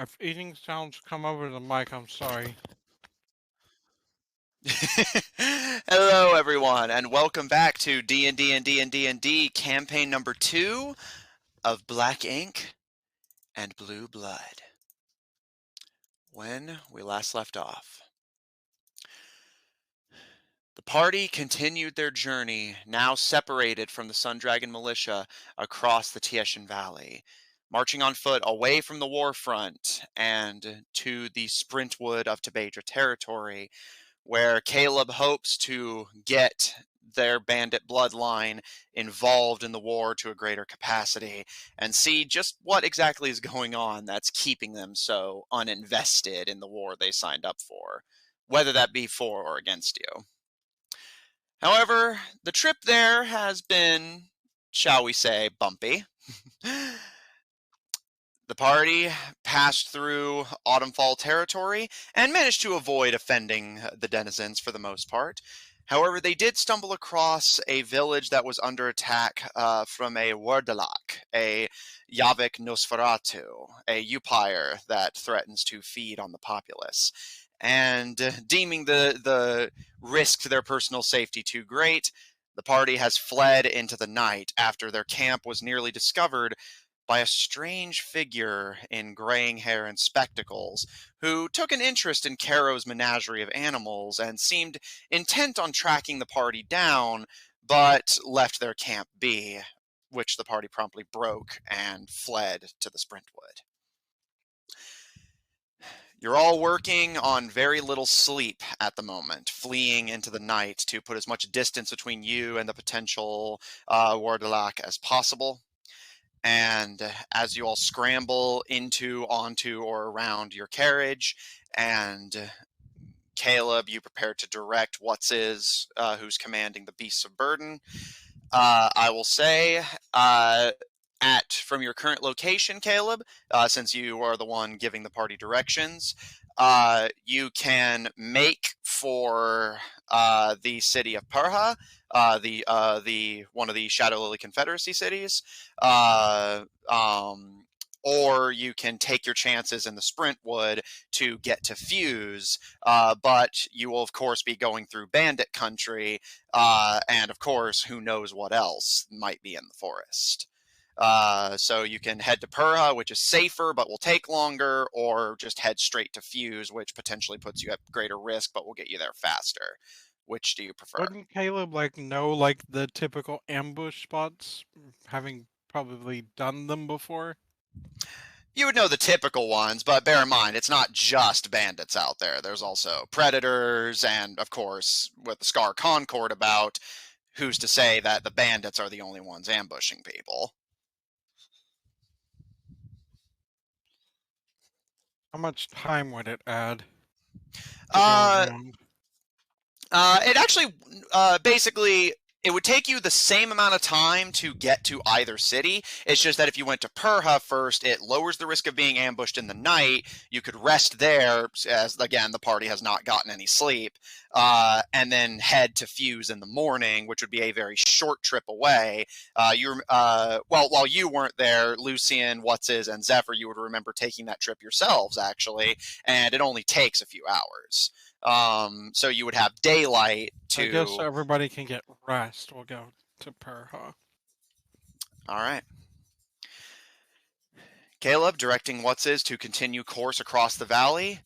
If eating sounds come over the mic, I'm sorry. Hello, everyone, and welcome back to D&D&D&D&D campaign number 2 of Black Ink and Blue Blood. When we last left off, the party continued their journey, now separated from the Sundragon militia, across the Tieshan Valley, marching on foot away from the war front and to the Sprintwood of Tebadra territory, where Caleb hopes to get their bandit bloodline involved in the war to a greater capacity and see just what exactly is going on that's keeping them so uninvested in the war they signed up for, whether that be for or against you. However, the trip there has been, shall we say, bumpy. The party passed through autumn-fall territory and managed to avoid offending the denizens for the most part. However, they did stumble across a village that was under attack from a Wardalak, a Yavik Nosferatu, a Upire that threatens to feed on the populace. And deeming the risk to their personal safety too great, the party has fled into the night after their camp was nearly discovered by a strange figure in graying hair and spectacles, who took an interest in Caro's menagerie of animals and seemed intent on tracking the party down, but left their camp be, which the party promptly broke and fled to the Sprintwood. You're all working on very little sleep at the moment, fleeing into the night to put as much distance between you and the potential Wardalak as possible. And as you all scramble into, onto, or around your carriage, and Caleb, you prepare to direct who's commanding the beasts of burden. I will say, from your current location, Caleb, since you are the one giving the party directions, you can make for the city of Perha, the one of the Shadow Lily Confederacy cities, or you can take your chances in the Sprintwood to get to Fuse, but you will of course be going through bandit country, and of course who knows what else might be in the forest. So you can head to Perha, which is safer but will take longer, or just head straight to Fuse, which potentially puts you at greater risk but will get you there faster. Which do you prefer? Wouldn't Caleb know the typical ambush spots, having probably done them before? You would know the typical ones, but bear in mind, it's not just bandits out there. There's also predators, and of course, with the Scar Concord about, who's to say that the bandits are the only ones ambushing people? How much time would it add to go Uh, around? It actually, basically, it would take you the same amount of time to get to either city. It's just that if you went to Perha first, it lowers the risk of being ambushed in the night. You could rest there, as again the party has not gotten any sleep, and then head to Fuse in the morning, which would be a very short trip away. While you weren't there, Lucian, What's-Is, and Zephyr, you would remember taking that trip yourselves actually, and it only takes a few hours. So you would have daylight I guess to. everybody can get rest. We'll go to Perha. All right. Caleb directing What's-Is to continue course across the valley.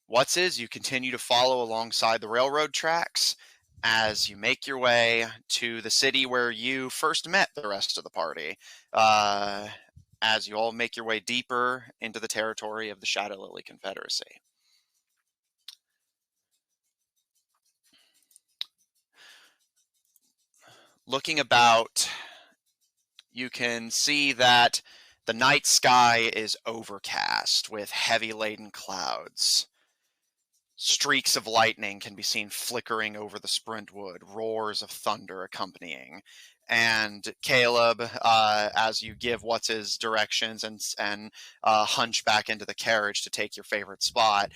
What's-Is, you continue to follow alongside the railroad tracks as you make your way to the city where you first met the rest of the party. As you all make your way deeper into the territory of the Shadow Lily Confederacy. Looking about, you can see that the night sky is overcast with heavy laden clouds. Streaks of lightning can be seen flickering over the Sprintwood, roars of thunder accompanying. And Caleb, as you give What's-His directions and hunch back into the carriage to take your favorite spot,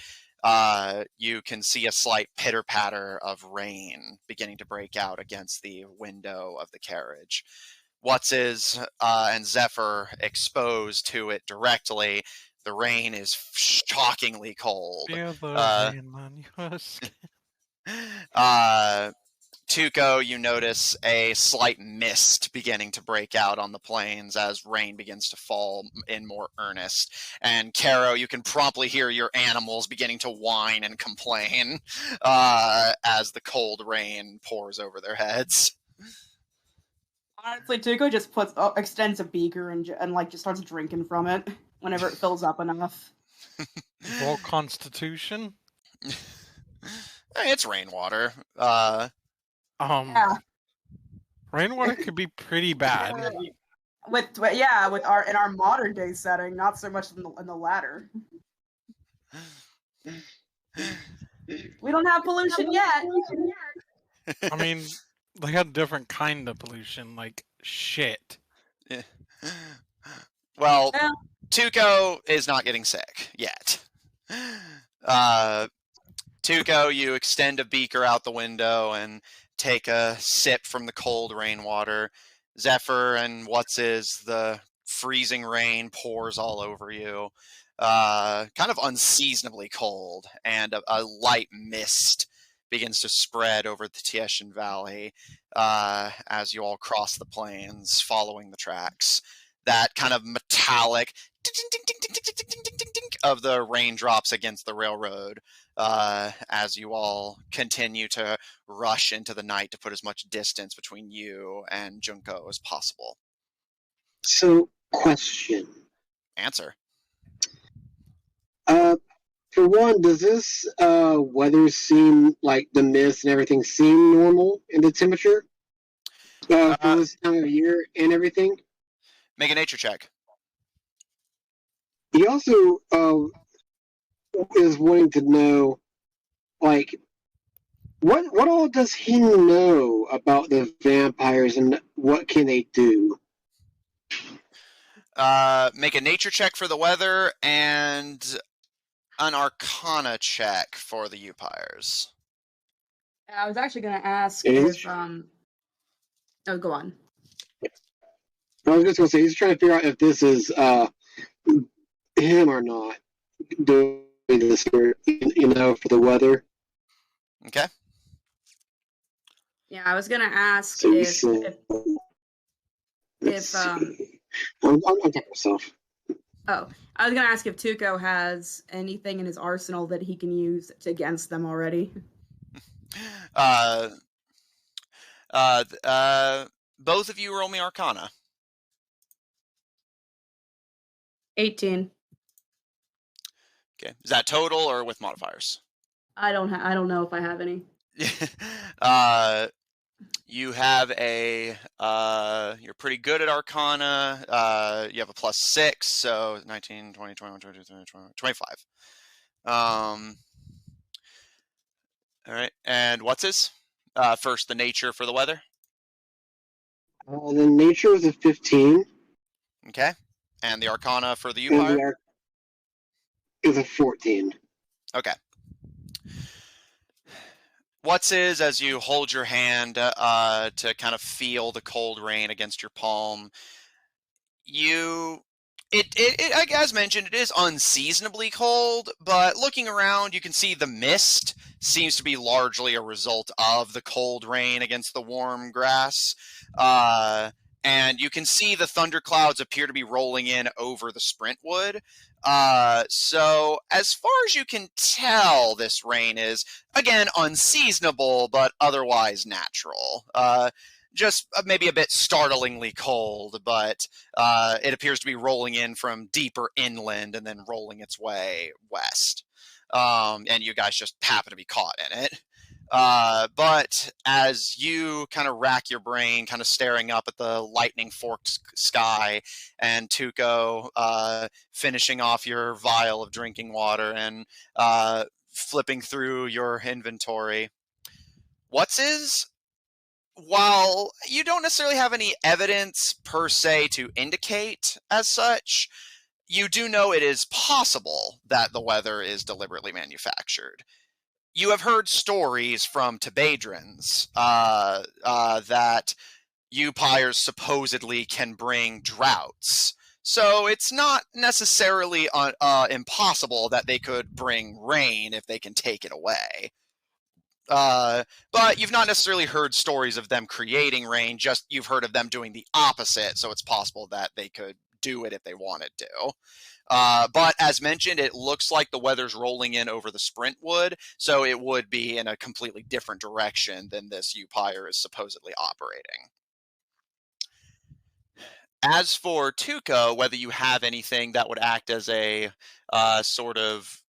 you can see a slight pitter-patter of rain beginning to break out against the window of the carriage. What's-His and Zephyr exposed to it directly, The rain is shockingly cold. Feel the rain on your skin. Tuco, you notice a slight mist beginning to break out on the plains as rain begins to fall in more earnest. And Caro, you can promptly hear your animals beginning to whine and complain as the cold rain pours over their heads. Honestly, Tuco just extends a beaker and like just starts drinking from it whenever it fills up enough. Roll Constitution. It's rainwater. Yeah. Rainwater could be pretty bad. In our modern day setting, not so much in the latter. We don't have pollution yet. I mean, they had a different kind of pollution, like shit. Yeah. Well, Tuco is not getting sick yet. Tuco, you extend a beaker out the window and take a sip from the cold rainwater. Zephyr and the freezing rain pours all over you. Kind of unseasonably cold, and a light mist begins to spread over the Tieshan Valley as you all cross the plains, following the tracks. That kind of metallic of the raindrops against the railroad as you all continue to rush into the night to put as much distance between you and Junko as possible. So, question. Answer. For one, does this weather seem like the mist and everything seem normal in the temperature for this time of year and everything? Make a nature check. He also is wanting to know, like, what all does he know about the vampires and what can they do? Make a nature check for the weather and an arcana check for the Upires. I was actually going to ask if... Oh, go on. I was just going to say, he's trying to figure out if this is him or not doing this, for the weather. Okay. Yeah, I was going to ask So if I'm talking myself. Oh, I was going to ask if Tuco has anything in his arsenal that he can use against them already. Both of you roll me Arcana. 18. Okay, is that total or with modifiers? I don't know if I have any. You have you're pretty good at Arcana. You have a +6, so 19, 20, 21, 22, 23, 25. All right, and what's his? First, the nature for the weather. The nature is a 15. Okay, and the Arcana for the Upire? Is a 14. Okay. What's his, as you hold your hand to kind of feel the cold rain against your palm, as mentioned, it is unseasonably cold, but looking around, you can see the mist seems to be largely a result of the cold rain against the warm grass. And you can see the thunderclouds appear to be rolling in over the Sprintwood. So as far as you can tell, this rain is, again, unseasonable, but otherwise natural. Just maybe a bit startlingly cold, but it appears to be rolling in from deeper inland and then rolling its way west. And you guys just happen to be caught in it. But as you kind of rack your brain, kind of staring up at the lightning forked sky, and Tuco finishing off your vial of drinking water and flipping through your inventory, while you don't necessarily have any evidence per se to indicate as such, you do know it is possible that the weather is deliberately manufactured. You have heard stories from Tebadrins that Upires supposedly can bring droughts So it's not necessarily impossible that they could bring rain if they can take it away. But you've not necessarily heard stories of them creating rain, just you've heard of them doing the opposite, so it's possible that they could do it if they wanted to. But as mentioned, it looks like the weather's rolling in over the Sprintwood, so it would be in a completely different direction than this Upire is supposedly operating. As for Tuco, whether you have anything that would act as a sort of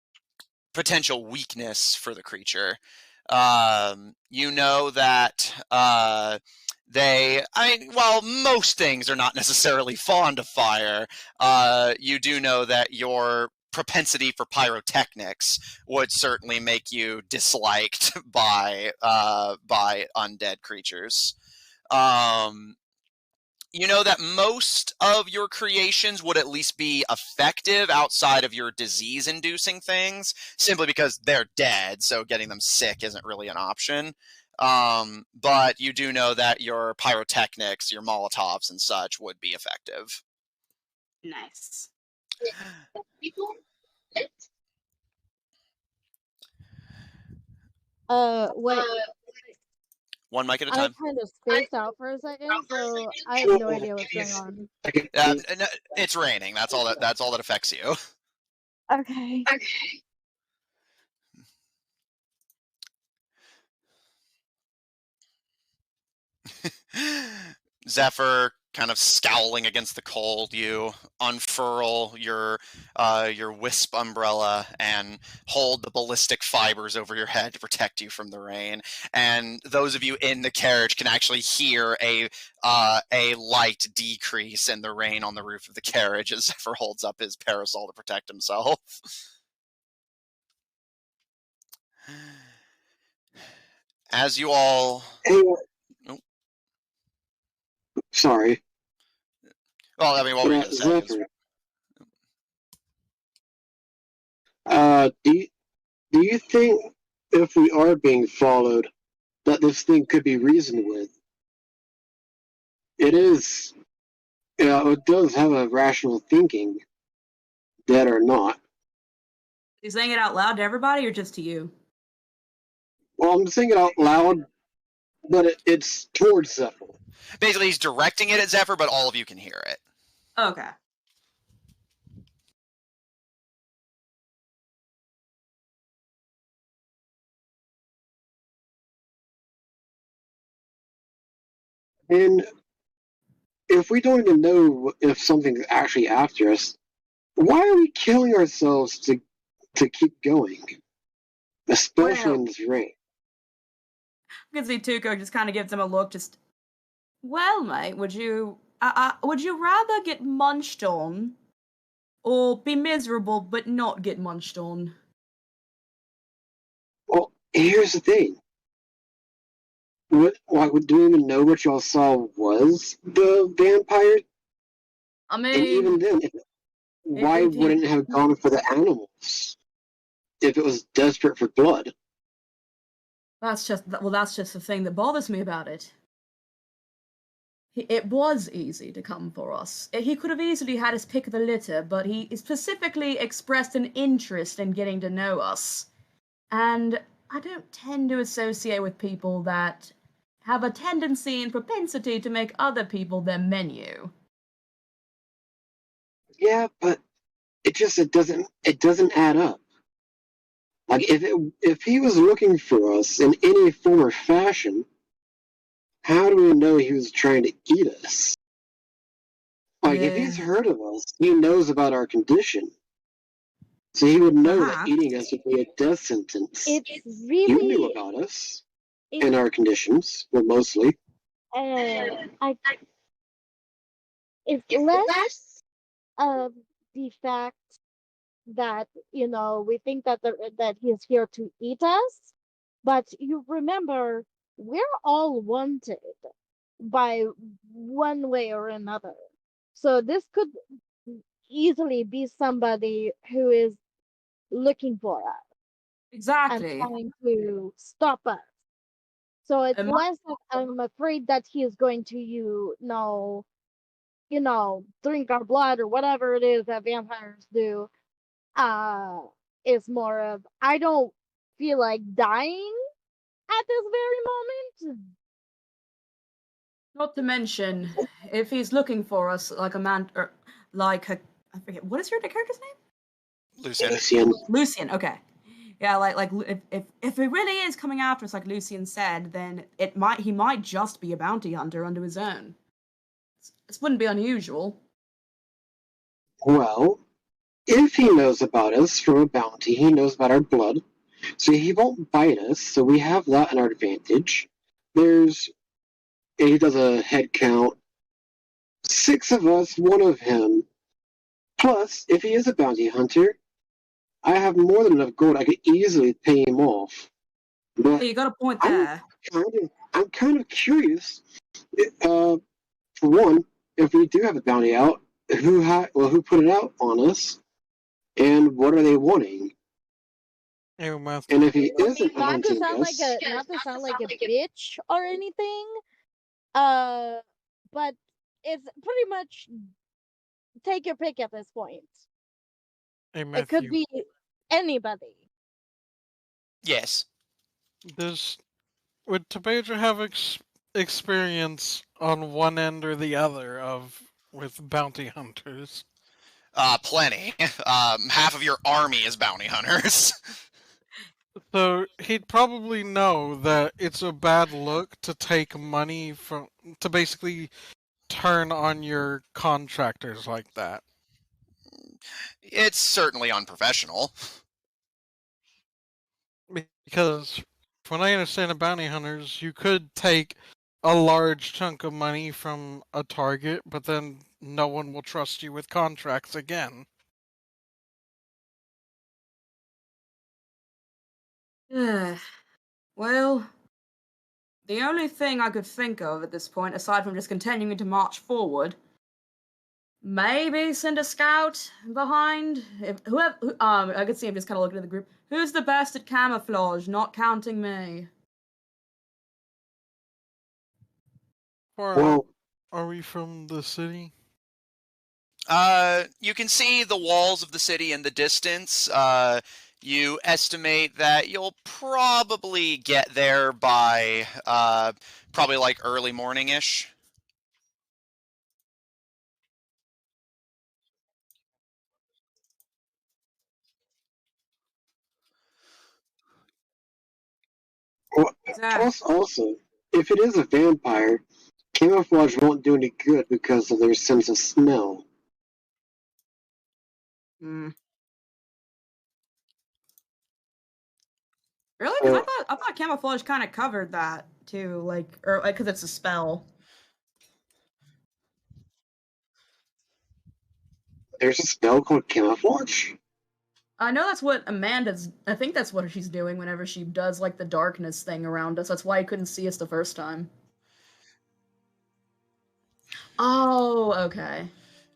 potential weakness for the creature, you know that while most things are not necessarily fond of fire, you do know that your propensity for pyrotechnics would certainly make you disliked by undead creatures. You know that most of your creations would at least be effective outside of your disease-inducing things, simply because they're dead, so getting them sick isn't really an option. But you do know that your pyrotechnics, your Molotovs and such would be effective. Nice. Wait. One mic at a I time. kind of spaced out for a second, so I have no idea what's going on. It's raining. That's all that affects you. Okay. Zephyr, kind of scowling against the cold, you unfurl your wisp umbrella and hold the ballistic fibers over your head to protect you from the rain. And those of you in the carriage can actually hear a light decrease in the rain on the roof of the carriage as Zephyr holds up his parasol to protect himself. As you all... Sorry. Well, I mean, what were you going to say? Zephyr, do you think if we are being followed, that this thing could be reasoned with? It is, it does have a rational thinking, dead or not. Are you saying it out loud to everybody or just to you? Well, I'm saying it out loud, but it's towards Zephyr. Basically, he's directing it at Zephyr, but all of you can hear it. Okay. And if we don't even know if something's actually after us, why are we killing ourselves to keep going? Especially in this rain. You can see Tuco just kind of gives him a look, just, well, mate, would you rather get munched on or be miserable but not get munched on? Well, here's the thing. Do you even know what y'all saw was the vampire? I mean, And even then, why wouldn't it have gone for the animals if it was desperate for blood? that's just the thing that bothers me about it. It was easy to come for us. He could have easily had his pick of the litter, but he specifically expressed an interest in getting to know us. And I don't tend to associate with people that have a tendency and propensity to make other people their menu. Yeah, but it doesn't add up. Like if he was looking for us in any form or fashion, how do we know he was trying to eat us? Like if he's heard of us, he knows about our condition. So he would know that eating us would be a death sentence. It's really... You knew about us and our conditions, well, mostly. It's less of the fact that, we think that he's here to eat us, but you remember, we're all wanted by one way or another. So this could easily be somebody who is looking for us. Exactly. And trying to stop us. So it's less of, I'm afraid that he is going to, drink our blood or whatever it is that vampires do, is more of, I don't feel like dying at this very moment. Not to mention, if he's looking for us like a man, or like a, I forget, what is your character's name? Lucian. Lucian. Lucian. Okay. Yeah, like if it really is coming after us, like Lucian said, then he might just be a bounty hunter under his own. This wouldn't be unusual. Well, if he knows about us from a bounty, he knows about our blood, so he won't bite us, so we have that in our advantage. He does a head count. 6 of us, 1 of him. Plus, if he is a bounty hunter, I have more than enough gold. I could easily pay him off. But Yeah, you got a point there. I'm kind of curious. For one, if we do have a bounty out, who put it out on us, and what are they wanting? Hey, Matthew. And if he I mean, isn't not to hunting sound us, like a bitch or anything, but it's pretty much take your pick at this point. Hey, It could Matthew. be anybody. Yes. Would Tabeja have experience on one end or the other with bounty hunters? Plenty. Half of your army is bounty hunters. So he'd probably know that it's a bad look to take money to basically turn on your contractors like that. It's certainly unprofessional. Because from what I understand of bounty hunters, you could take a large chunk of money from a target, but then no one will trust you with contracts again. Well, the only thing I could think of at this point, aside from just continuing to march forward, maybe send a scout behind. I could see him just kind of looking at the group. Who's the best at camouflage? Not counting me. Or are we from the city? You can see the walls of the city in the distance. You estimate that you'll probably get there by probably like early morning-ish. plus also, if it is a vampire, camouflage won't do any good because of their sense of smell. Really? Because I thought camouflage kind of covered that too, or because it's a spell. There's a spell called camouflage? I know that's what I think that's what she's doing whenever she does like the darkness thing around us. That's why he couldn't see us the first time. Oh, okay.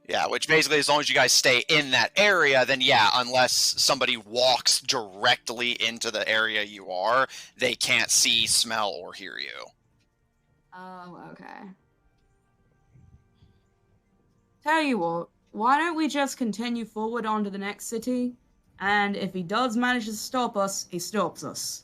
Yeah, which basically, as long as you guys stay in that area, then yeah, unless somebody walks directly into the area you are, they can't see, smell, or hear you. Oh, okay. Tell you what, why don't we just continue forward on to the next city? And if he does manage to stop us, he stops us.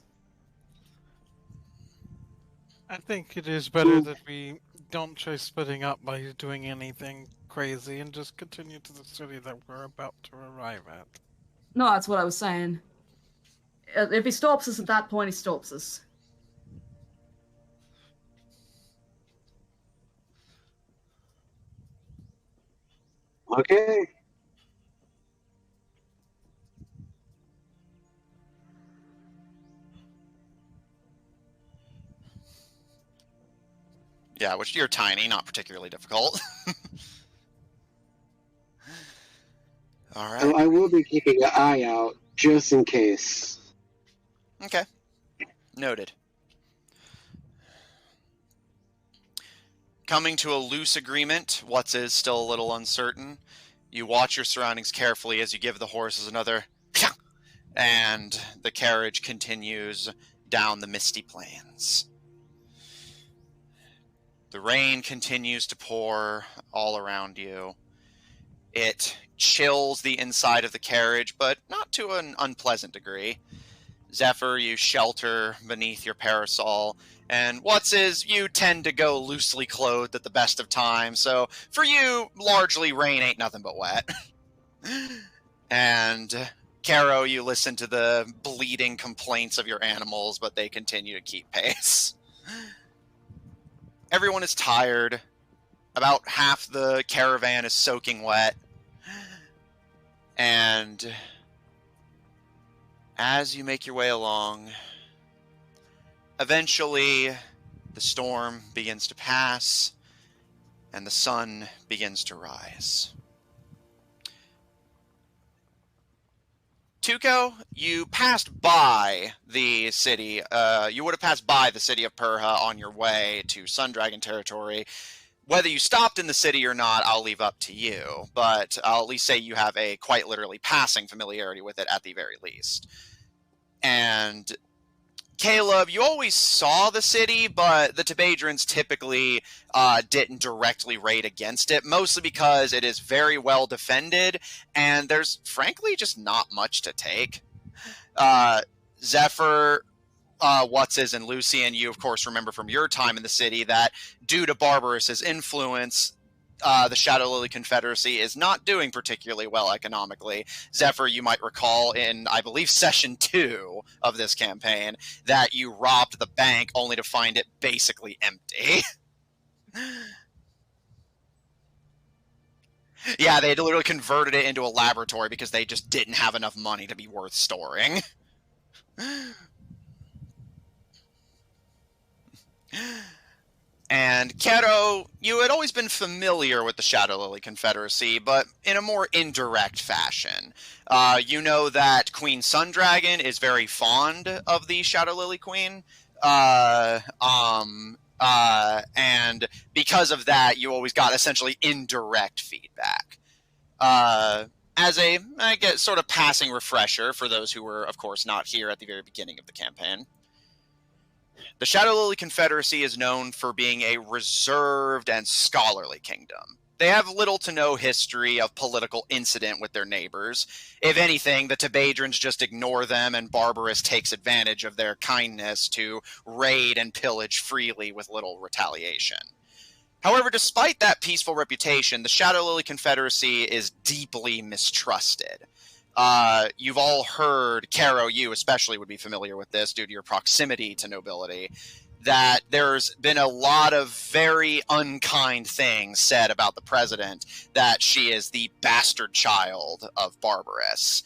I think it is better that we don't try splitting up by doing anything crazy and just continue to the city that we're about to arrive at. No, that's what I was saying. If he stops us at that point, he stops us. Okay. Yeah, which you're tiny, not particularly difficult. All right. I will be keeping an eye out just in case. Okay. Noted. Coming to a loose agreement, what's is still a little uncertain. You watch your surroundings carefully as you give the horses another and the carriage continues down the misty plains. The rain continues to pour all around you. It chills the inside of the carriage, but not to an unpleasant degree. Zephyr, you shelter beneath your parasol, and you tend to go loosely clothed at the best of times, so for you, largely rain ain't nothing but wet. And Caro, you listen to the bleating complaints of your animals, but they continue to keep pace. Everyone is tired. About half the caravan is soaking wet. And as you make your way along, eventually the storm begins to pass and the sun begins to rise. Tuco, you passed by the city. You would have passed by the city of Purha on your way to Sundragon territory. Whether you stopped in the city or not, I'll leave up to you. But I'll at least say you have a quite literally passing familiarity with it at the very least. And Caleb, you always saw the city, but the Tebadrins typically didn't directly raid against it, mostly because it is very well defended, and there's frankly just not much to take. Zephyr, and Lucy, and you, of course, remember from your time in the city that due to Barbarus's influence, the Shadow Lily Confederacy is not doing particularly well economically. Zephyr, you might recall in, I believe, Session 2 of this campaign, that you robbed the bank only to find it basically empty. Yeah, they had literally converted it into a laboratory because they just didn't have enough money to be worth storing. And Kero, you had always been familiar with the Shadow Lily Confederacy, but in a more indirect fashion. You know that Queen Sundragon is very fond of the Shadow Lily Queen, and because of that, you always got essentially indirect feedback. As a, I guess, sort of passing refresher for those who were, of course, not here at the very beginning of the campaign. The Shadow Lily Confederacy is known for being a reserved and scholarly kingdom. They have little to no history of political incident with their neighbors. If anything, the Tebadrins just ignore them, and Barbarus takes advantage of their kindness to raid and pillage freely with little retaliation. However, despite that peaceful reputation, the Shadow Lily Confederacy is deeply mistrusted. You've all heard, Caro, you especially would be familiar with this due to your proximity to nobility, that there's been a lot of very unkind things said about the president, that she is the bastard child of Barbarus,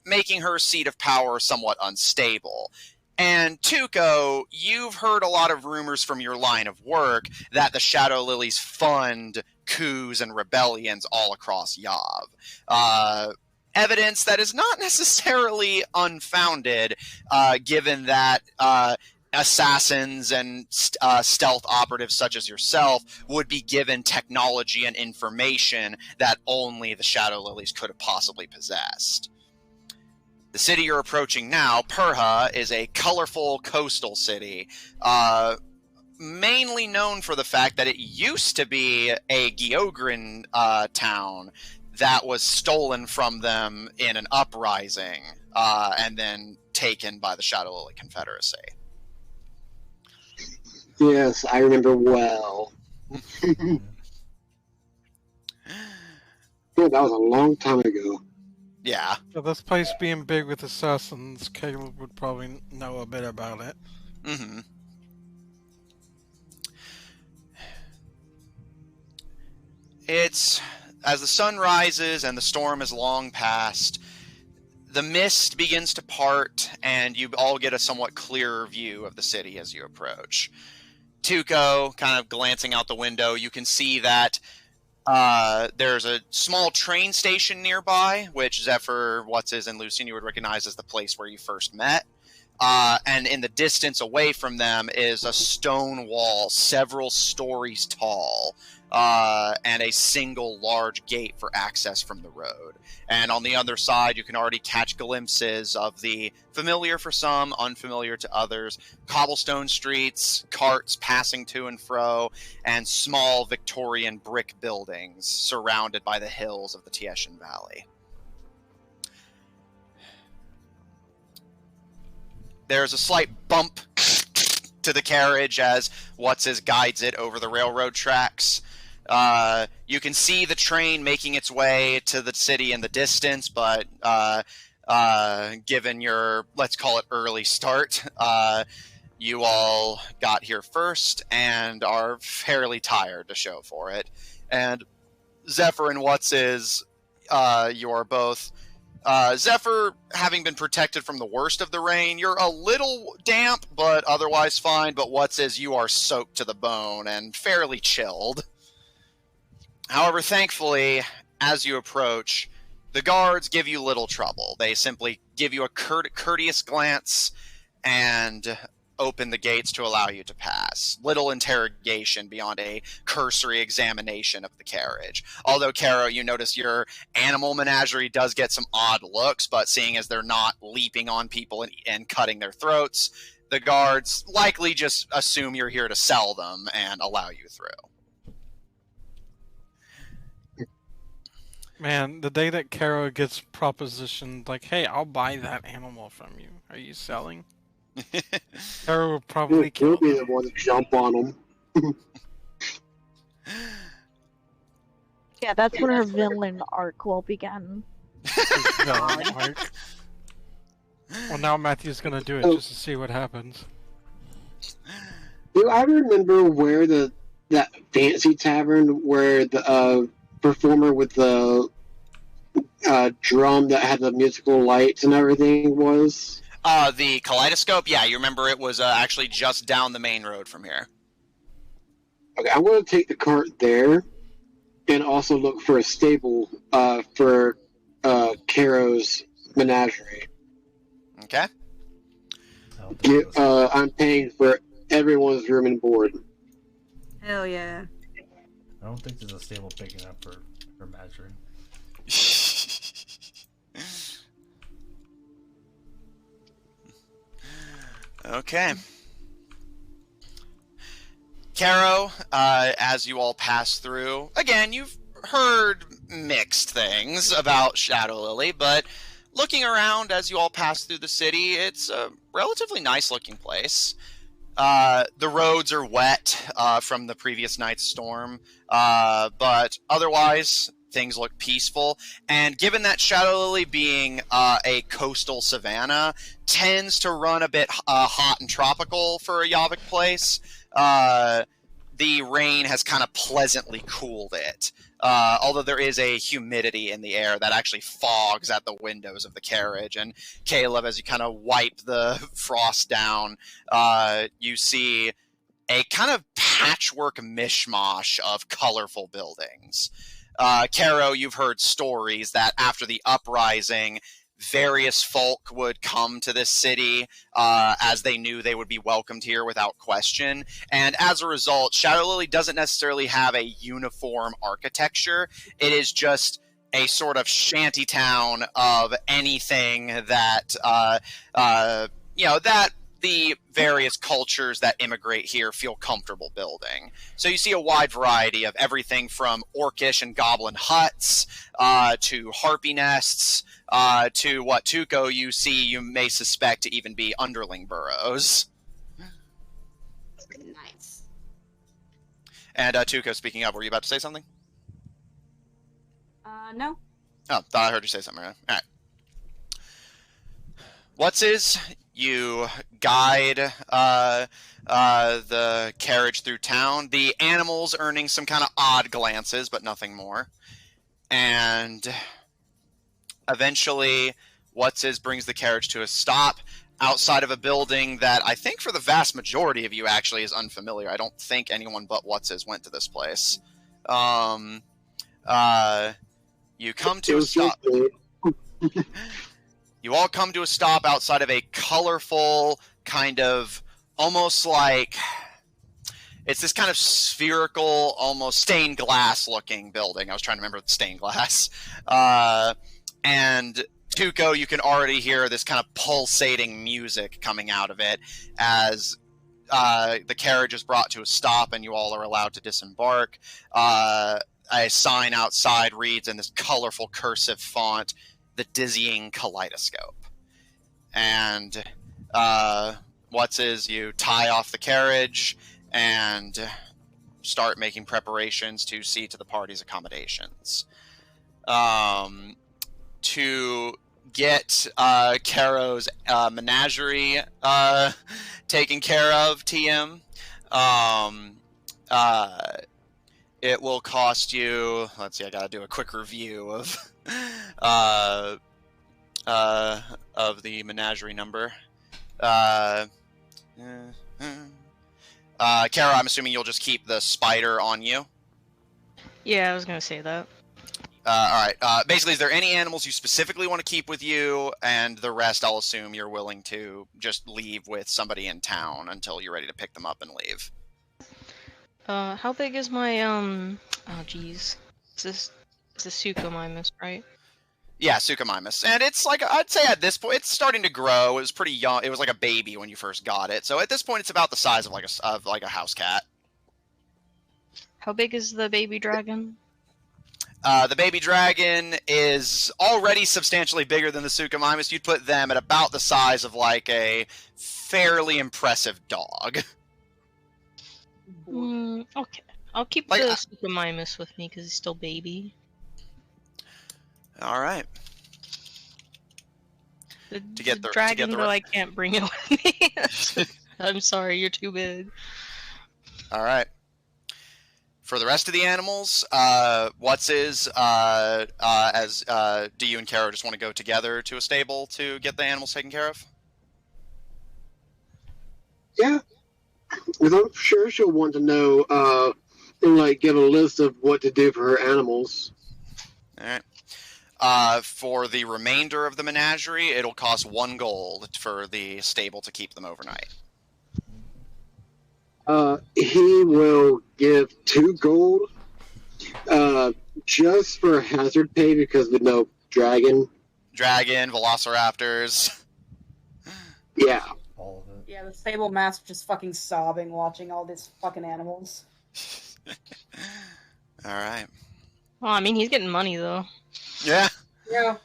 making her seat of power somewhat unstable. And Tuco, you've heard a lot of rumors from your line of work that the Shadow Lilies fund coups and rebellions all across Yav. Evidence that is not necessarily unfounded, given that assassins and stealth operatives such as yourself would be given technology and information that only the Shadow Lilies could have possibly possessed. The city you're approaching now, Purha, is a colorful coastal city, mainly known for the fact that it used to be a Geogrin town that was stolen from them in an uprising, and then taken by the Shadow Lily Confederacy. Yes, I remember well. Yeah, that was a long time ago. Yeah. So this place being big with assassins, Caleb would probably know a bit about it. Mm-hmm. It's, as the sun rises and the storm is long past, the mist begins to part, and you all get a somewhat clearer view of the city as you approach. Tuco, kind of glancing out the window, you can see that there's a small train station nearby, which Zephyr, and Lucien, you would recognize as the place where you first met. And in the distance away from them is a stone wall several stories tall and a single large gate for access from the road. And on the other side, you can already catch glimpses of the familiar for some, unfamiliar to others, cobblestone streets, carts passing to and fro, and small Victorian brick buildings surrounded by the hills of the Tieshan Valley. There's a slight bump to the carriage as What's-His guides it over the railroad tracks. You can see the train making its way to the city in the distance, but given your, let's call it, early start, you all got here first and are fairly tired to show for it. And Zephyr and What's-His, you're both... Zephyr, having been protected from the worst of the rain, you're a little damp, but otherwise fine. But What's-His, you are soaked to the bone and fairly chilled. However, thankfully, as you approach, the guards give you little trouble. They simply give you a courteous glance and open the gates to allow you to pass. Little interrogation beyond a cursory examination of the carriage. Although, Caro, you notice your animal menagerie does get some odd looks, but seeing as they're not leaping on people and cutting their throats, the guards likely just assume you're here to sell them and allow you through. Man, the day that Caro gets propositioned, like, hey, I'll buy that animal from you. Are you selling? Caro will probably He'll kill be me. the one to jump on them. Yeah, that's when her villain arc will begin. Villain arc. Well, now Matthew's gonna do it just to see what happens. Do I remember where that fancy tavern where the performer with the drum that had the musical lights and everything was? The Kaleidoscope? Yeah, you remember it was actually just down the main road from here. Okay, I'm going to take the cart there and also look for a stable for Caro's menagerie. Okay. I'm paying for everyone's room and board. Hell yeah. I don't think there's a stable big enough for her measuring. Okay. Caro, as you all pass through, again, you've heard mixed things about Shadow Lily, but looking around as you all pass through the city, it's a relatively nice-looking place. The roads are wet from the previous night's storm, but otherwise, things look peaceful. And given that Shadow Lily, being a coastal savanna, tends to run a bit hot and tropical for a Yavik place, the rain has kind of pleasantly cooled it. Although there is a humidity in the air that actually fogs at the windows of the carriage. And Caleb, as you kind of wipe the frost down, you see a kind of patchwork mishmash of colorful buildings. Caro, you've heard stories that after the uprising, various folk would come to this city as they knew they would be welcomed here without question. And as a result, Shadow Lily doesn't necessarily have a uniform architecture. It is just a sort of shanty town of anything that, that the various cultures that immigrate here feel comfortable building. So you see a wide variety of everything from orcish and goblin huts to harpy nests, to what Tuco you may suspect to even be underling burrows. Nice. And Tuco, speaking up, were you about to say something? No. Oh, thought I heard you say something. Right? All right. What's-His? You guide the carriage through town. The animals earning some kind of odd glances, but nothing more. And eventually, What's-His brings the carriage to a stop outside of a building that I think for the vast majority of you actually is unfamiliar. I don't think anyone but What's-His went to this place. You come to a stop. You all come to a stop outside of a colorful, kind of almost like It's this kind of spherical, almost stained glass looking building. I was trying to remember the stained glass. And Tuco, you can already hear this kind of pulsating music coming out of it as the carriage is brought to a stop and you all are allowed to disembark. A sign outside reads in this colorful cursive font, "The Dizzying Kaleidoscope." And you tie off the carriage and start making preparations to see to the party's accommodations. To get Caro's menagerie taken care of, TM, it will cost you. Let's see. I gotta do a quick review of the menagerie number. Kara, I'm assuming you'll just keep the spider on you. Yeah, I was gonna say that. All right. Basically, is there any animals you specifically want to keep with you, and the rest I'll assume you're willing to just leave with somebody in town until you're ready to pick them up and leave? How big is my oh geez, is this Suchomimus, right? Yeah, Suchomimus, and it's like I'd say at this point it's starting to grow. It was pretty young. It was like a baby when you first got it, so at this point it's about the size of like a house cat. How big is the baby dragon? The baby dragon is already substantially bigger than the Suchomimus. You'd put them at about the size of like a fairly impressive dog. Okay. I'll keep Like, the Suchomimus with me because he's still baby. All right. The to dragon, get though, I can't bring it with me. I'm sorry, you're too big. All right. For the rest of the animals, do you and Kara just want to go together to a stable to get the animals taken care of? Yeah, because I'm sure she'll want to know, and like get a list of what to do for her animals. All right. For the remainder of the menagerie, it'll cost 1 gold for the stable to keep them overnight. He will give 2 gold, just for hazard pay because we know dragon. Dragon, velociraptors. Yeah. All of it. Yeah, the stable master just fucking sobbing watching all these fucking animals. All right. Well, I mean, he's getting money though. Yeah. Yeah.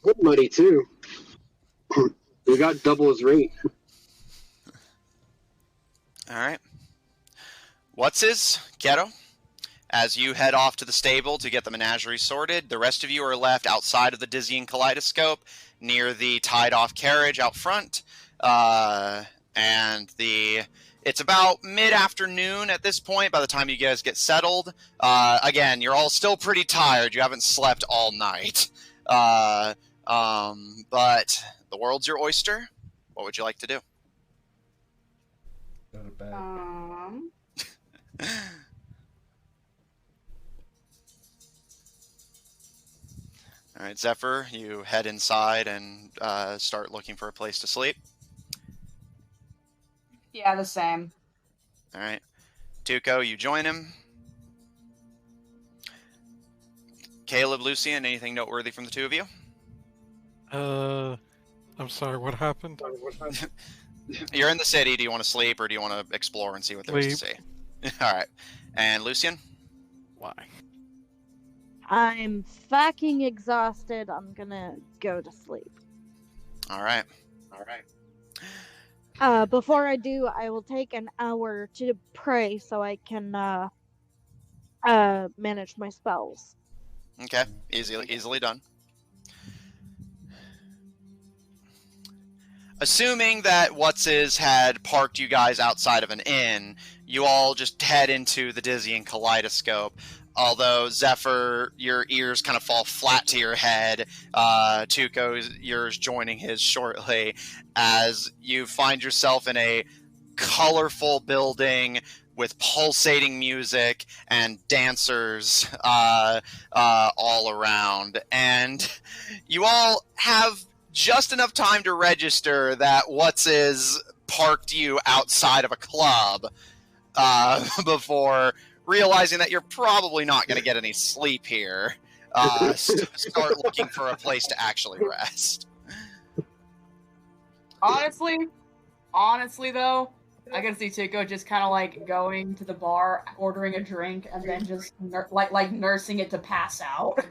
Good money too. We got double his rate. All right. Keto? As you head off to the stable to get the menagerie sorted, the rest of you are left outside of the Dizzying Kaleidoscope near the tied-off carriage out front. It's about mid-afternoon at this point by the time you guys get settled. Again, you're all still pretty tired. You haven't slept all night. But the world's your oyster. What would you like to do? Go to bed. All right, Zephyr, you head inside and start looking for a place to sleep. Yeah, the same. All right. Tuco, you join him. Caleb, Lucian, anything noteworthy from the two of you? I'm sorry, what happened? You're in the city. Do you want to sleep or do you want to explore and see what there is to see? All right. And Lucian? Why? I'm fucking exhausted. I'm gonna go to sleep. All right. Before I do, I will take an hour to pray so I can manage my spells. Okay. Easily done. Assuming that had parked you guys outside of an inn, you all just head into the Dizzying Kaleidoscope. Although, Zephyr, your ears kind of fall flat to your head. Tuco's ears joining his shortly as you find yourself in a colorful building with pulsating music and dancers all around. And you all have just enough time to register that parked you outside of a club. before realizing that you're probably not going to get any sleep here. Start looking for a place to actually rest. Honestly though, I can see Tuco just kind of like going to the bar, ordering a drink, and then just like nursing it to pass out.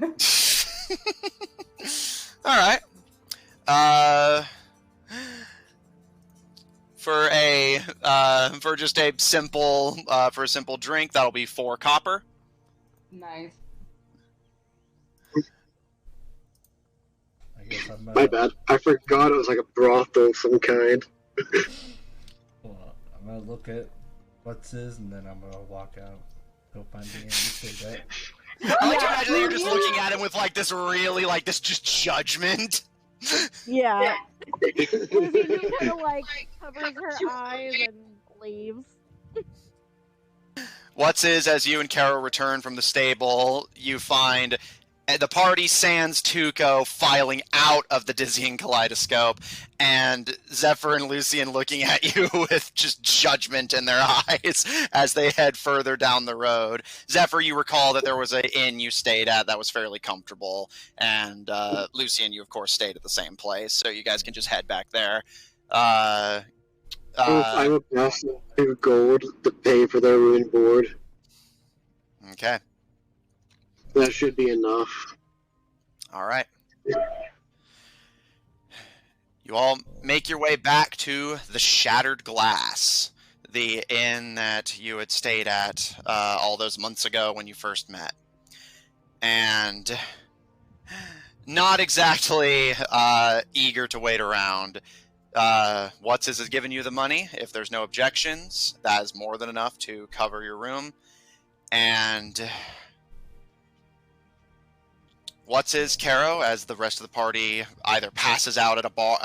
All right. For just a simple drink, that'll be 4 copper. Nice. I guess My bad. I forgot it was like a brothel of some kind. Well, I'm gonna look at what's his, and then I'm gonna walk out. Go find the end. Say that. I like to imagine that you're just looking at him with like this really like this just judgment. Yeah. Lucy just kind of like covers her eyes and leaves. As you and Carol return from the stable, you find the party sans Tuco filing out of the dizzying kaleidoscope, and Zephyr and Lucian looking at you with just judgment in their eyes as they head further down the road. Zephyr, you recall that there was an inn you stayed at that was fairly comfortable, and Lucian, you of course stayed at the same place, so you guys can just head back there. I would pass gold to pay for their room and board. Okay. That should be enough. All right. You all make your way back to the Shattered Glass, the inn that you had stayed at all those months ago when you first met. And not exactly eager to wait around. What's has given you the money. If there's no objections, that is more than enough to cover your room. And Caro, as the rest of the party either passes out at a bar,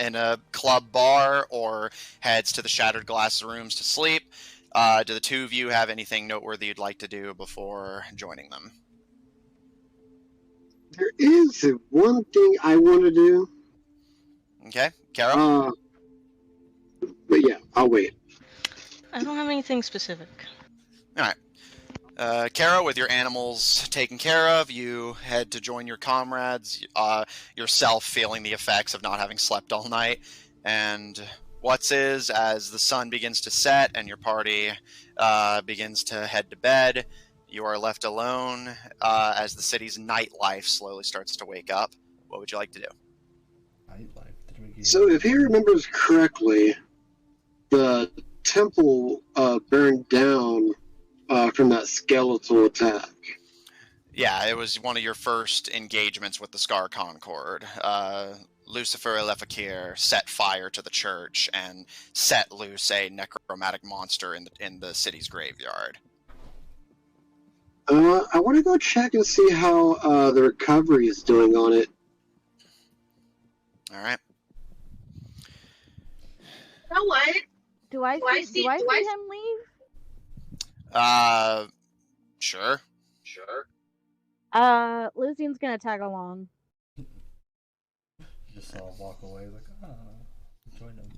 in a club bar, or heads to the Shattered Glass rooms to sleep. Do the two of you have anything noteworthy you'd like to do before joining them? There is one thing I want to do. Okay, Caro? But yeah, I'll wait. I don't have anything specific. All right. Caro, with your animals taken care of, you head to join your comrades, yourself feeling the effects of not having slept all night. And as the sun begins to set and your party begins to head to bed, you are left alone as the city's nightlife slowly starts to wake up. What would you like to do? Nightlife? So if he remembers correctly, the temple burned down from that skeletal attack. Yeah, it was one of your first engagements with the Scar Concord. Lucifer Elefakir set fire to the church and set loose a necromantic monster in the city's graveyard. I want to go check and see how the recovery is doing on it. All right. You know what? Do I see him leave? Sure. Lucian's gonna tag along. Just all walk away like, join him.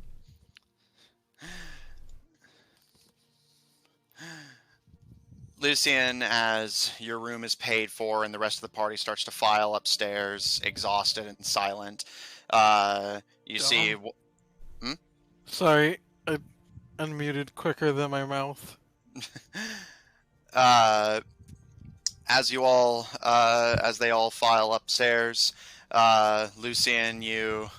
Lucian, as your room is paid for and the rest of the party starts to file upstairs, exhausted and silent, you see... Sorry, I unmuted quicker than my mouth. As they all file upstairs, Lucian, you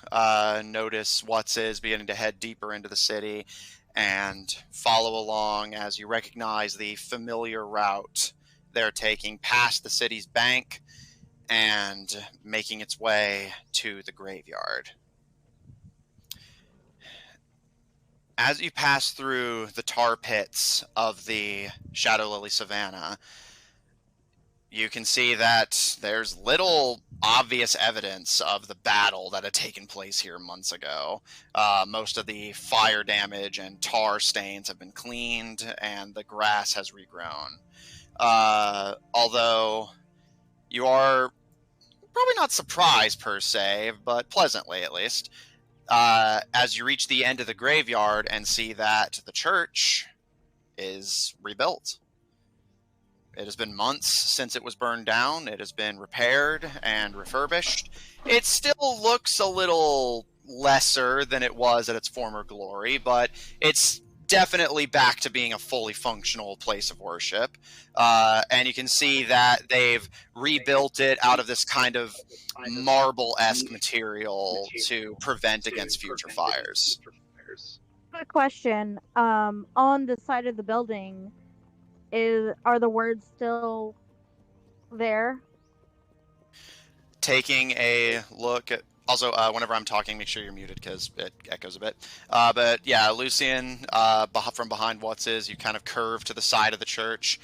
notice is beginning to head deeper into the city and follow along as you recognize the familiar route they're taking past the city's bank and making its way to the graveyard. As you pass through the tar pits of the Shadow Lily Savannah, you can see that there's little obvious evidence of the battle that had taken place here months ago. Most of the fire damage and tar stains have been cleaned, and the grass has regrown. Although you are probably not surprised per se, but pleasantly at least, as you reach the end of the graveyard and see that the church is rebuilt. It has been months since it was burned down. It has been repaired and refurbished. It still looks a little lesser than it was at its former glory, but it's definitely back to being a fully functional place of worship. And you can see that they've rebuilt it out of this kind of marble-esque material to prevent against future fires. Quick question. On the side of the building, are the words still there? Taking a look at. Also, whenever I'm talking, make sure you're muted because it echoes a bit. But yeah, Lucian, from behind What's you kind of curve to the side of the church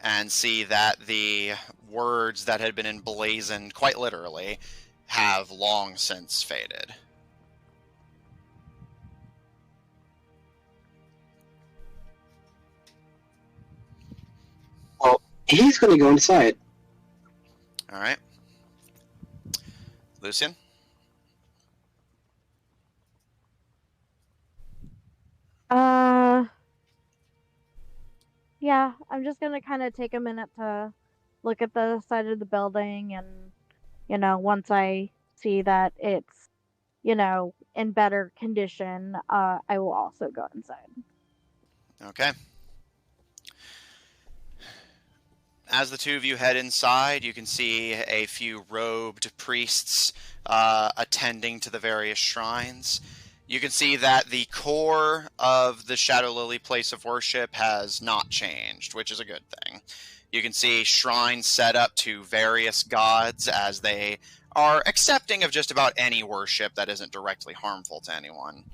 and see that the words that had been emblazoned, quite literally, have long since faded. Well, he's going to go inside. All right. Lucian? Yeah, I'm just gonna kind of take a minute to look at the side of the building, and once I see that it's, in better condition, I will also go inside. Okay. As the two of you head inside, you can see a few robed priests attending to the various shrines. You can see that the core of the Shadow Lily place of worship has not changed, which is a good thing. You can see shrines set up to various gods as they are accepting of just about any worship that isn't directly harmful to anyone.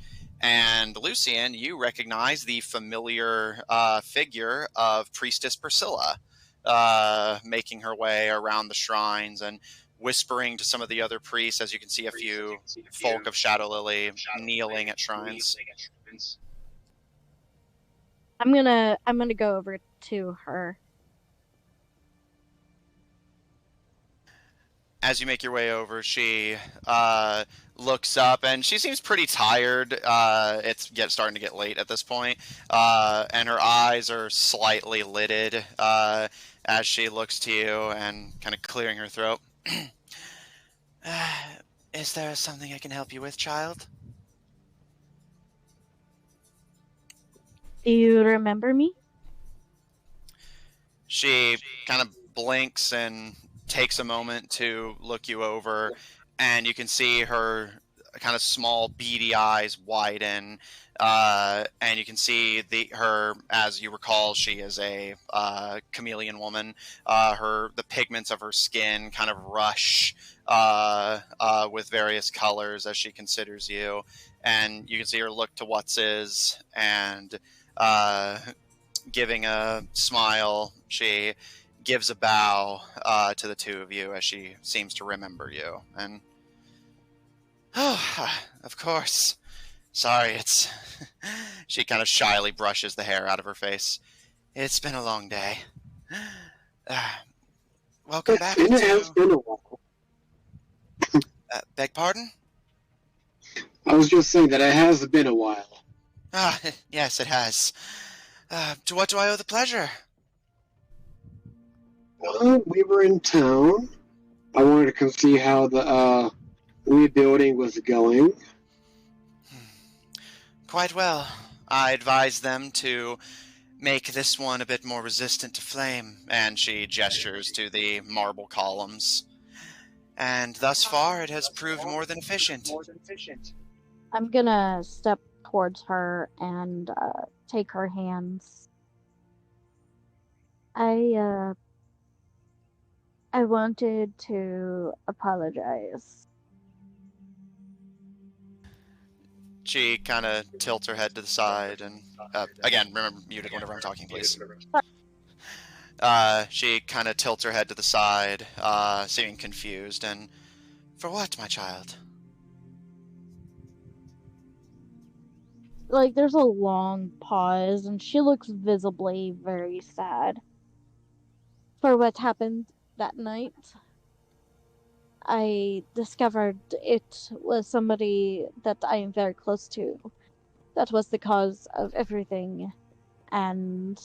And Lucian, you recognize the familiar figure of Priestess Priscilla, making her way around the shrines and whispering to some of the other priests, as you can see a few folk of Shadow Lily kneeling at shrines. I'm gonna go over to her. As you make your way over, she looks up, and she seems pretty tired. It's starting to get late at this point, and her eyes are slightly lidded as she looks to you and kind of clearing her throat. Is there something I can help you with, child? Do you remember me? She kind of blinks and takes a moment to look you over, and you can see her kind of small beady eyes widen, and you can see her, as you recall, she is a chameleon woman. The pigments of her skin kind of rush with various colors as she considers you, and you can see her look to What's and giving a smile, she gives a bow to the two of you as she seems to remember you. And, oh, of course. Sorry, it's... She kind of shyly brushes the hair out of her face. It's been a long day. Welcome back It has been a while. beg pardon? I was just saying that it has been a while. Ah, yes, it has. To what do I owe the pleasure? We were in town. I wanted to come see how the rebuilding was going. Quite well. I advised them to make this one a bit more resistant to flame, and she gestures to the marble columns. And thus far, it has proved more than efficient. I'm gonna step towards her and take her hands. I wanted to apologize. She kind of tilts her head to the side, and again, remember, muted whenever I'm talking, please. She kind of tilts her head to the side, seeming confused. And for what, my child? Like, there's a long pause, and she looks visibly very sad for what happened that night. I discovered it was somebody that I am very close to that was the cause of everything. and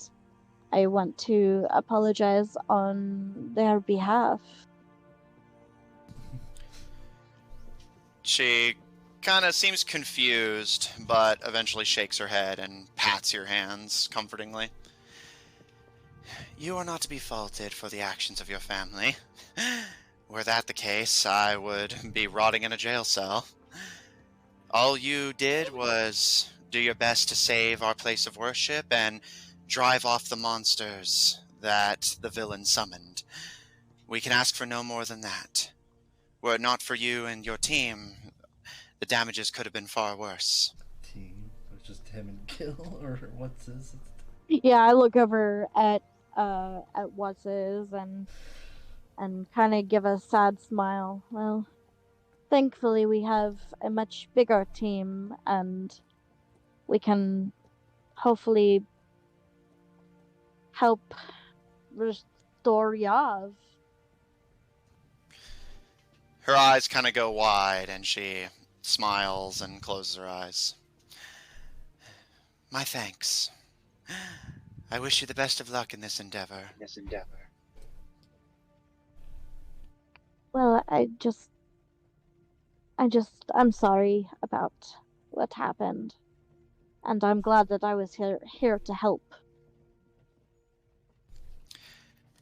I want to apologize on their behalf. She kind of seems confused, but eventually shakes her head and pats your hands comfortingly. You are not to be faulted for the actions of your family. Were that the case, I would be rotting in a jail cell. All you did was do your best to save our place of worship and drive off the monsters that the villain summoned. We can ask for no more than that. Were it not for you and your team, the damages could have been far worse. Team. It was just him and Gil, or what's his? Yeah, I look over at what's his and kind of give a sad smile. Well, thankfully we have a much bigger team, and we can hopefully help restore Yav. Her eyes kind of go wide, and she smiles and closes her eyes. My thanks. I wish you the best of luck in this endeavor. Well, I'm sorry about what happened, and I'm glad that I was here to help.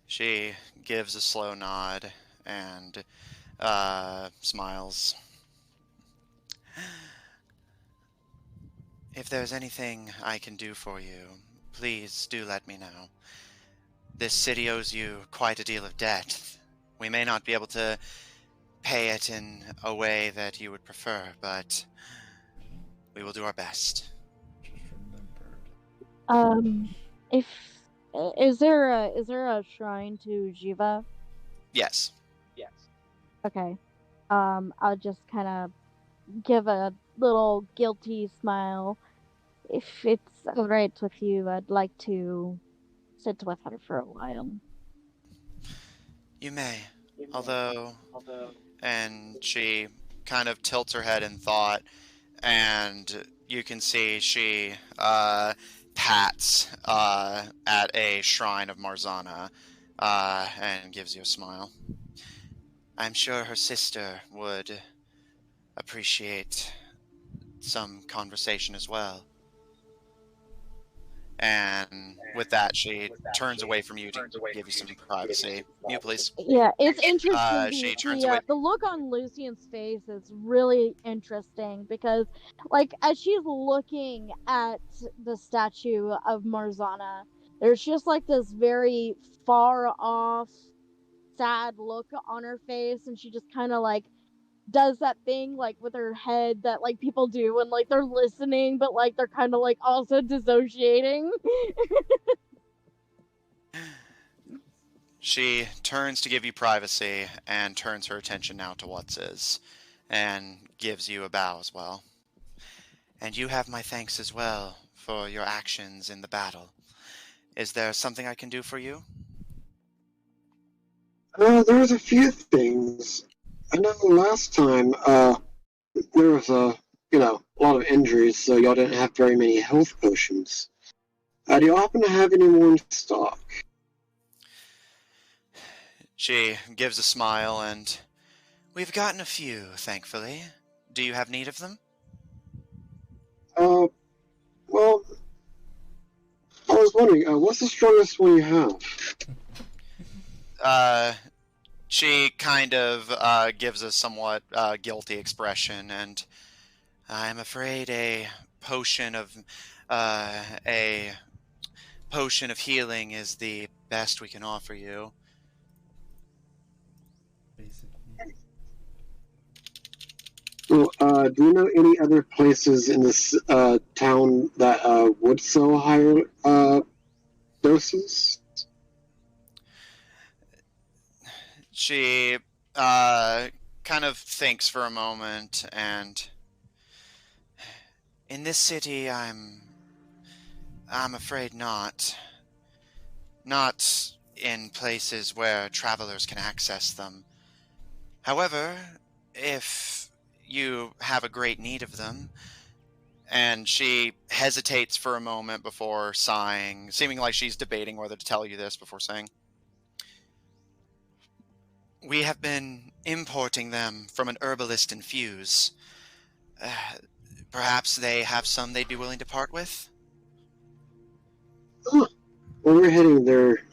She gives a slow nod and smiles. If there's anything I can do for you, please do let me know. This city owes you quite a deal of debt. We may not be able to pay it in a way that you would prefer, but we will do our best. Just remembered. If is there a shrine to Jiva? Yes. Okay. I'll just kind of give a little guilty smile. If it's alright with you, I'd like to sit with her for a while. You may. Although, and she kind of tilts her head in thought, and you can see she pats at a shrine of Marzana and gives you a smile. I'm sure her sister would appreciate some conversation as well. And with that, she turns away from you to give you some privacy. You, please. Yeah, it's interesting. She turns away. The look on Lucian's face is really interesting because, like, as she's looking at the statue of Marzana, there's just like this very far off, sad look on her face, and she just kind of like does that thing like with her head that like people do when like they're listening, but like they're kind of like also dissociating. She turns to give you privacy and turns her attention now to What's and gives you a bow as well. And you have my thanks as well for your actions in the battle. Is there something I can do for you? There's a few things. I know last time, there was a lot of injuries, so y'all didn't have very many health potions. Do y'all happen to have any more in stock? She gives a smile and, we've gotten a few, thankfully. Do you have need of them? Well, I was wondering, what's the strongest one you have? She kind of gives a somewhat guilty expression, and I'm afraid a potion of healing is the best we can offer you. Basically. Well, do you know any other places in this town that would sell higher doses? She kind of thinks for a moment, and in this city, I'm afraid not. Not in places where travelers can access them. However, if you have a great need of them, And she hesitates for a moment before sighing, seeming like she's debating whether to tell you this before saying, "We have been importing them from an herbalist in Fuse. Perhaps they have some they'd be willing to part with?" Well, we're heading there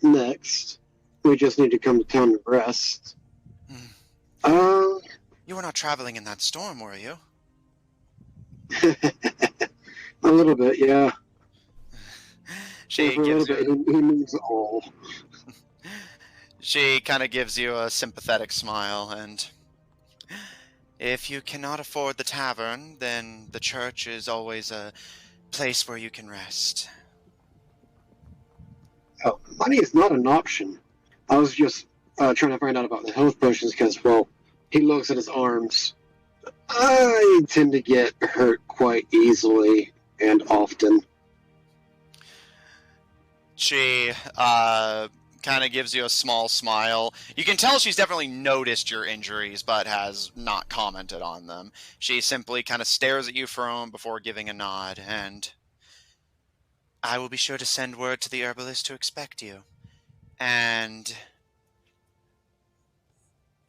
next. We just need to come to town to rest. You were not traveling in that storm, were you? A little bit, yeah. She For a gives little you. bit, he means all. She kind of gives you a sympathetic smile, and if you cannot afford the tavern, then the church is always a place where you can rest. Oh, money is not an option. I was just trying to find out about the health potions because, well, he looks at his arms. I tend to get hurt quite easily and often. She kind of gives you a small smile. You can tell she's definitely noticed your injuries, but has not commented on them. She simply kind of stares at you for a moment before giving a nod, and "I will be sure to send word to the herbalist to expect you." And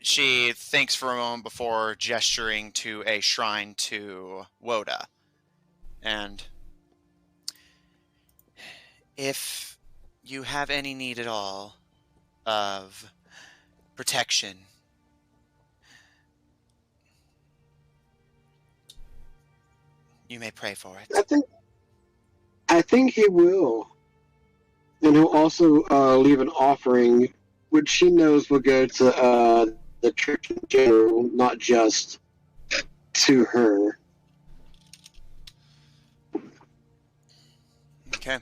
she thinks for a moment before gesturing to a shrine to Woda. And if you have any need at all of protection, you may pray for it. I think he will. And he'll also leave an offering, which she knows will go to the church in general, not just to her. Okay.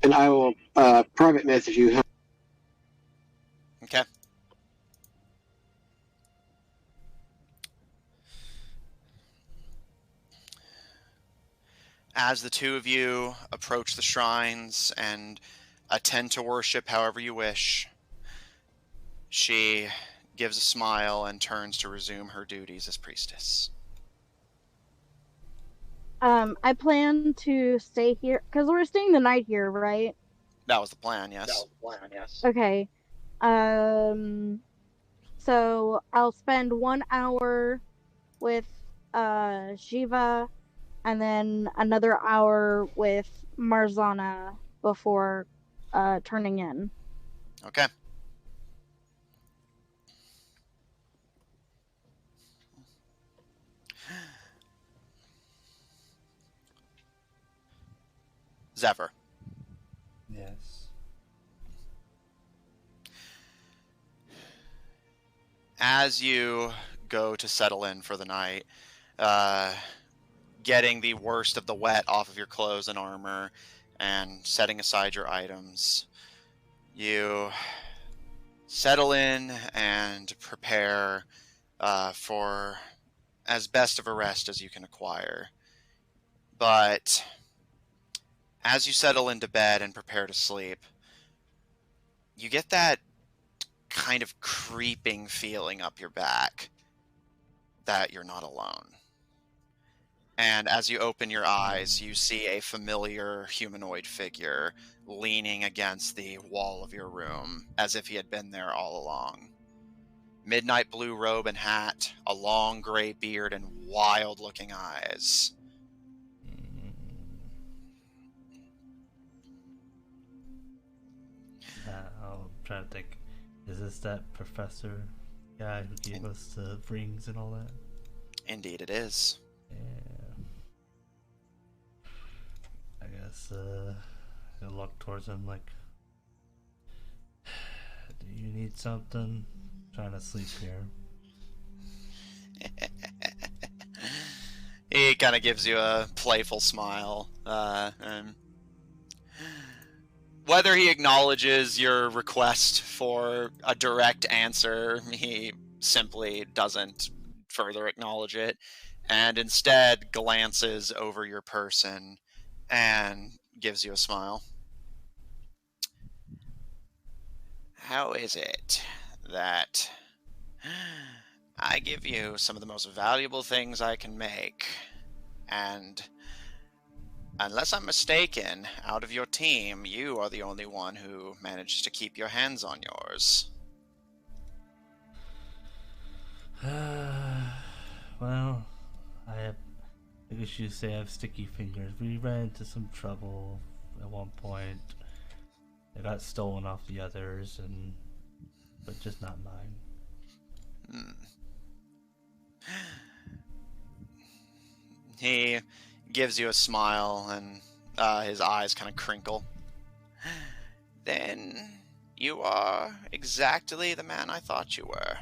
And I will private message you. Okay. As the two of you approach the shrines and attend to worship however you wish, she gives a smile and turns to resume her duties as priestess. I plan to stay here because we're staying the night here, right? That was the plan, yes. Okay. So I'll spend 1 hour with Shiva and then another hour with Marzana before turning in. Okay. Zephyr. Yes. As you go to settle in for the night, getting the worst of the wet off of your clothes and armor, and setting aside your items, you settle in and prepare for as best of a rest as you can acquire. But as you settle into bed and prepare to sleep, you get that kind of creeping feeling up your back that you're not alone. And as you open your eyes, you see a familiar humanoid figure leaning against the wall of your room, as if he had been there all along. Midnight blue robe and hat, a long gray beard, and wild-looking eyes. I'll try to think. Is this that professor guy who gave us the rings and all that? Indeed it is. Yeah. I guess I'll look towards him like, do you need something? I'm trying to sleep here. He kind of gives you a playful smile. And whether he acknowledges your request for a direct answer, he simply doesn't further acknowledge it, and instead glances over your person and gives you a smile. "How is it that I give you some of the most valuable things I can make. And unless I'm mistaken, out of your team, you are the only one who managed to keep your hands on yours. Well, I guess you say I have sticky fingers. We ran into some trouble at one point. They got stolen off the others, but just not mine. He gives you a smile, and his eyes kind of crinkle. Then you are exactly the man I thought you were.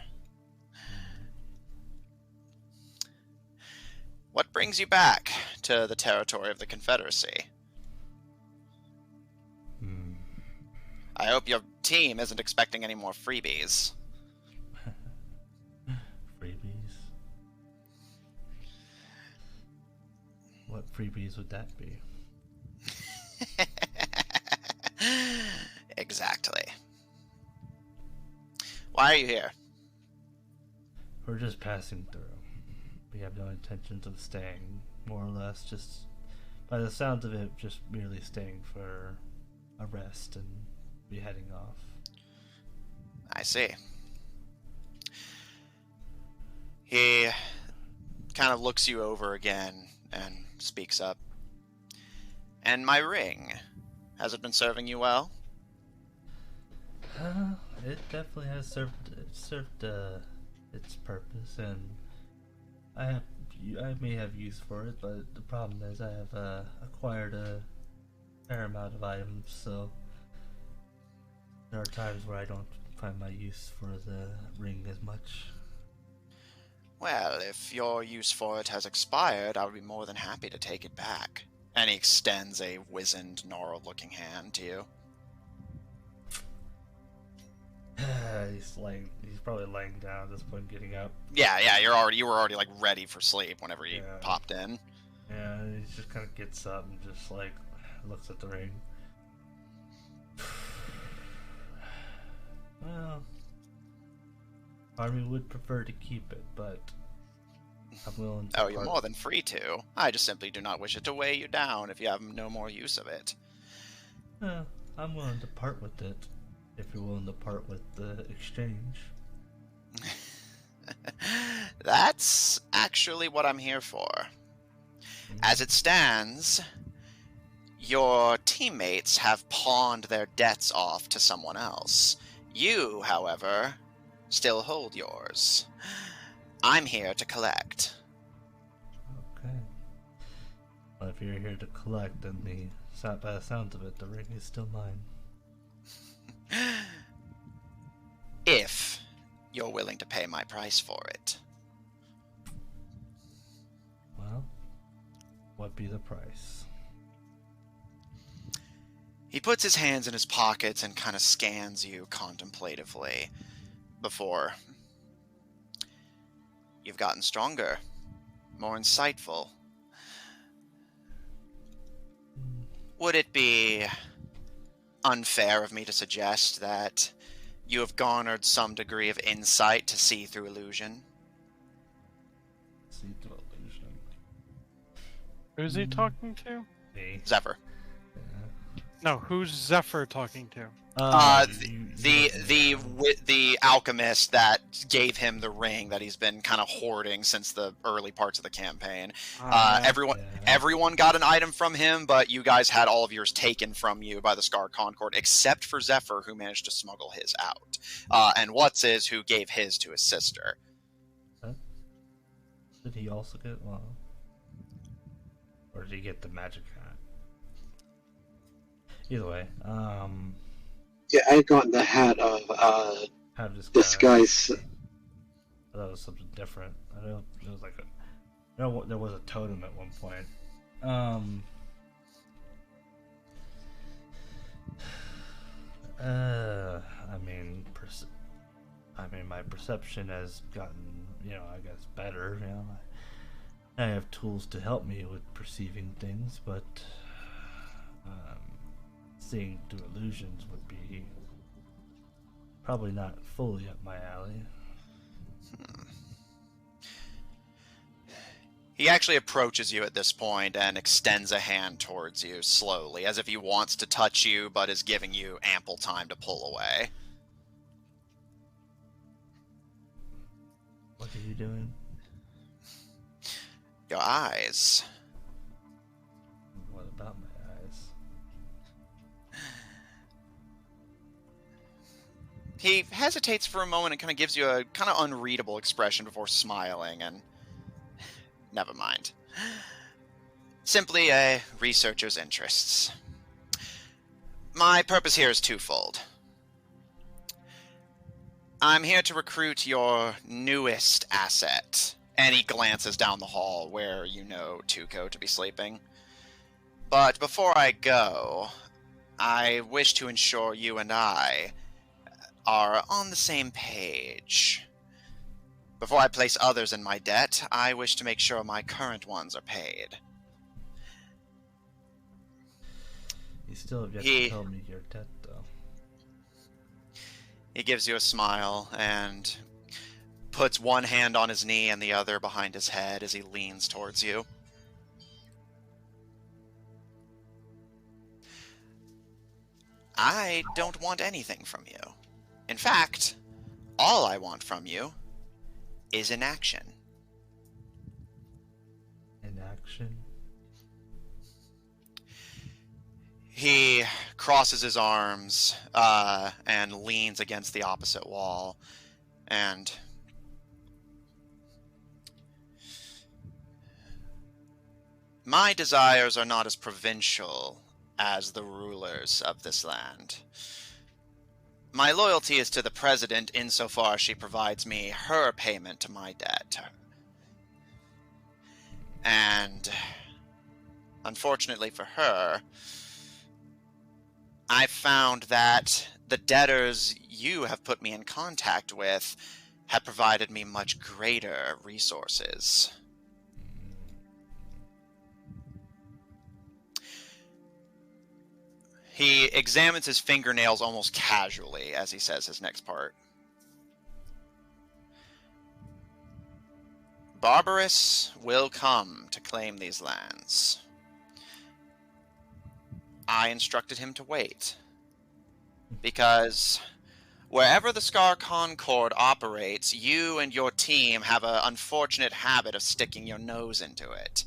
What brings you back to the territory of the Confederacy? I hope your team isn't expecting any more freebies. Freebies? What freebies would that be? Exactly. Why are you here? We're just passing through. We have no intentions of staying, more or less, just by the sounds of it, just merely staying for a rest and be heading off. I see. He kind of looks you over again and speaks up. And my ring, has it been serving you well? It definitely has served its purpose, and I may have use for it, but the problem is I have acquired a fair amount of items, so there are times where I don't find my use for the ring as much. Well, if your use for it has expired, I would be more than happy to take it back. And he extends a wizened, gnarled-looking hand to you. He's probably laying down at this point, getting up. Yeah, you were already like ready for sleep whenever you popped in. Yeah, he just kind of gets up and just like looks at the ring. Well, Army would prefer to keep it, but I'm willing to you're more than free to. I just simply do not wish it to weigh you down if you have no more use of it. I'm willing to part with it, if you're willing to part with the exchange. That's actually what I'm here for. As it stands, your teammates have pawned their debts off to someone else. You, however, still hold yours. I'm here to collect. Okay. Well, if you're here to collect, then by the sounds of it, the ring is still mine. If you're willing to pay my price for it. Well, what be the price? He puts his hands in his pockets and kind of scans you contemplatively before. You've gotten stronger, more insightful. Would it be unfair of me to suggest that you have garnered some degree of insight to see through illusion? See through illusion. Who's he talking to? Me. Zephyr. No, who's Zephyr talking to? The alchemist that gave him the ring that he's been kind of hoarding since the early parts of the campaign. Everyone got an item from him, but you guys had all of yours taken from you by the Scar Concord, except for Zephyr, who managed to smuggle his out, and What's-His, who gave his to his sister. Huh? Did he also get one? Or did he get the magic hat? Either way, Yeah, I got the hat of have this disguise. I thought it was something different. I know it was like there was a totem at one point. I mean, my perception has gotten, I guess better. I have tools to help me with perceiving things, but seeing through illusions would be probably not fully up my alley. He actually approaches you at this point and extends a hand towards you slowly, as if he wants to touch you, but is giving you ample time to pull away. What are you doing? Your eyes. What about my eyes? He hesitates for a moment and kind of gives you a kind of unreadable expression before smiling, and never mind. Simply a researcher's interests. My purpose here is twofold. I'm here to recruit your newest asset. And he glances down the hall where you know Tuco to be sleeping. But before I go, I wish to ensure you and I are on the same page. Before I place others in my debt, I wish to make sure my current ones are paid. You still have yet to tell me your debt, though. He gives you a smile and puts one hand on his knee and the other behind his head as he leans towards you. I don't want anything from you. In fact, all I want from you is inaction. Inaction? He crosses his arms and leans against the opposite wall. And my desires are not as provincial as the rulers of this land. My loyalty is to the president insofar as she provides me her payment to my debt. And unfortunately for her, I found that the debtors you have put me in contact with have provided me much greater resources. He examines his fingernails almost casually as he says his next part. Barbarous will come to claim these lands. I instructed him to wait, because wherever the Scar Concord operates, you and your team have an unfortunate habit of sticking your nose into it,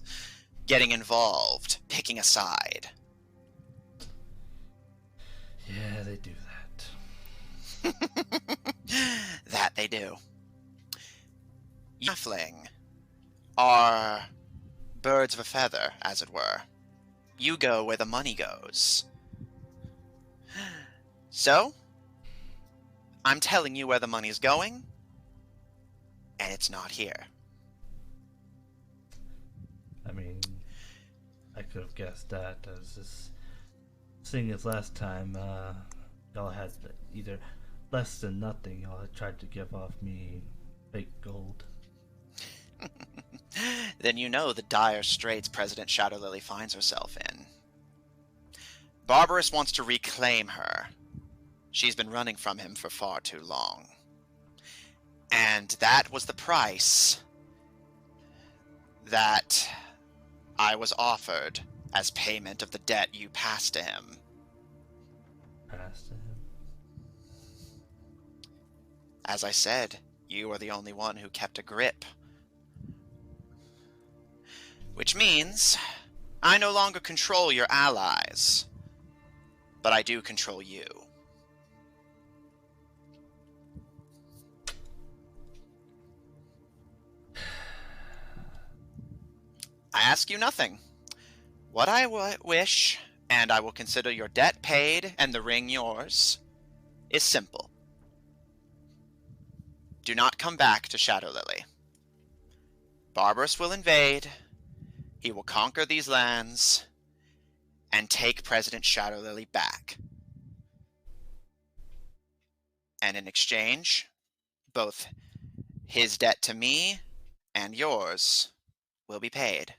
getting involved, picking a side. Yeah, they do that. That they do. Halfling are birds of a feather, as it were. You go where the money goes. So, I'm telling you where the money's going, and it's not here. I mean, I could have guessed that. I was just seeing as last time, y'all had either less than nothing, y'all had tried to give off me fake gold. Then you know the dire straits President Shadowlily finds herself in. Barbarous wants to reclaim her. She's been running from him for far too long. And that was the price that I was offered as payment of the debt you passed to him. Passed to him? As I said, you are the only one who kept a grip. Which means I no longer control your allies, but I do control you. I ask you nothing. What I wish, and I will consider your debt paid and the ring yours, is simple. Do not come back to Shadowlily. Barbarous will invade. He will conquer these lands and take President Shadowlily back. And in exchange, both his debt to me and yours will be paid.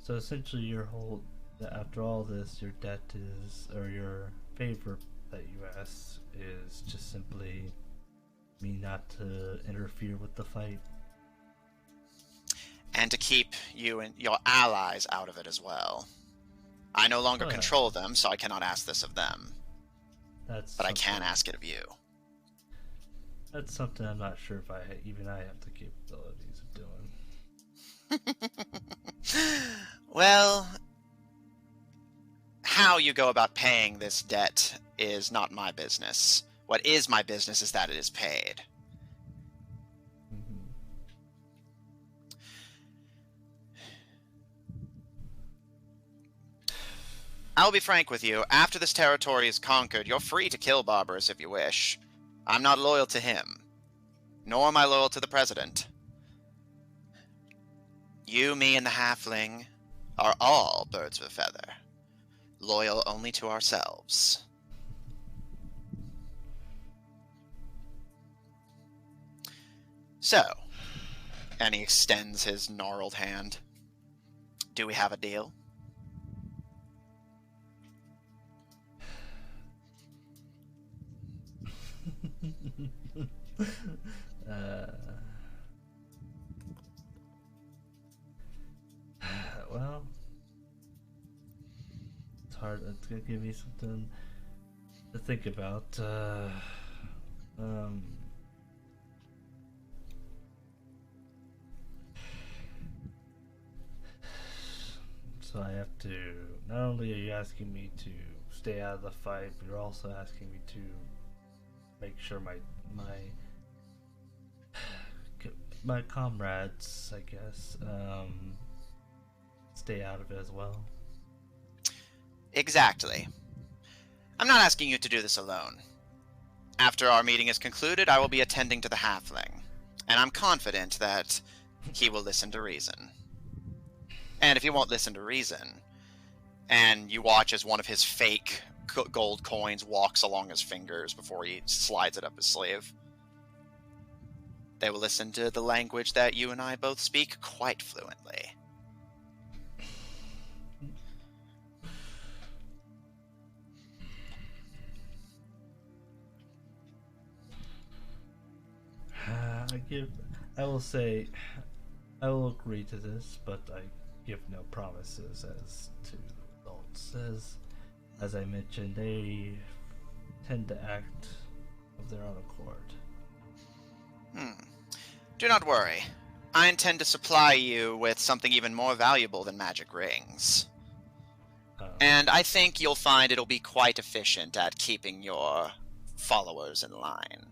So essentially, after all this, your debt is, or your favor that you ask is just simply me not to interfere with the fight. And to keep you and your allies out of it as well. I no longer control them, so I cannot ask this of them. But I can ask it of you. That's something I'm not sure if even I have the capabilities of doing. Well, how you go about paying this debt is not my business. What is my business is that it is paid. I'll be frank with you. After this territory is conquered, you're free to kill Barbarous if you wish. I'm not loyal to him, nor am I loyal to the President. You, me, and the Halfling are all birds of a feather, loyal only to ourselves. So, and he extends his gnarled hand. Do we have a deal? Well, it's hard. It's gonna give me something to think about. So I have to. Not only are you asking me to stay out of the fight, but you're also asking me to make sure my comrades, I guess, stay out of it as well. Exactly. I'm not asking you to do this alone. After our meeting is concluded, I will be attending to the Halfling, and I'm confident that he will listen to reason. And if he won't listen to reason, and you watch as one of his fake gold coins walks along his fingers before he slides it up his sleeve, they will listen to the language that you and I both speak quite fluently. I will say, I will agree to this, but I give no promises as to results. As I mentioned, they tend to act of their own accord. Do not worry. I intend to supply you with something even more valuable than magic rings. And I think you'll find it'll be quite efficient at keeping your followers in line.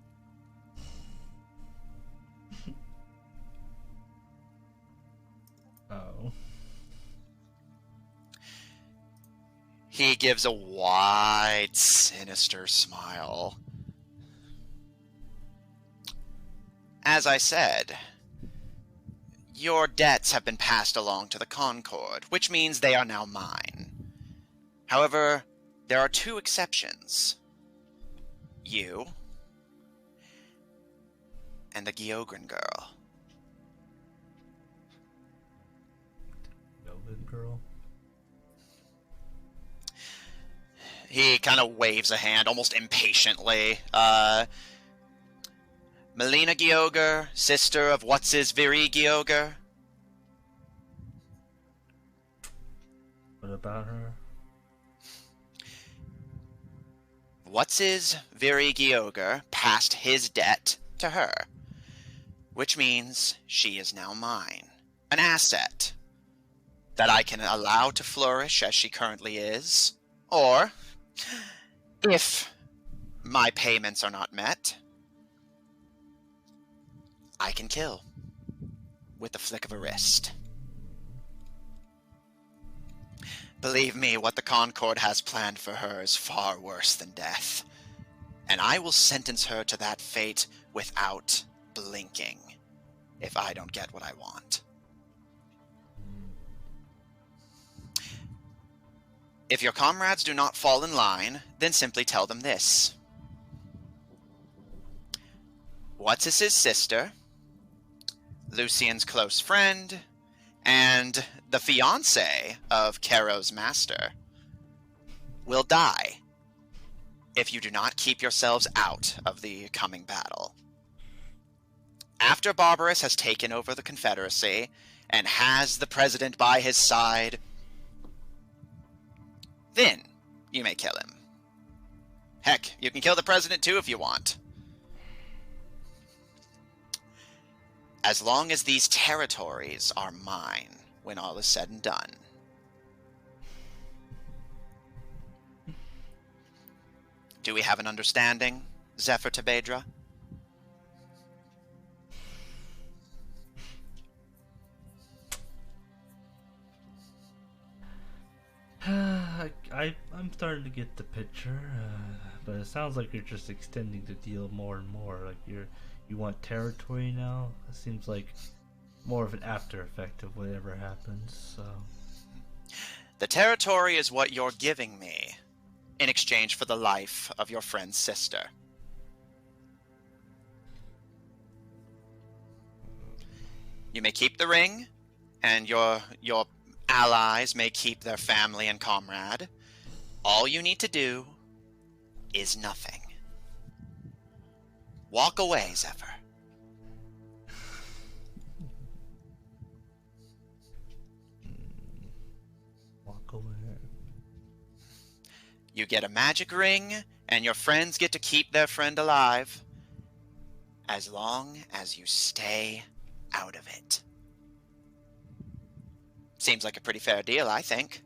Oh. He gives a wide, sinister smile. As I said, your debts have been passed along to the Concord, which means they are now mine. However, there are two exceptions. You and the Gyogren girl. Gyogren girl? He kind of waves a hand almost impatiently. Melina Gyogre, sister of What's-His Viri Gyogre. What about her? What's-His Viri Gyogre passed his debt to her, which means she is now mine. An asset that I can allow to flourish as she currently is, or, if my payments are not met, I can kill with the flick of a wrist. Believe me, what the Concord has planned for her is far worse than death, and I will sentence her to that fate without blinking if I don't get what I want. If your comrades do not fall in line, then simply tell them this. What's-His sister, Lucian's close friend, and the fiancé of Caro's master will die if you do not keep yourselves out of the coming battle. After Barbarous has taken over the Confederacy and has the president by his side, then you may kill him. Heck, you can kill the president too if you want. As long as these territories are mine when all is said and done. Do we have an understanding, Zephyr Tebedra? I'm starting to get the picture, but it sounds like you're just extending the deal more and more. Like you want territory now. It seems like more of an after effect of whatever happens. So the territory is what you're giving me in exchange for the life of your friend's sister. You may keep the ring, and your allies may keep their family and comrade. All you need to do is nothing. Walk away, Zephyr. Walk away. You get a magic ring, and your friends get to keep their friend alive, as long as you stay out of it. Seems like a pretty fair deal, I think.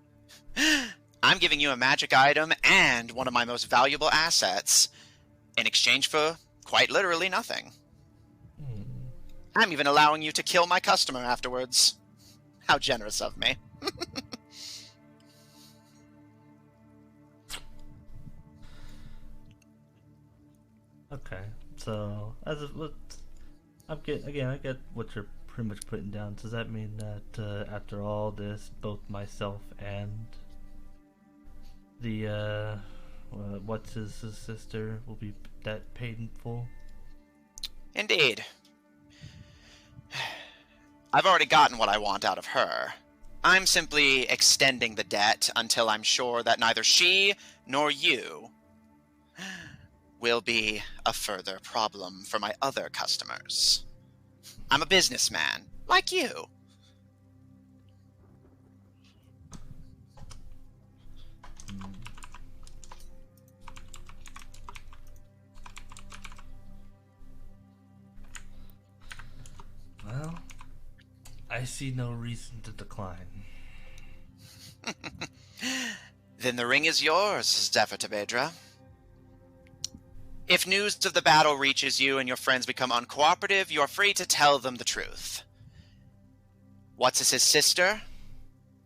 I'm giving you a magic item and one of my most valuable assets in exchange for, quite literally, nothing. I'm even allowing you to kill my customer afterwards. How generous of me. Okay, so I get what you're pretty much putting down. Does that mean that after all this, both myself and the what's his sister will be that paid in full? Indeed. I've already gotten what I want out of her. I'm simply extending the debt until I'm sure that neither she nor you will be a further problem for my other customers. I'm a businessman, like you. Well, I see no reason to decline. Then the ring is yours, Zephyr Tebedra. If news of the battle reaches you and your friends become uncooperative, you're free to tell them the truth. What's his sister?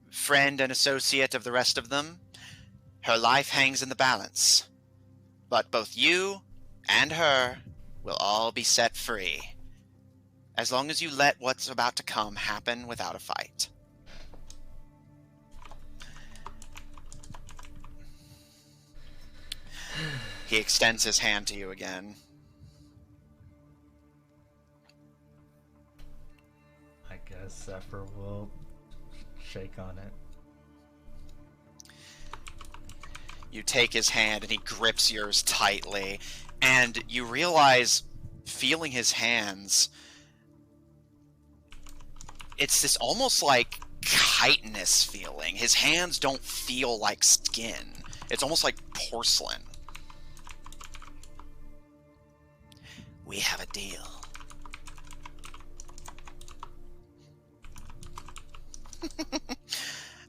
Friend and associate of the rest of them? Her life hangs in the balance. But both you and her will all be set free, as long as you let what's about to come happen without a fight. He extends his hand to you again. I guess Zephyr will shake on it. You take his hand and he grips yours tightly, and you realize, feeling his hands, it's this almost like chitinous feeling. His hands don't feel like skin. It's almost like porcelain. We have a deal.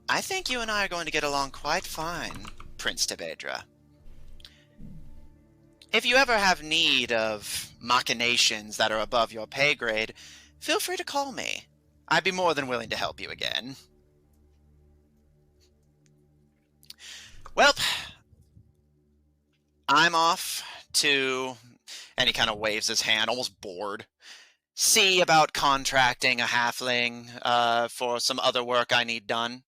I think you and I are going to get along quite fine, Prince Tebedra. If you ever have need of machinations that are above your pay grade, feel free to call me. I'd be more than willing to help you again. Well, I'm off to... And he kind of waves his hand, almost bored. See about contracting a halfling for some other work I need done.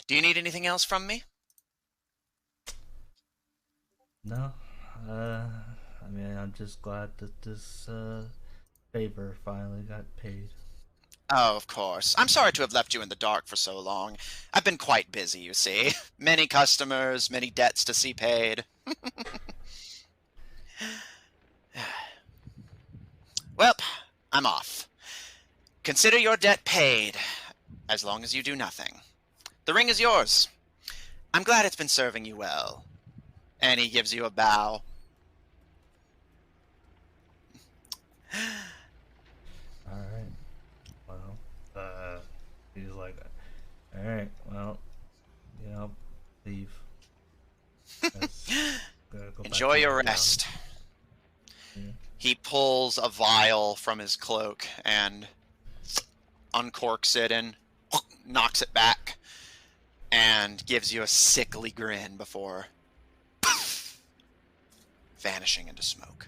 Do you need anything else from me? No, I mean, I'm just glad that this favor finally got paid. Oh, of course. I'm sorry to have left you in the dark for so long. I've been quite busy, you see. Many customers, many debts to see paid. Well, I'm off. Consider your debt paid, as long as you do nothing. The ring is yours. I'm glad it's been serving you well. And he gives you a bow. Alright. Well, he's like, alright, well, leave. Go Enjoy your down. rest. Yeah. He pulls a vial from his cloak and uncorks it and knocks it back and gives you a sickly grin before vanishing into smoke.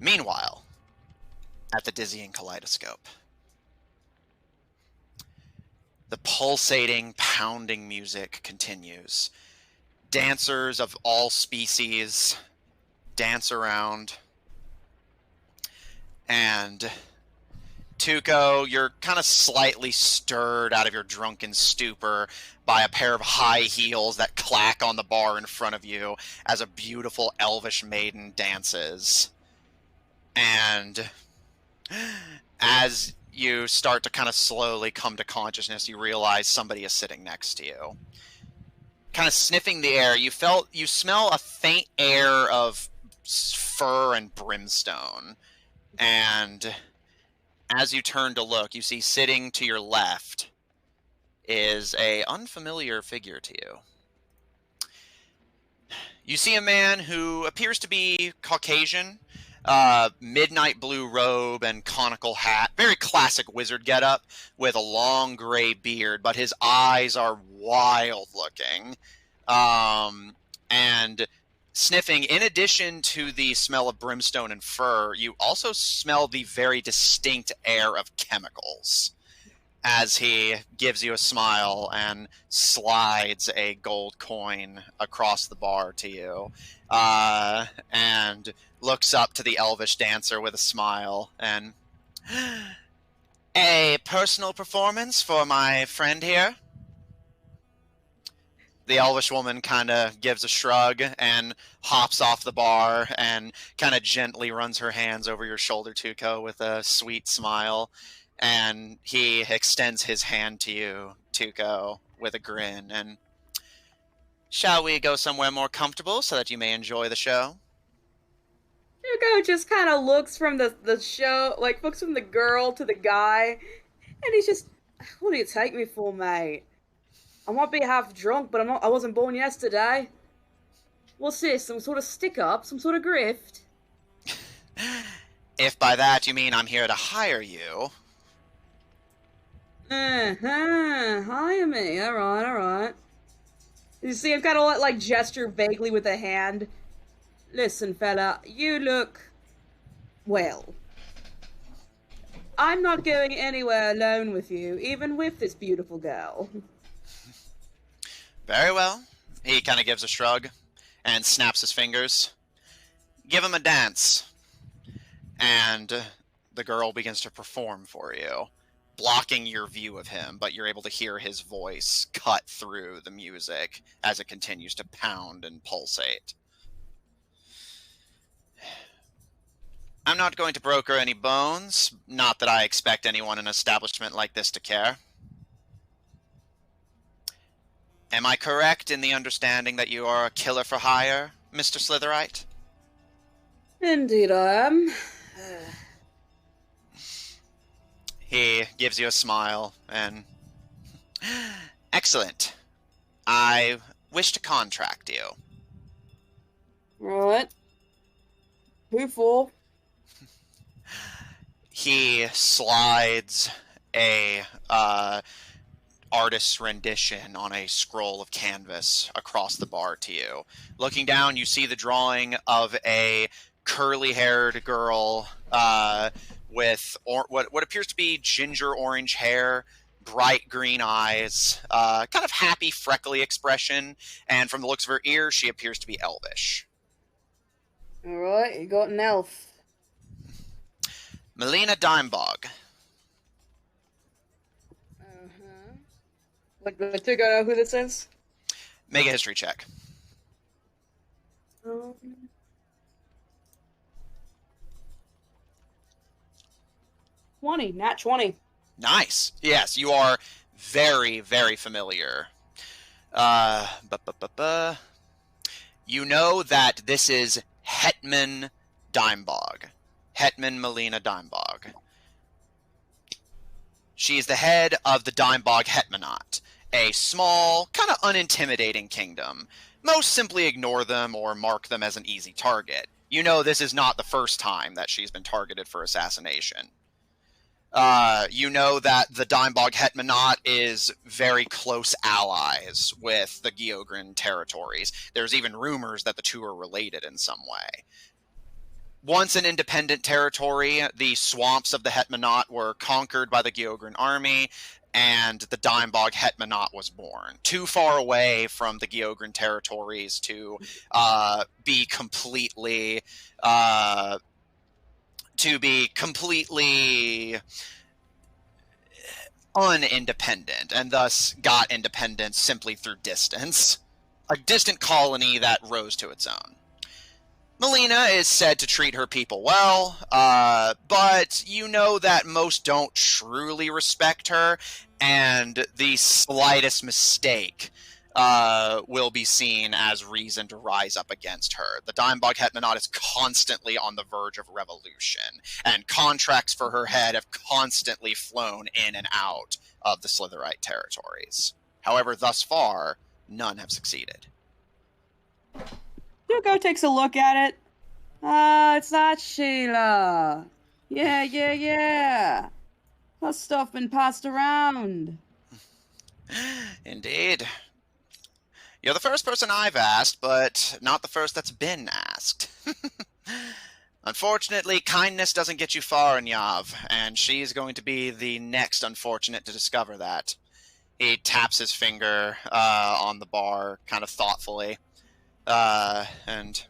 Meanwhile, at the dizzying kaleidoscope, the pulsating, pounding music continues. Dancers of all species dance around. And Tuco, you're kind of slightly stirred out of your drunken stupor by a pair of high heels that clack on the bar in front of you as a beautiful elvish maiden dances. And as you start to kind of slowly come to consciousness, you realize somebody is sitting next to you. Kind of sniffing the air, you smell a faint air of fur and brimstone. And as you turn to look, you see sitting to your left is an unfamiliar figure to you. You see a man who appears to be Caucasian, midnight blue robe and conical hat, very classic wizard getup with a long gray beard, but his eyes are wild looking. And sniffing, in addition to the smell of brimstone and fur, you also smell the very distinct air of chemicals as he gives you a smile and slides a gold coin across the bar to you, and looks up to the elvish dancer with a smile and, a personal performance for my friend here? The elvish woman kind of gives a shrug and hops off the bar and kind of gently runs her hands over your shoulder, Tuco, with a sweet smile. And he extends his hand to you, Tuco, with a grin. And shall we go somewhere more comfortable so that you may enjoy the show? Hugo just kind of looks from the show, like looks from the girl to the guy, and he's just, what do you take me for, mate? I might be half drunk, but I wasn't born yesterday. What's this, some sort of stick-up, some sort of grift? If by that you mean I'm here to hire you. Hire me, alright. You see him kind of like gesture vaguely with a hand. Listen, fella, you look... well. I'm not going anywhere alone with you, even with this beautiful girl. Very well. He kind of gives a shrug and snaps his fingers. Give him a dance. And the girl begins to perform for you, blocking your view of him, but you're able to hear his voice cut through the music as it continues to pound and pulsate. I'm not going to broker any bones, not that I expect anyone in an establishment like this to care. Am I correct in the understanding that you are a killer for hire, Mr. Slitherite? Indeed I am. He gives you a smile and... Excellent. I wish to contract you. Right. Who for? He slides a artist's rendition on a scroll of canvas across the bar to you. Looking down, you see the drawing of a curly-haired girl with what appears to be ginger orange hair, bright green eyes, kind of happy, freckly expression, and from the looks of her ears, she appears to be elvish. Alright, you got an elf. Melina Dimebog. Uh-huh. Do I think I know who this is? Make a history check. 20, nat 20. Nice. Yes, you are very, very familiar. You know that this is Hetman Dimebog. Hetman Melina Dimebog. She is the head of the Dimebog Hetmanat, a small, kind of unintimidating kingdom. Most simply ignore them or mark them as an easy target. You know this is not the first time that she's been targeted for assassination. You know that the Dimebog Hetmanat is very close allies with the Gyogrin territories. There's even rumors that the two are related in some way. Once an independent territory, the swamps of the Hetmanat were conquered by the Gyogrin army, and the Dimebog Hetmanat was born. Too far away from the Gyogrin territories to be completely unindependent, and thus got independence simply through distance. A distant colony that rose to its own. Melina is said to treat her people well, but you know that most don't truly respect her, and the slightest mistake will be seen as reason to rise up against her. The Dimebog Hetmanat is constantly on the verge of revolution, and contracts for her head have constantly flown in and out of the Slitherite territories. However, thus far, none have succeeded. Zuko takes a look at it. It's not Sheila. Yeah. Her stuff been passed around. Indeed. You're the first person I've asked, but not the first that's been asked. Unfortunately, kindness doesn't get you far in Yav, and she's going to be the next unfortunate to discover that. He taps his finger on the bar, kind of thoughtfully. And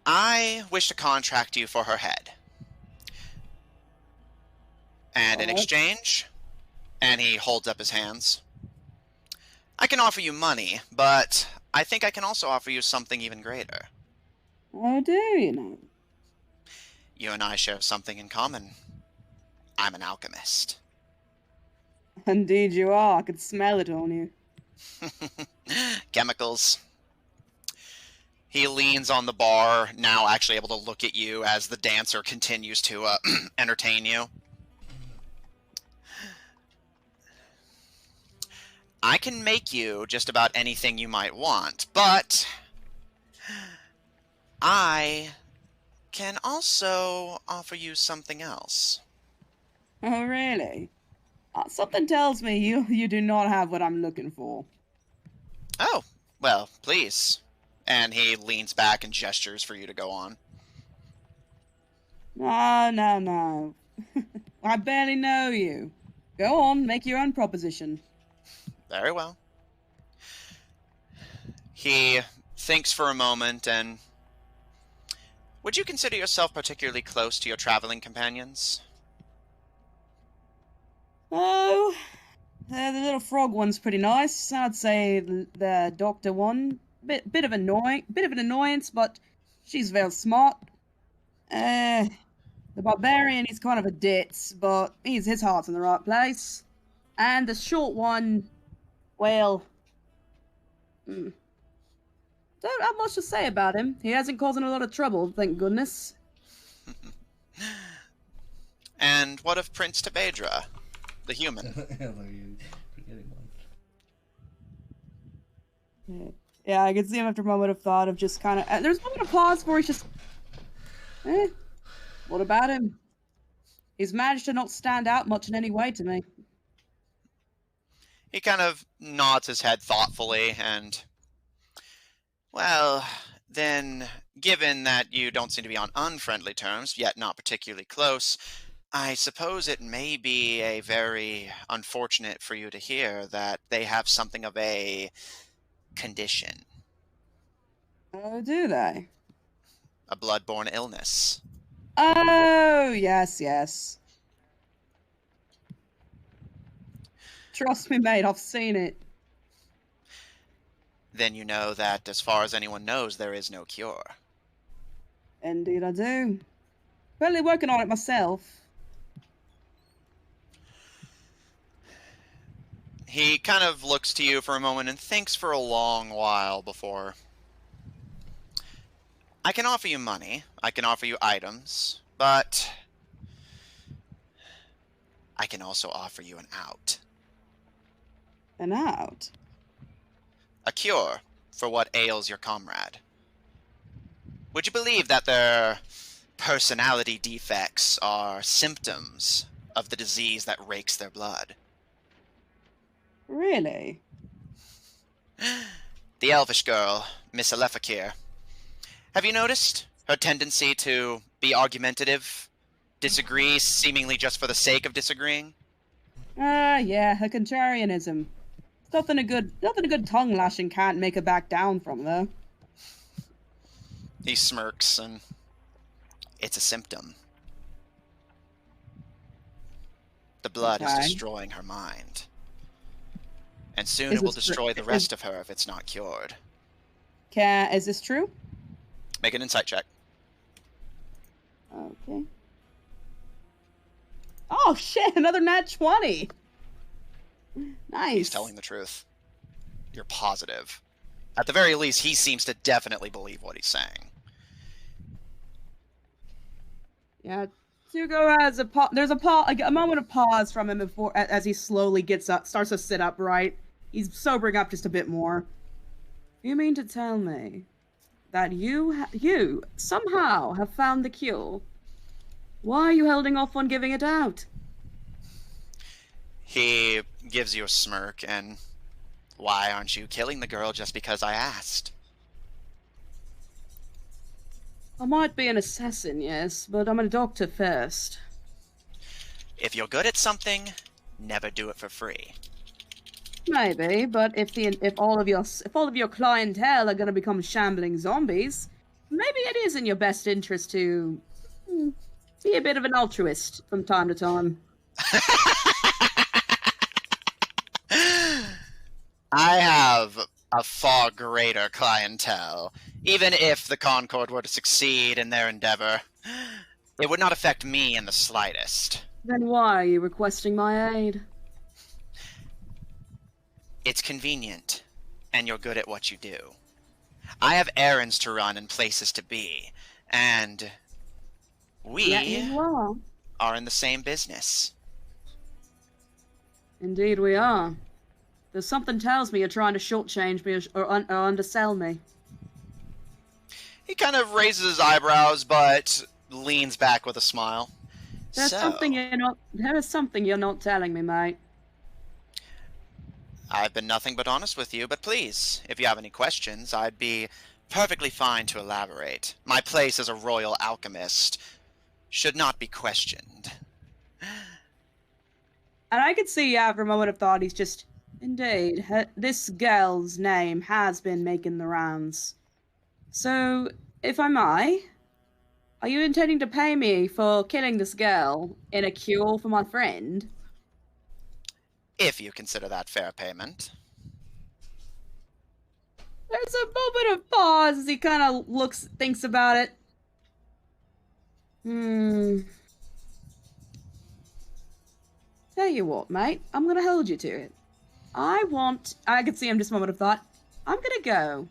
I wish to contract you for her head. And in exchange, and he holds up his hands, I can offer you money, but I think I can also offer you something even greater. Oh, do you know? You and I share something in common. I'm an alchemist. Indeed you are. I could smell it on you. Chemicals. He leans on the bar, now actually able to look at you as the dancer continues to entertain you. I can make you just about anything you might want, but I can also offer you something else. Oh, really? Something tells me you do not have what I'm looking for. Oh, well, please. And he leans back and gestures for you to go on. No. I barely know you. Go on, make your own proposition. Very well. He thinks for a moment and... Would you consider yourself particularly close to your traveling companions? Oh, the little frog one's pretty nice. I'd say the doctor one, bit of an annoyance, but she's very smart. The barbarian, he's kind of a ditz, but his heart's in the right place. And the short one, well, don't have much to say about him. He hasn't caused a lot of trouble, thank goodness. And what of Prince Tebedra, the human? Yeah, I could see him after a moment of thought of just kind of... there's a moment of pause where he's just... what about him? He's managed to not stand out much in any way to me. He kind of nods his head thoughtfully and... Well, then, given that you don't seem to be on unfriendly terms, yet not particularly close, I suppose it may be a very unfortunate for you to hear that they have something of a condition. Oh, do they? A blood-borne illness. Oh, yes, yes. Trust me, mate, I've seen it. Then you know that, as far as anyone knows, there is no cure. Indeed I do. Currently working on it myself. He kind of looks to you for a moment and thinks for a long while before... I can offer you money, I can offer you items, but... I can also offer you an out. An out? A cure for what ails your comrade. Would you believe that their personality defects are symptoms of the disease that rakes their blood? Really? The elvish girl, Miss Alephakir. Have you noticed her tendency to be argumentative, disagree seemingly just for the sake of disagreeing? Yeah, her contrarianism. Nothing a good tongue lashing can't make her back down from, though. He smirks, and it's a symptom. The blood is destroying her mind. And soon it will destroy the rest of her if it's not cured. Is this true? Make an insight check. Okay. Oh shit, another nat 20! Nice. He's telling the truth. You're positive. At the very least, he seems to definitely believe what he's saying. Yeah, Tugo has there's a moment of pause from him before, as he slowly gets up, starts to sit upright. He's sobering up just a bit more. You mean to tell me that you somehow have found the cure? Why are you holding off on giving it out? He gives you a smirk, and why aren't you killing the girl just because I asked? I might be an assassin, yes, but I'm a doctor first. If you're good at something, never do it for free. Maybe, but if all of your clientele are going to become shambling zombies, maybe it is in your best interest to be a bit of an altruist from time to time. I have a far greater clientele. Even if the Concord were to succeed in their endeavor, it would not affect me in the slightest. Then why are you requesting my aid? It's convenient, and you're good at what you do. I have errands to run and places to be, and we are in the same business. Indeed we are. There's something tells me you're trying to shortchange me or undersell me. He kind of raises his eyebrows, but leans back with a smile. There's something you're not telling me, mate. I've been nothing but honest with you, but please, if you have any questions, I'd be perfectly fine to elaborate. My place as a royal alchemist should not be questioned. And I could see, after a moment of thought, he's just... Indeed, this girl's name has been making the rounds. So, if I may, are you intending to pay me for killing this girl in a cure for my friend? If you consider that fair payment. There's a moment of pause as he kind of thinks about it. Tell you what, mate, I'm gonna hold you to it. I could see him just a moment of thought. I'm gonna go,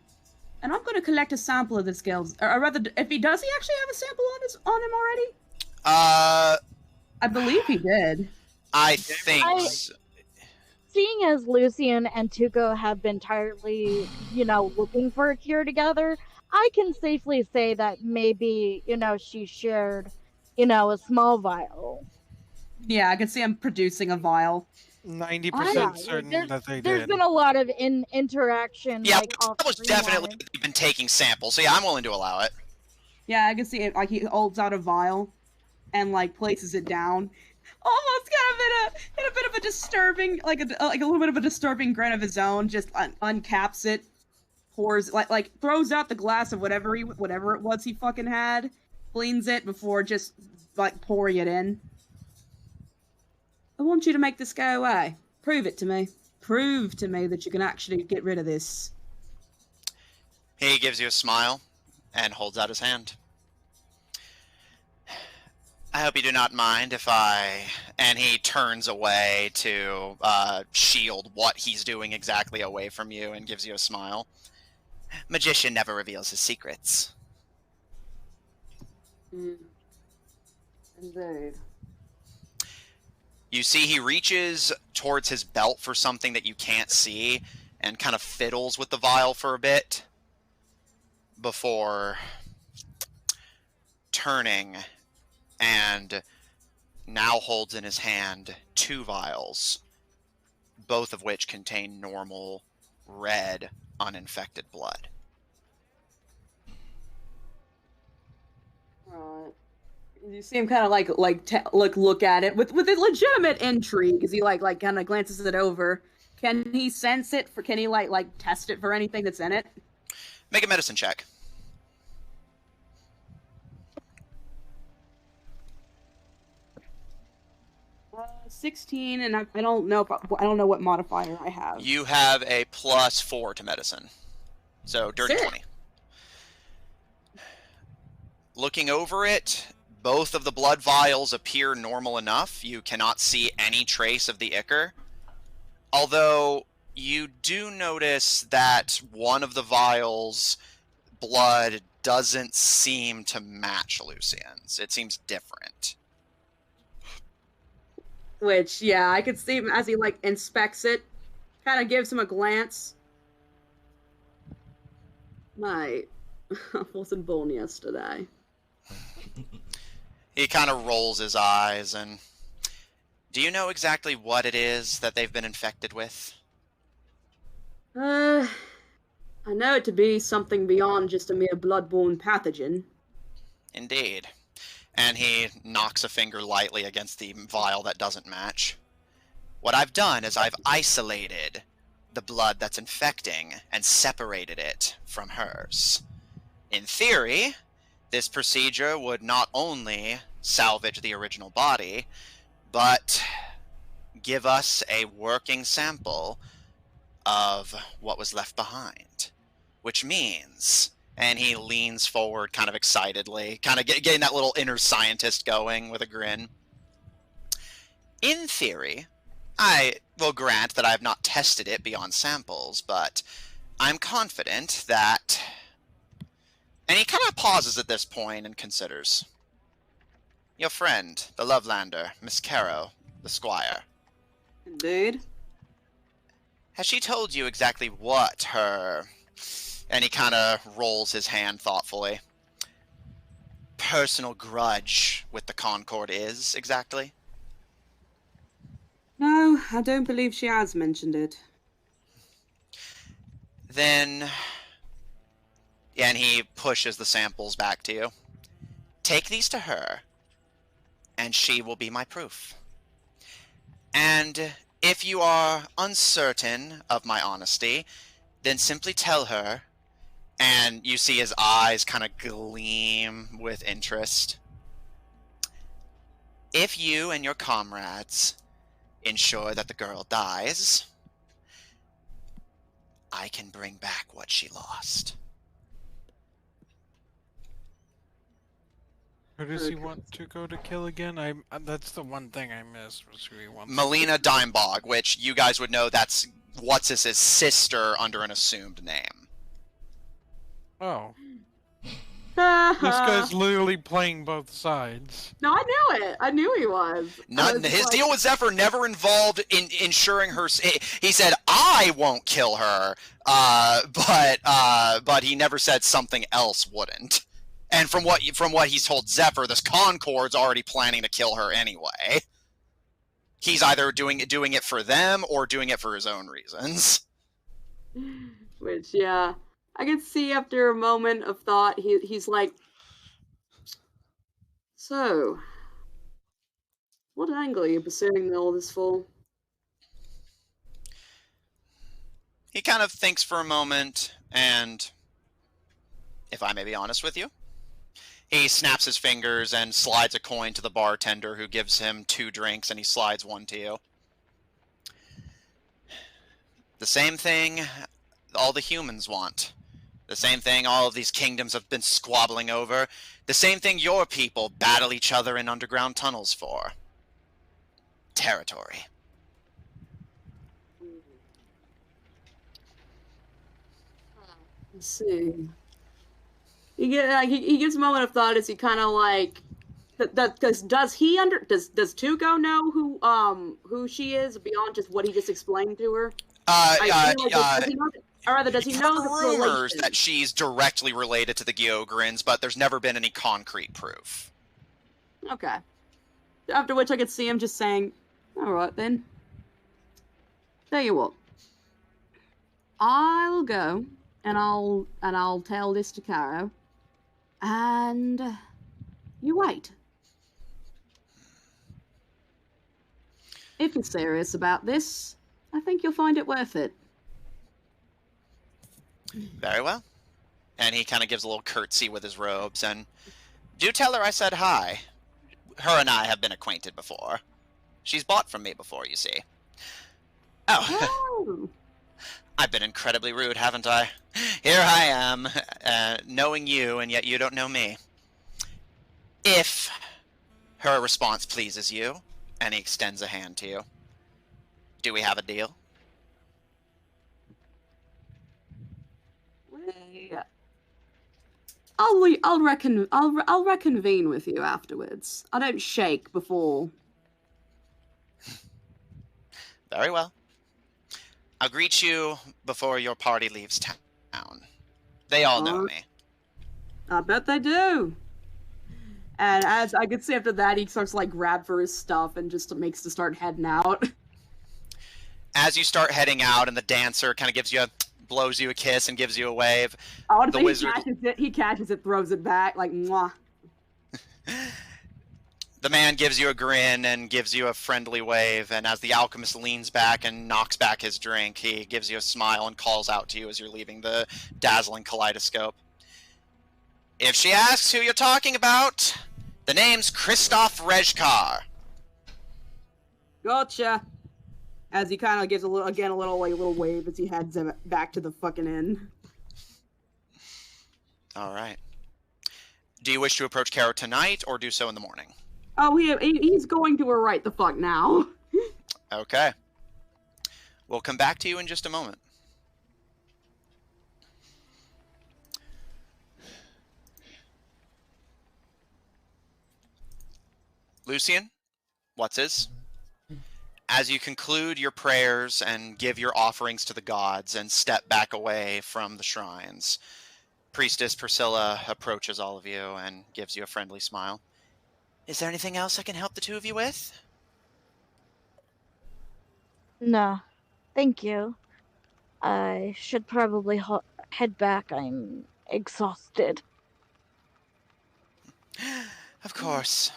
and I'm gonna collect a sample of this girl's, or rather, if he does, he actually have a sample on him already? I believe he did. I think... Seeing as Lucian and Tuco have been tirelessly, looking for a cure together, I can safely say that maybe, she shared, a small vial. Yeah, I could see him producing a vial. 90% certain that they did. There's been a lot of interaction. Yeah, that was definitely been taking samples, so yeah, I'm willing to allow it. Yeah, I can see it, he holds out a vial and, places it down. Almost kind of in a bit of a disturbing, like a little bit of a disturbing grin of his own, just uncaps it, pours like throws out the glass of whatever it was he fucking had, cleans it before just like pouring it in. I want you to make this go away. Prove it to me. Prove to me that you can actually get rid of this. He gives you a smile and holds out his hand. I hope you do not mind if I... And he turns away to shield what he's doing exactly away from you and gives you a smile. Magician never reveals his secrets. Indeed. You see he reaches towards his belt for something that you can't see and kind of fiddles with the vial for a bit before turning and now holds in his hand 2 vials, both of which contain normal, red, uninfected blood. Right. You see him kind of look at it with a legitimate intrigue as he like kind of glances it over. Can he sense it? Can he like test it for anything that's in it? Make a medicine check. 16, and I don't know I don't know what modifier I have. You have a +4 to medicine, so dirty 20. Looking over it, both of the blood vials appear normal enough. You cannot see any trace of the ichor, although you do notice that one of the vials' blood doesn't seem to match Lucian's. It seems different. Which, yeah, I could see him as he like inspects it, kind of gives him a glance. Mate, I wasn't born yesterday. He kind of rolls his eyes and... Do you know exactly what it is that they've been infected with? I know it to be something beyond just a mere blood-borne pathogen. Indeed. And he knocks a finger lightly against the vial that doesn't match. What I've done is I've isolated the blood that's infecting and separated it from hers. In theory, this procedure would not only salvage the original body, but give us a working sample of what was left behind. Which means... And he leans forward kind of excitedly, kind of getting that little inner scientist going with a grin. In theory, I will grant that I have not tested it beyond samples, but I'm confident that... And he kind of pauses at this point and considers. Your friend, the Lovelander, Miss Caro, the Squire. Indeed. Has she told you exactly what her... And he kind of rolls his hand thoughtfully. Personal grudge with the Concord is, exactly? No, I don't believe she has mentioned it. Then... And he pushes the samples back to you. Take these to her, and she will be my proof. And if you are uncertain of my honesty, then simply tell her... And you see his eyes kind of gleam with interest. If you and your comrades ensure that the girl dies, I can bring back what she lost. Who does he want to go to kill again? That's the one thing I missed, was who he wants. Melina Dimebog, which you guys would know that's What's-His sister under an assumed name. Oh. This guy's literally playing both sides. No, I knew it. I knew he was. His deal with Zephyr never involved in ensuring her... He said, I won't kill her, but he never said something else wouldn't. And from what he's told Zephyr, this Concord's already planning to kill her anyway. He's either doing it for them or doing it for his own reasons. Which, yeah... I can see after a moment of thought, he's like, so, what angle are you pursuing all this for? He kind of thinks for a moment, and if I may be honest with you, he snaps his fingers and slides a coin to the bartender, who gives him 2 drinks, and he slides 1 to you. The same thing all the humans want. The same thing all of these kingdoms have been squabbling over. The same thing your people battle each other in underground tunnels for. Territory. Let's see. He gives a moment of thought as he kind of like, does Tuco know who she is beyond just what he just explained to her? Or rather, does he know the rumors relation? that she's directly related to the Gyogrins, but there's never been any concrete proof. Okay. After which I could see him just saying, "All right then. Tell you what. I'll go and I'll tell this to Caro, and you wait. If you're serious about this, I think you'll find it worth it." Very well. And he kind of gives a little curtsy with his robes, and do tell her I said hi. Her and I have been acquainted before. She's bought from me before, you see. Oh. I've been incredibly rude, haven't I? Here I am, knowing you, and yet you don't know me. If her response pleases you, and he extends a hand to you, do we have a deal? I'll reconvene with you afterwards. I don't shake before. Very well. I'll greet you before your party leaves town. They all know me. I bet they do. And as I could see after that, he starts to like grab for his stuff and just makes to start heading out. As you start heading out, and the dancer kind of blows you a kiss and gives you a wave. The wizard, he catches it, throws it back, like mwah. The man gives you a grin and gives you a friendly wave, and as the alchemist leans back and knocks back his drink, he gives you a smile and calls out to you as you're leaving the dazzling kaleidoscope. If she asks who you're talking about, the name's Christoph Rejkar. Gotcha. As he kind of gives a little wave as he heads back to the fucking inn. All right. Do you wish to approach Caro tonight, or do so in the morning? Oh, he's going to her right the fuck now. Okay. We'll come back to you in just a moment. Lucian, what's his? As you conclude your prayers and give your offerings to the gods and step back away from the shrines, Priestess Priscilla approaches all of you and gives you a friendly smile. Is there anything else I can help the two of you with? No, thank you. I should probably head back. I'm exhausted. Of course.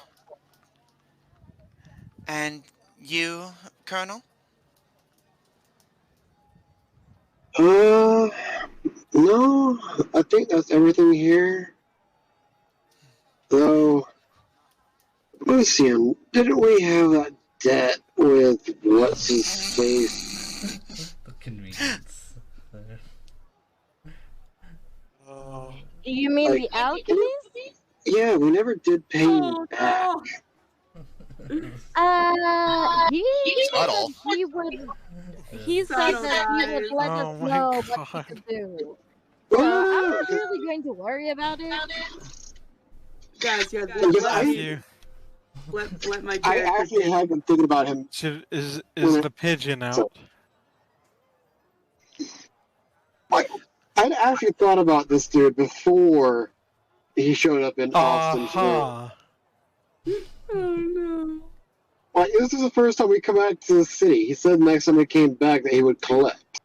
And you, Colonel? No, I think that's everything here. Though, Lucian, didn't we have that debt with what's his face? The convenience. You mean the alchemist? Yeah, we never did pay him back. No. He said that he would let us know what he could do. So I'm not really going to worry about it. Guys, let my I actually have been thinking about him. Is the pigeon out? I'd actually thought about this dude before he showed up in Austin's room. Oh no. Like, this is the first time we come back to the city. He said next time we came back that he would collect.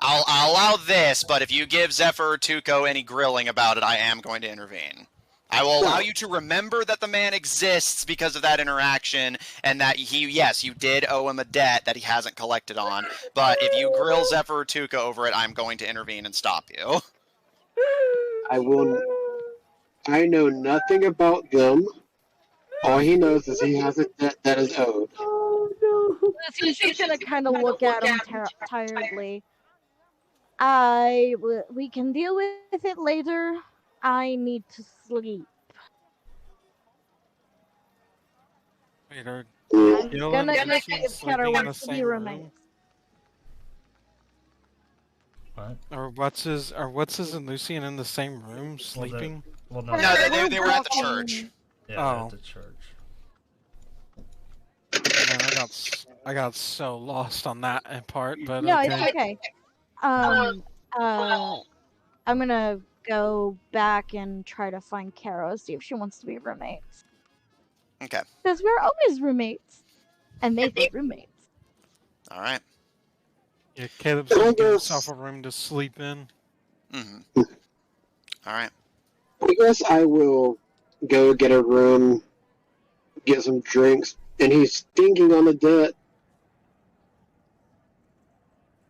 I'll allow this, but if you give Zephyr or Tuco any grilling about it, I am going to intervene. I will allow you to remember that the man exists because of that interaction, and that yes, you did owe him a debt that he hasn't collected on. But if you grill Zephyr or Tuka over it, I'm going to intervene and stop you. I will. I know nothing about them. All he knows is he has a debt that is owed. Oh no! She's just gonna kind of look at him tiredly. We can deal with it later. I need to sleep. Wait, are I'm Gil gonna and check Lucian if Kara sleeping in the wants to be same room? roommates. What? Or what's his and Lucian in the same room sleeping? Well, no. No, We're they were at the walking- church. Yeah, Oh. at the church. Man, I got so lost on that part, but No, okay. it's okay. I'm gonna go back and try to find Kara, see if she wants to be roommates. Okay. Because we're always roommates. And they've been roommates. All right. Yeah, Caleb's gonna give himself a room to sleep in. Mm-hmm. All right. I guess I will go get a room, get some drinks, and he's thinking on the debt.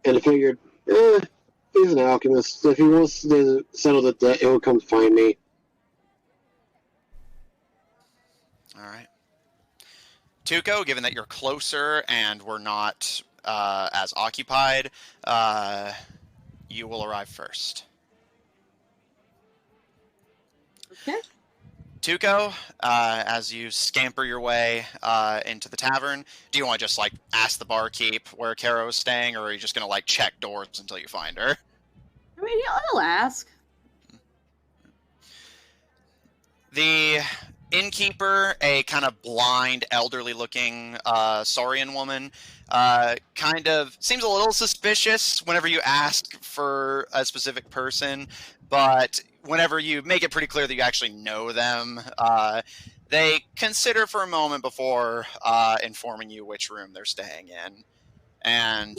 And I figured, he's an alchemist. If he wants to settle the debt, he'll come find me. All right. Tuco, given that you're closer and we're not as occupied, you will arrive first. Okay. Tuco, as you scamper your way into the tavern, do you want to just like ask the barkeep where Kara is staying, or are you just gonna like check doors until you find her? I mean, I'll ask. The innkeeper, a kind of blind, elderly-looking Saurian woman, kind of seems a little suspicious whenever you ask for a specific person, but whenever you make it pretty clear that you actually know them, they consider for a moment before informing you which room they're staying in. And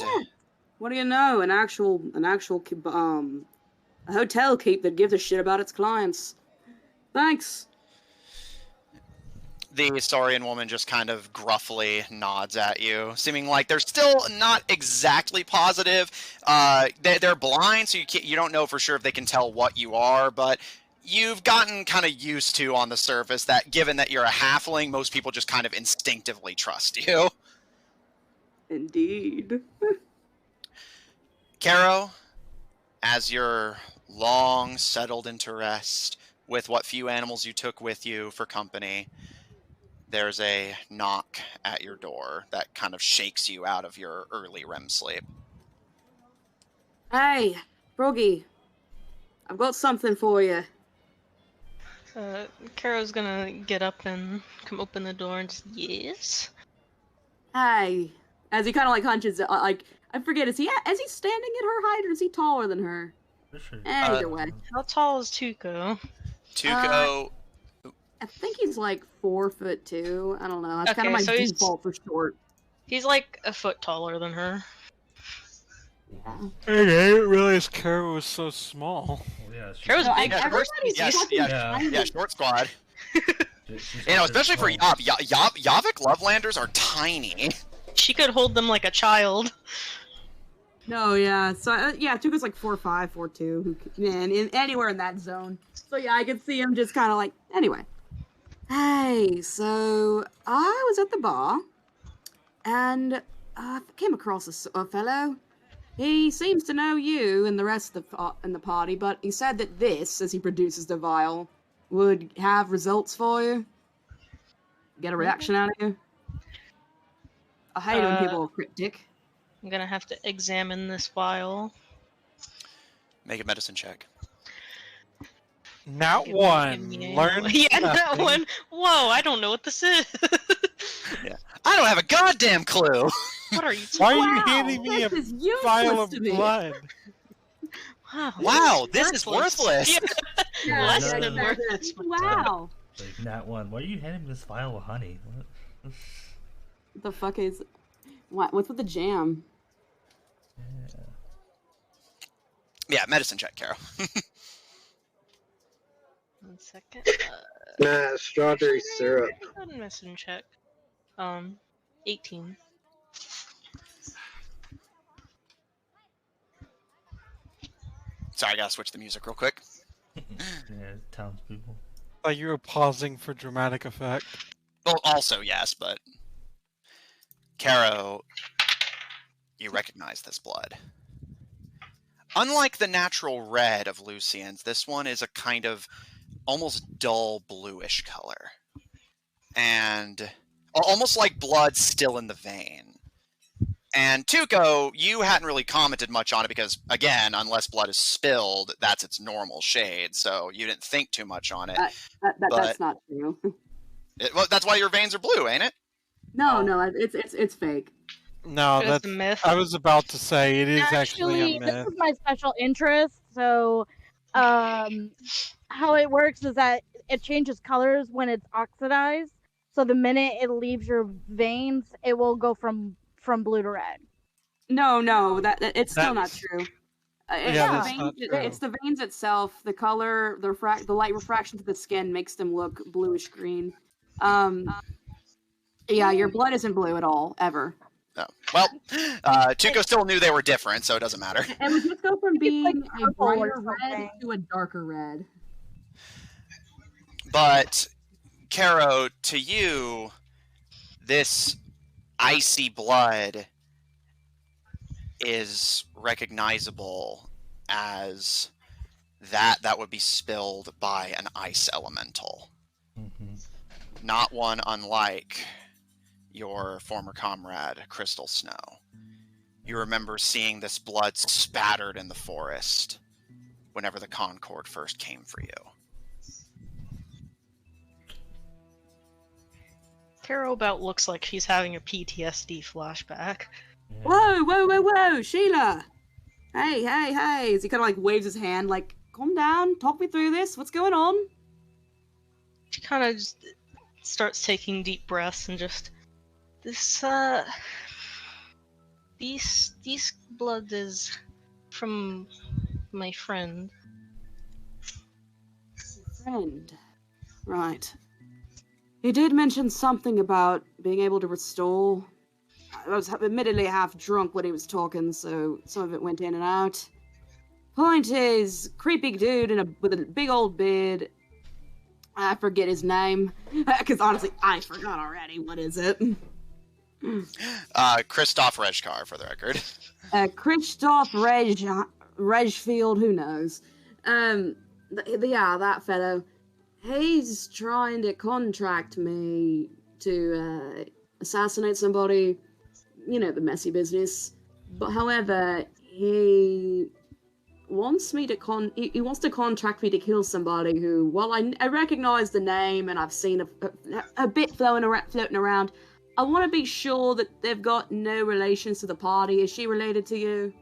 What do you know? An actual a hotel keep that gives a shit about its clients. Thanks. the Saurian woman just kind of gruffly nods at you, seeming like they're still not exactly positive. They're blind, so you don't know for sure if they can tell what you are, but you've gotten kind of used to on the surface that given that you're a halfling, most people just kind of instinctively trust you. Indeed. Caro, as you're long settled into rest with what few animals you took with you for company, there's a knock at your door that kind of shakes you out of your early REM sleep. Hey, Froggy. I've got something for you. Caro's gonna get up and come open the door and just, yes? Hey. As he kind of like hunches, like, I forget, is he standing at her height or is he taller than her? Sure. Either way. How tall is Tuco? Tuco, I think he's like 4'2". I don't know. That's kind of Okay, my so he's- default for short. He's like a foot taller than her. Yeah. Hey, I didn't realize Caro was so small. Well, yeah, she's, Caro's No, big. everybody's yes, fucking yes, tiny. yeah, short squad. she's You know, especially for small. Yavik Lovelanders are tiny. She could hold them like a child. No, yeah. So, yeah, Tuca's like 4'5", 4'2". Anywhere in that zone. So, yeah, I could see him just kind of like... Anyway. Hey, so I was at the bar, and I came across a fellow. He seems to know you and the rest of in the party, but he said that this, as he produces the vial, would have results for you. Get a reaction out of you. I hate when people are cryptic. I'm gonna have to examine this vial. Make a medicine check. Not Give one. me a- Learn Yeah, not nothing. one. Whoa, I don't know what this is. I don't have a goddamn clue. What are you Why are talking you Wow, handing me a this is useless vial of to me. blood? Wow, this is worthless. Yeah, Less yeah, than yeah. worthless. Wow. Like, Nat 1. Why are you handing me this vial of honey? What? What the fuck is... What's with the jam? Yeah. Yeah, medicine check, Caro. 1 second. Nah, strawberry syrup. Go ahead and miss and check. 18. Sorry, I gotta switch the music real quick. Yeah, townspeople. Like you were pausing for dramatic effect. Well, also, yes, but... Caro, you recognize this blood. Unlike the natural red of Lucian's, this one is a kind of almost dull bluish color. And almost like blood still in the vein. And Tuco, you hadn't really commented much on it because, again, unless blood is spilled, that's its normal shade, so you didn't think too much on it. That's not true. Well, that's why your veins are blue, ain't it? No, it's fake. No, It's that's a myth. I was about to say it is actually a this myth. is my special interest. So, how it works is that it changes colors when it's oxidized. So the minute it leaves your veins, it will go from blue to red. No, that it's still not That's- true. Yeah, It's, that's the not veins, true. it's the veins itself, the color, the light refraction to the skin makes them look bluish green. Yeah, your blood isn't blue at all, ever. No. Well, Tuco still knew they were different, so it doesn't matter. It would just go from being a purple or brighter red something. to a darker red. But, Caro, to you, this icy blood is recognizable as that would be spilled by an ice elemental. Mm-hmm. Not one unlike your former comrade, Crystal Snow. You remember seeing this blood spattered in the forest whenever the Concord first came for you. Caro about looks like she's having a PTSD flashback. Yeah. Whoa, Sheila! Hey, as he kind of like waves his hand, like, calm down, talk me through this, what's going on? She kind of just starts taking deep breaths and just these blood is from my friend. Friend. Right. He did mention something about being able to restore. I was admittedly half drunk when he was talking, so some of it went in and out. Point is, creepy dude with a big old beard. I forget his name, because honestly, I forgot already. What is it? Christoph Rejkar, for the record. Christoph Regfield, who knows? Yeah, that fellow. He's trying to contract me to assassinate somebody. You know, the messy business. But however, he wants me to he wants to contract me to kill somebody who, while I recognize the name and I've seen a bit floating around, I want to be sure that they've got no relations to the party. Is she related to you?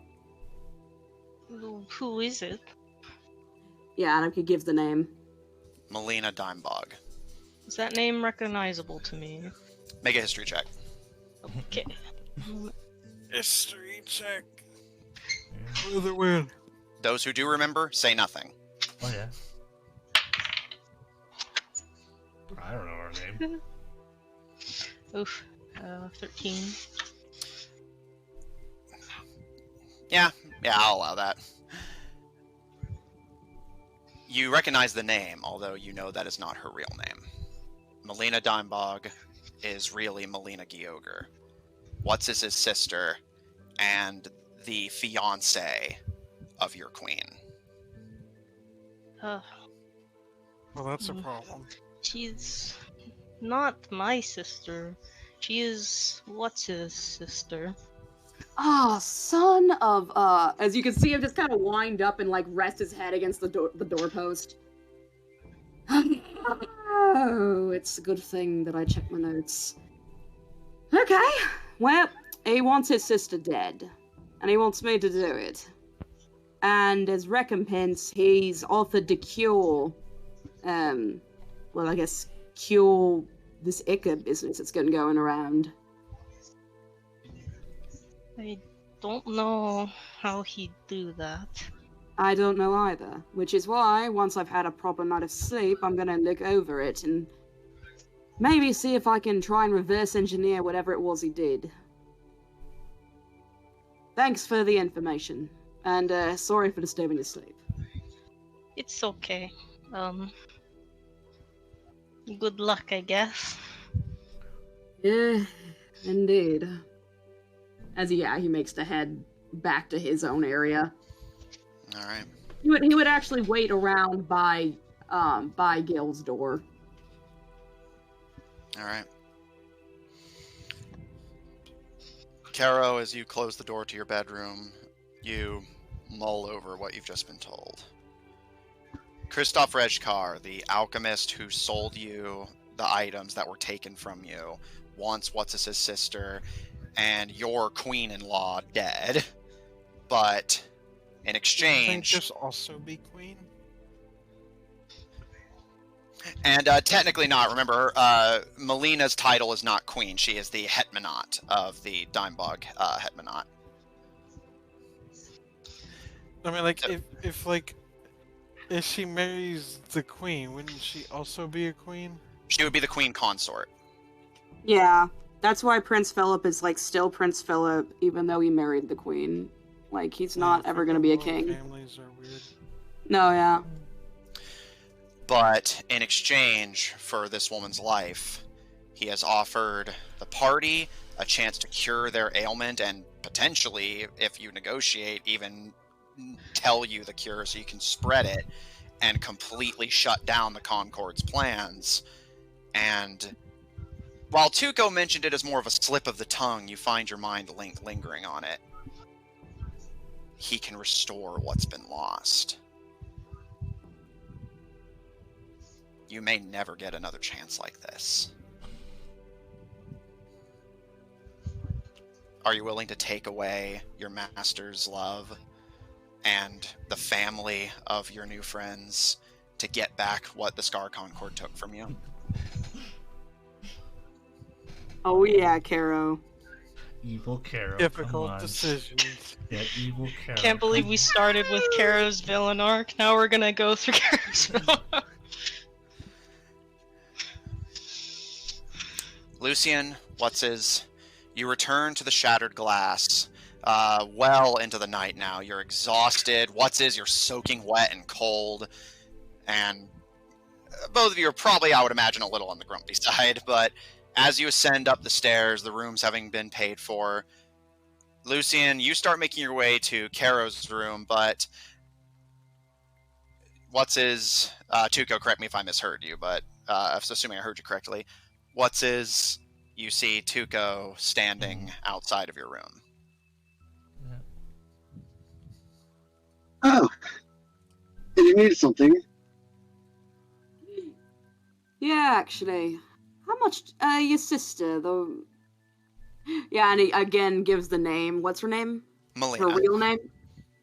Who is it? Yeah, and I could give the name. Melina Dimebog. Is that name recognizable to me? Make a history check. Okay. History check. For the win. Those who do remember, say nothing. Oh yeah. I don't know her name. Oof. 13. Yeah, I'll allow that. You recognize the name, although you know that is not her real name. Melina Dimebog is really Melina Gioger. What's is his sister and the fiancé of your queen. Uh, Well, that's a problem. she's not my sister. She is what's his sister. Ah, son of as you can see him just kind of wind up and like rest his head against the doorpost. Oh, it's a good thing that I checked my notes. Okay, well, he wants his sister dead, and he wants me to do it. And as recompense, he's offered to cure, well, I guess cure this Ica business that's been going around. I don't know how he'd do that. I don't know either, which is why, once I've had a proper night of sleep, I'm gonna look over it and maybe see if I can try and reverse engineer whatever it was he did. Thanks for the information, and sorry for disturbing your sleep. It's okay. Good luck, I guess. Yeah, indeed. As he makes the head back to his own area. All right. He would actually wait around by Gil's door. All right. Caro, as you close the door to your bedroom, you mull over what you've just been told. Christoph Rejkar, the alchemist who sold you the items that were taken from you, wants what's-his sister and your queen-in-law dead, but in exchange... Just also be queen? And technically not. Remember, Melina's title is not queen. She is the hetmanat of the Dimebog hetmanat. I mean, like, if she marries the queen, wouldn't she also be a queen? She would be the queen consort. Yeah, that's why Prince Philip is, like, still Prince Philip, even though he married the queen. Like, he's not ever gonna be a king. Families are weird. No, yeah. But in exchange for this woman's life, he has offered the party a chance to cure their ailment and potentially, if you negotiate, even tell you the cure so you can spread it and completely shut down the Concord's plans. And while Tuco mentioned it as more of a slip of the tongue, you find your mind lingering on it. He can restore what's been lost. You may never get another chance like this. Are you willing to take away your master's love and the family of your new friends to get back what the Scar Concord took from you? Oh yeah, Caro. Evil Caro. Difficult decisions. Yeah, evil Caro. Can't believe we started with Caro's villain arc. Now we're gonna go through Caro's villain arc. Lucian, you return to the Shattered Glass well into the night now. You're exhausted. You're soaking wet and cold. And both of you are probably, I would imagine, a little on the grumpy side. But as you ascend up the stairs, the rooms having been paid for, Lucian, you start making your way to Caro's room, but Tuco, correct me if I misheard you, but assuming I heard you correctly, you see Tuco standing outside of your room. Yeah. Oh, did you need something? Yeah, actually. How much, your sister, though? Yeah, and he again gives the name. What's her name? Melina. Her real name?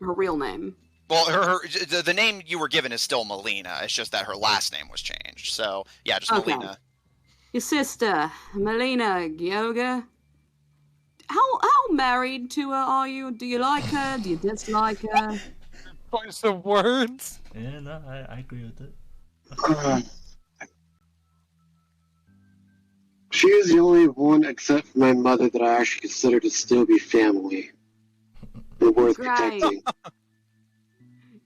Her real name. Well, the name you were given is still Melina. It's just that her last name was changed. So, yeah, just Okay. Melina. Your sister, Melina Gyoga. How married to her are you? Do you like her? Do you dislike her? Choice of words. Yeah, no, I agree with it. She is the only one, except for my mother, that I actually consider to still be family and worth protecting.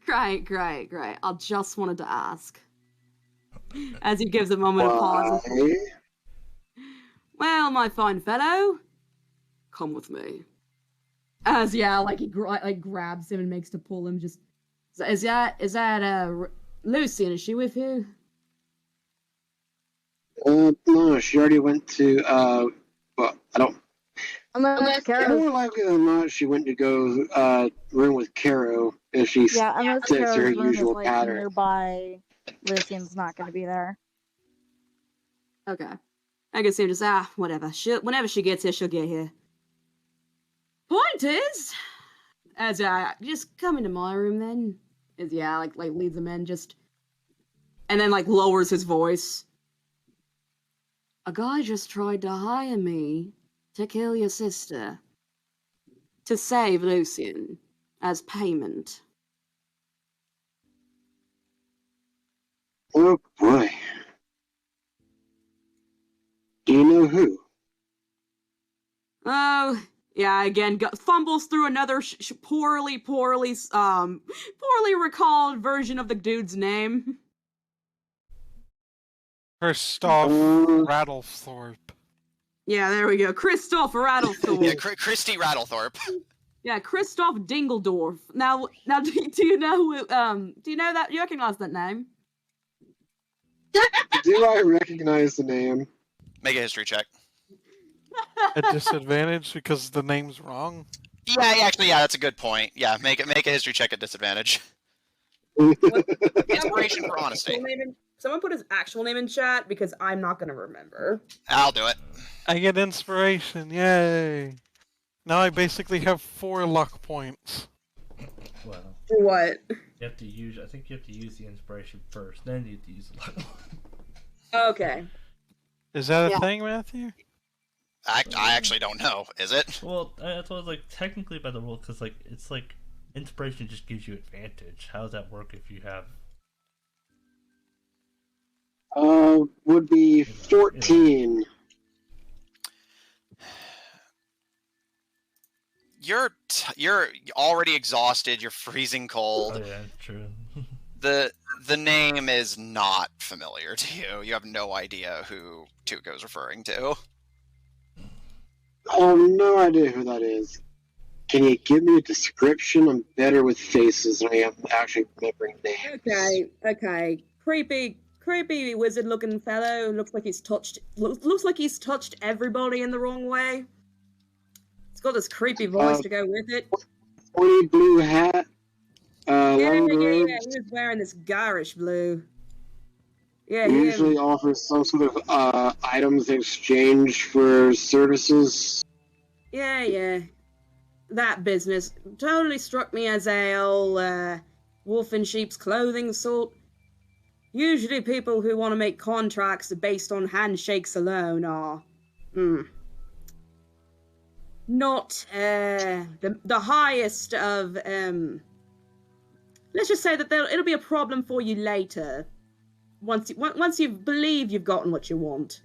Great. I just wanted to ask. As he gives a moment of pause. Why? Well, my fine fellow, come with me. As he grabs him and makes to pull him. Just is that Lucian? Is she with you? No, she already went to. Well, I don't. Unless More likely than not, she went to go room with Caro, and she unless sticks to her Caro's room is usual like pattern. nearby, Lucian's not going to be there. Okay. I can see him just whatever. Whenever she gets here, she'll get here. Point is, as just come into my room then. As leads him in, and then lowers his voice. A guy just tried to hire me to kill your sister. To save Lucian as payment. Oh boy. Do you know who? Oh, yeah, again, fumbles through another poorly recalled version of the dude's name. Christoph Uh, Rattlethorpe. Yeah, there we go. Christoph Rattlethorpe. Yeah, Christy Rattlethorpe. Yeah, Christoph Dingledorf. Now, do you know that you recognize that name? do I recognize the name? Make a history check. At disadvantage because the name's wrong. Yeah, that's a good point. Yeah, make a history check at disadvantage. Inspiration for honesty. Someone put his actual name in chat because I'm not gonna remember. I'll do it. I get inspiration, yay! Now I basically have 4 luck points. Well, What? I think you have to use the inspiration first, then you have to use the luck. Okay. Is that a thing, Matthew? I actually don't know. Is it? Well, that's what I was like, technically by the rule, because like it's like inspiration just gives you advantage. How does that work if you have? Would be 14. You're already exhausted. You're freezing cold. Oh yeah, true. The name is not familiar to you. You have no idea who Tuco's referring to. I have no idea who that is. Can you give me a description? I'm better with faces than I am actually remembering names. Okay. Creepy wizard-looking fellow. Looks like he's touched everybody in the wrong way. It's got this creepy voice to go with it. Pointy blue hat. Yeah, long he robes. was wearing this garish blue. Yeah, He usually offers some sort of items in exchange for services. Yeah. That business totally struck me as a wolf in sheep's clothing sort. Usually people who want to make contracts based on handshakes alone are not the highest of let's just say that it'll be a problem for you later once you believe you've gotten what you want.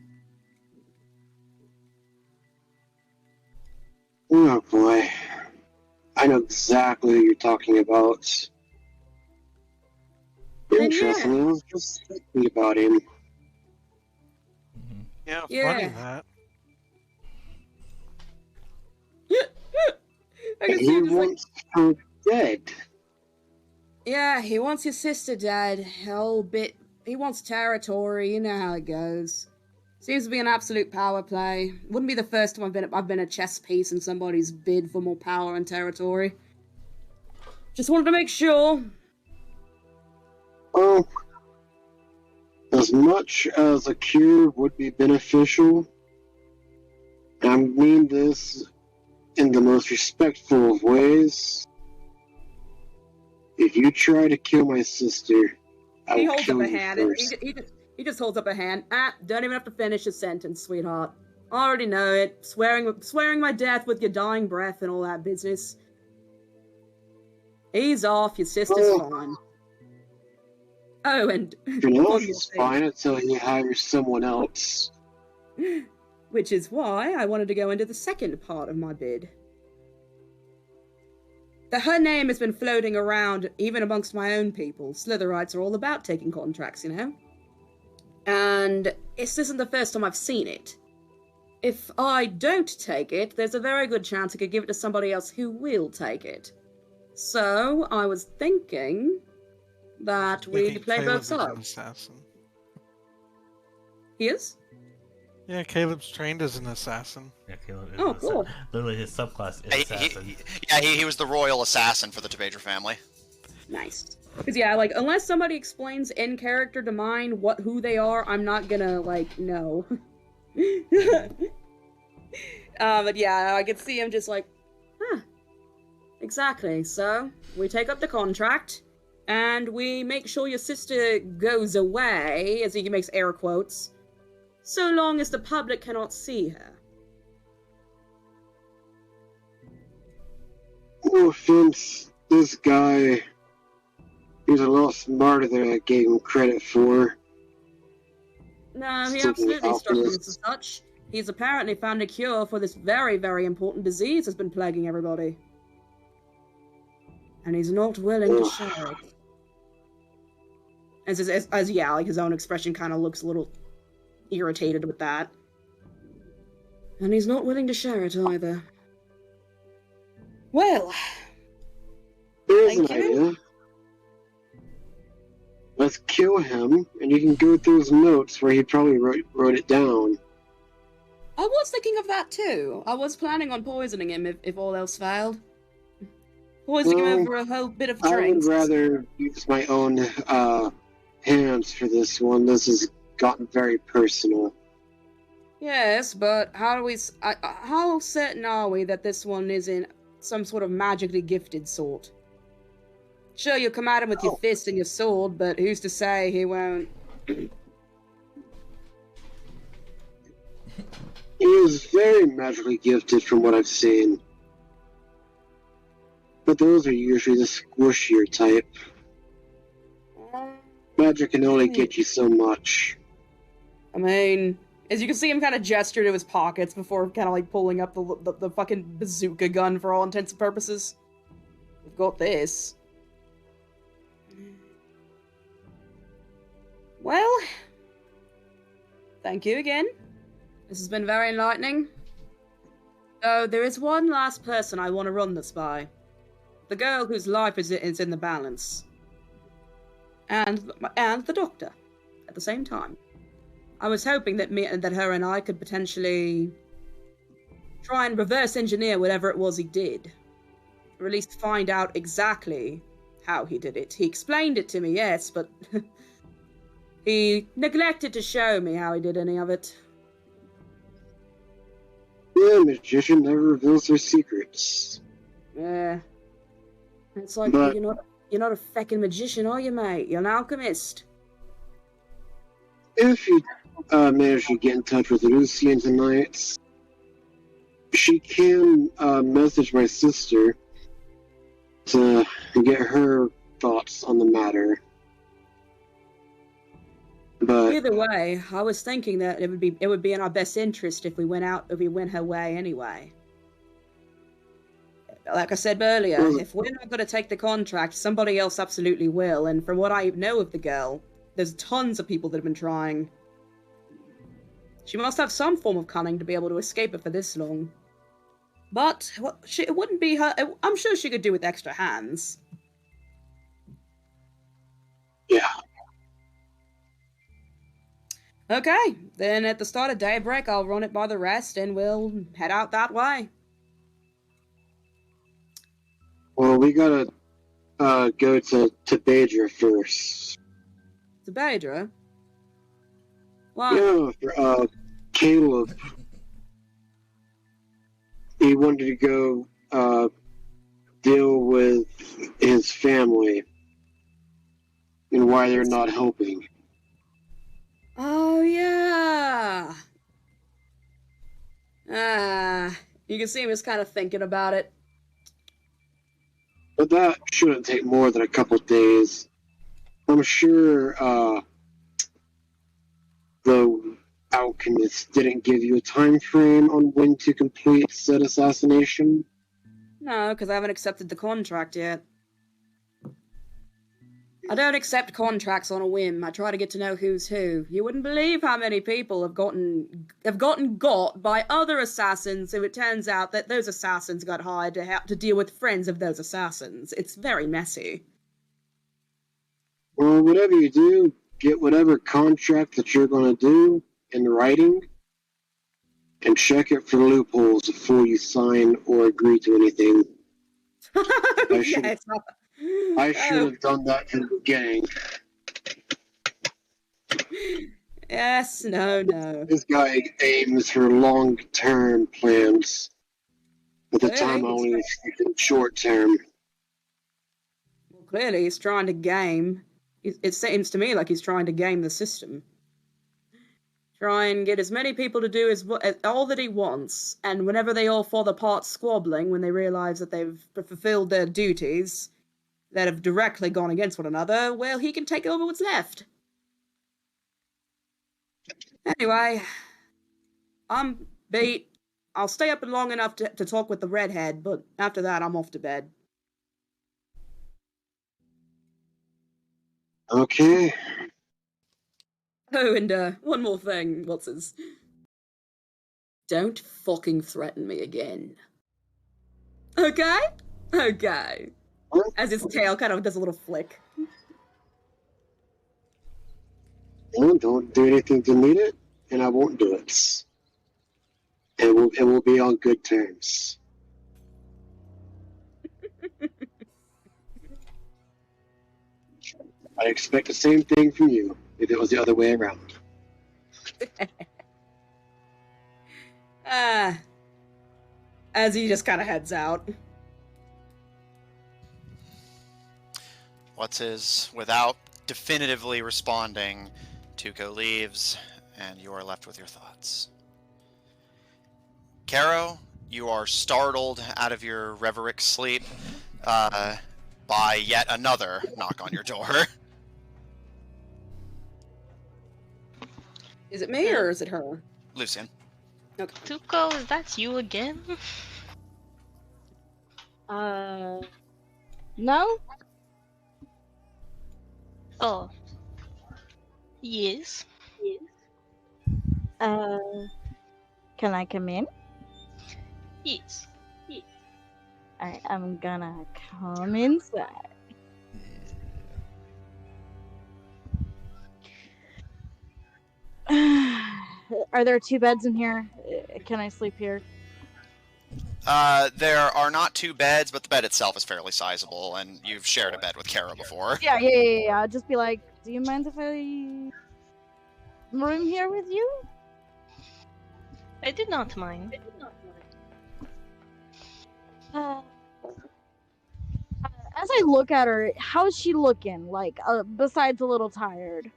Oh boy. I know exactly who you're talking about. Interesting. I was just thinking about him. Yeah, Yeah. funny that. I can see He him just wants her dead. yeah, he wants his sister dead. He wants territory. You know how it goes. Seems to be an absolute power play. Wouldn't be the first time I've been a chess piece in somebody's bid for more power and territory. Just wanted to make sure. Well, as much as a cure would be beneficial, I mean this in the most respectful of ways. If you try to kill my sister, I He will holds kill up a you hand. And first. he just holds up a hand. Don't even have to finish his sentence, sweetheart. I already know it. Swearing my death with your dying breath and all that business. Ease off. Your sister's fine. Oh, and Everything else is fine until you hire someone else. which is why I wanted to go into the second part of my bid. Her name has been floating around even amongst my own people. Slitherites are all about taking contracts, you know? And this isn't the first time I've seen it. If I don't take it, there's a very good chance I could give it to somebody else who will take it. So, I was thinking that we play Caleb both is an sides. assassin. He is? Yeah, Caleb's trained as an assassin. Yeah, Caleb is Oh, an cool. assassin. Literally, his subclass is assassin. He was the royal assassin for the Tebadra family. Nice. Because yeah, like, unless somebody explains in character to mine who they are, I'm not gonna, like, know. But yeah, I could see him just like, huh. Exactly. So, we take up the contract, and we make sure your sister goes away, as he makes air quotes, so long as the public cannot see her. No offense, this guy He's a little smarter than I gave him credit for. No, he Still absolutely struck me as alchemist. such. He's apparently found a cure for this very, very important disease that's been plaguing everybody. And he's not willing to Ugh. share it. As yeah, like his own expression kind of looks a little irritated with that. And he's not willing to share it either. Well, Here's an thank you. idea. Let's kill him, and you can go through his notes where he probably wrote it down. I was thinking of that too. I was planning on poisoning him if all else failed. Poisoning him over a whole bit of I would drinks. rather use my own hands for this one. This has gotten very personal. Yes, but how do we? How certain are we that this one isn't some sort of magically gifted sort? Sure, you'll come at him with your fist and your sword, but who's to say he won't? He is very magically gifted from what I've seen. But those are usually the squishier type. Magic can only get you so much. I mean, as you can see him kind of gesture to his pockets before kind of like pulling up the fucking bazooka gun for all intents and purposes. We've got this. Well, thank you again. This has been very enlightening. Oh, there is one last person I want to run this by. The girl whose life is in the balance. And the doctor, at the same time. I was hoping that her and I could potentially try and reverse engineer whatever it was he did. Or at least find out exactly how he did it. He explained it to me, yes, but he neglected to show me how he did any of it. Yeah, magician never reveals their secrets. Yeah. It's like, But- you're not a feckin' magician, are you, mate? You're an alchemist. If you manage to get in touch with Lucian tonight, she can message my sister to get her thoughts on the matter. But Either way, I was thinking that it would be in our best interest if we went her way anyway. Like I said earlier, if we're not going to take the contract, somebody else absolutely will. And from what I know of the girl, there's tons of people that have been trying. She must have some form of cunning to be able to escape it for this long. But it wouldn't be her. I'm sure she could do with extra hands. yeah, Okay, then at the start of daybreak, I'll run it by the rest, and we'll head out that way. well, we gotta go to Badger first. To Badra? Why? Yeah, for Caleb. He wanted to go deal with his family and why they're not helping. Oh, yeah. You can see him just kind of thinking about it. But that shouldn't take more than a couple days. I'm sure the alchemist didn't give you a time frame on when to complete said assassination. No, because I haven't accepted the contract yet. I don't accept contracts on a whim. I try to get to know who's who. You wouldn't believe how many people have gotten got by other assassins who it turns out that those assassins got hired to deal with friends of those assassins. It's very messy. Well, whatever you do, get whatever contract that you're going to do in writing and check it for loopholes before you sign or agree to anything. I should have done that from the beginning. Yes, no. This guy aims for long-term plans. At the time, I only was thinking short-term. Well, clearly, he's trying to game. It seems to me like he's trying to game the system. Try and get as many people to do as all that he wants, and whenever they all fall apart squabbling when they realise that they've fulfilled their duties, that have directly gone against one another, well, he can take over what's left. Anyway, I'm beat. I'll stay up long enough to talk with the redhead, but after that, I'm off to bed. Okay. Oh, and one more thing, Wilsons. Don't fucking threaten me again. Okay? Okay. As his tail kind of does a little flick. Don't do anything to meet it, and I won't do it. And we'll be on good terms. I expect the same thing from you if it was the other way around. As he just kind of heads out. Without definitively responding, Tuco leaves, and you are left with your thoughts. Caro, you are startled out of your Reverick sleep by yet another knock on your door. Is it me or is it her? Lucian. Okay. Tuco, is that you again? No? Oh. Yes. Can I come in? Yes. Alright, I'm gonna come inside. Are there 2 beds in here? Can I sleep here? There are not 2 beds, but the bed itself is fairly sizable, and you've shared a bed with Caro before. Yeah. I'll just be like, do you mind if I room here with you? I did not mind. As I look at her, how's she looking? Like, besides a little tired.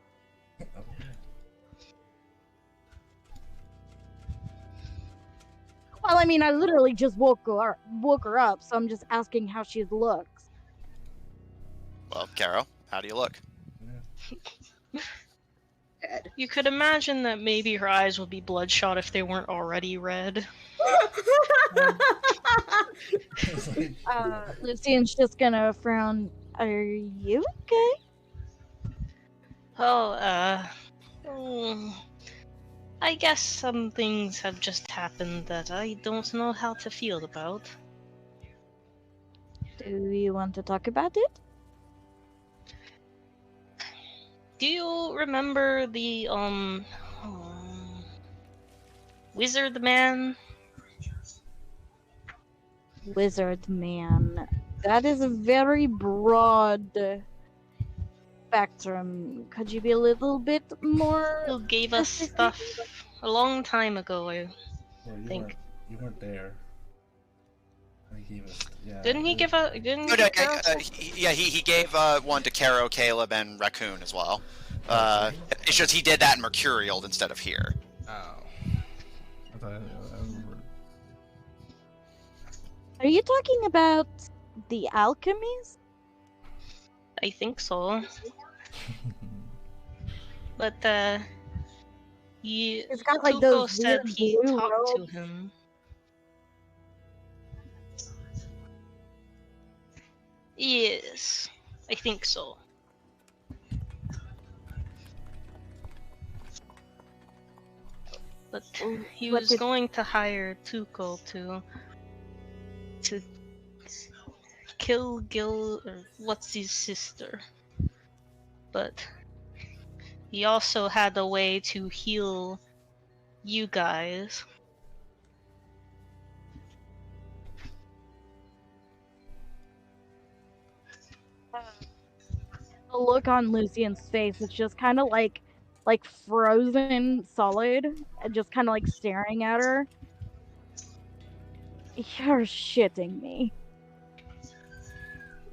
Well, I mean, I literally just woke her up, so I'm just asking how she looks. Well, Caro, how do you look? You could imagine that maybe her eyes would be bloodshot if they weren't already red. Lucian's just gonna frown. Are you okay? I guess some things have just happened that I don't know how to feel about. Do you want to talk about it? Do you remember the, Wizard Man? Wizard Man. That is a very broad spectrum. Could you be a little bit more? Who gave us stuff a long time ago, I Well, think. You weren't there. He gave us, yeah. Didn't he give a? Didn't Oh, he no, give he gave one to Caro, Caleb, and Raccoon as well. It's just he did that in Mercurial instead of here. Oh. I thought I remember. Are you talking about the alchemist? I think so. But It's got like Tuco those said weird he blue talked to robes. him. Yes, I think so. But he What was did- going to hire Tuco to kill Gil, or what's his sister. But he also had a way to heal you guys. The look on Lucian's face is just kind of like frozen solid, and just kind of like staring at her. You're shitting me.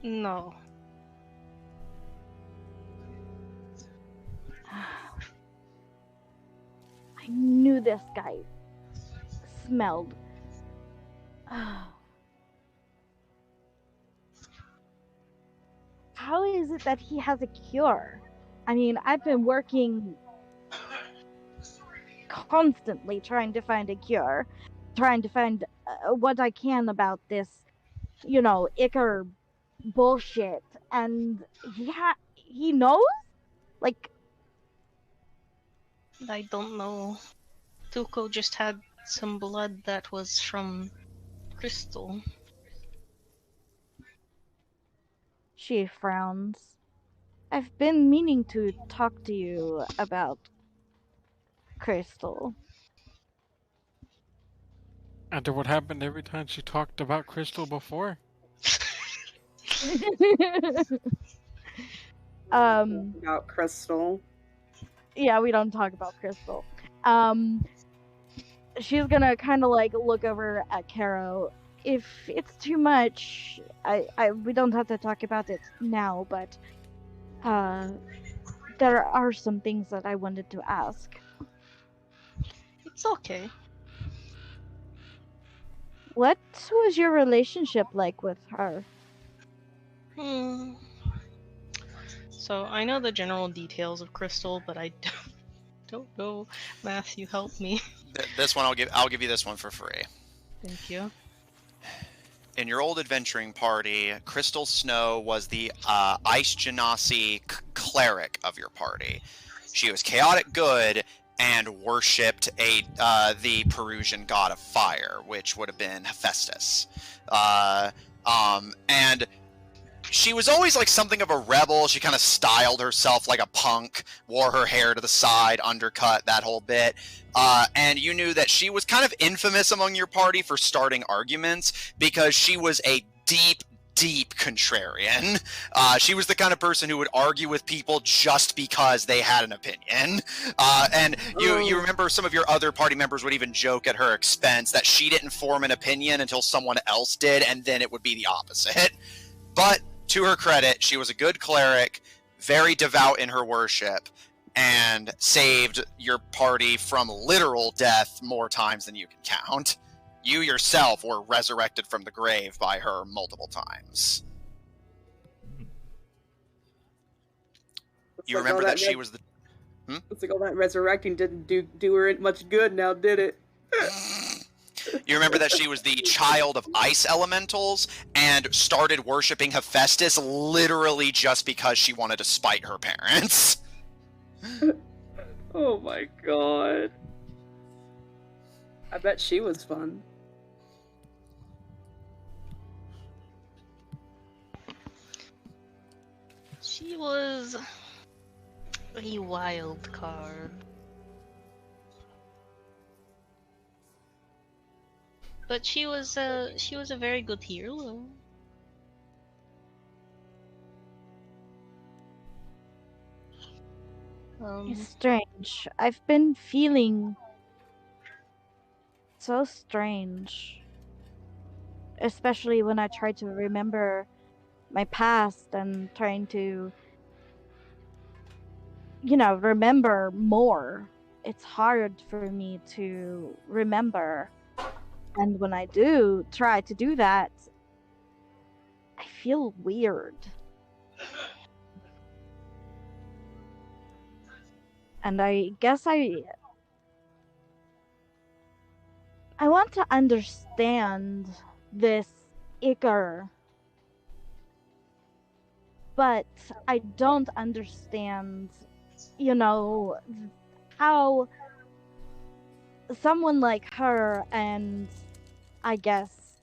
No. I knew this guy smelled. how is it that he has a cure? I mean, I've been working constantly trying to find a cure, trying to find what I can about this, Icar bullshit, and he knows? Like, I don't know. Tuko just had some blood that was from Crystal. she frowns. I've been meaning to talk to you about Crystal. After what happened every time she talked about Crystal before. About Crystal. Yeah, we don't talk about Crystal. She's gonna kind of like look over at Caro. If it's too much, we don't have to talk about it now, but there are some things that I wanted to ask. It's okay. What was your relationship like with her? So I know the general details of Crystal, but I don't know. Matthew, help me. This one I'll give you this one for free. Thank you. In your old adventuring party, Crystal Snow was the Ice Genasi cleric of your party. She was chaotic good and worshipped the Perusian god of fire, which would have been Hephaestus. And she was always like something of a rebel. She kind of styled herself like a punk, wore her hair to the side, undercut, that whole bit. And you knew that she was kind of infamous among your party for starting arguments because she was a deep contrarian. She was the kind of person who would argue with people just because they had an opinion. And you remember some of your other party members would even joke at her expense that she didn't form an opinion until someone else did, and then it would be the opposite. But to her credit, she was a good cleric, very devout in her worship, and saved your party from literal death more times than you can count. You yourself were resurrected from the grave by her multiple times. You remember that she was the... It's like all that resurrecting didn't do her much good now, did it? You remember that she was the child of ice elementals and started worshipping Hephaestus literally just because she wanted to spite her parents. Oh my god. I bet she was fun. She was a wild card. But she was a very good healer. It's strange. I've been feeling so strange. Especially when I try to remember my past and trying to, remember more. It's hard for me to remember. And when I do try to do that, I feel weird. And I guess I want to understand this Icar, but I don't understand, how someone like her and I guess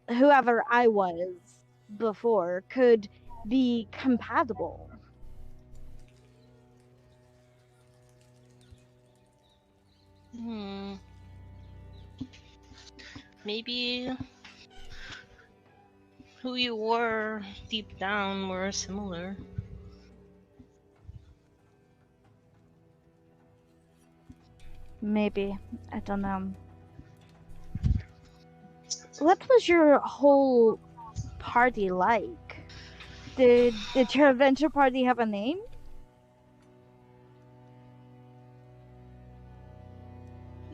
whoever I was before could be compatible. Maybe who you were deep down were similar. Maybe. I don't know. What was your whole party like? Did your adventure party have a name?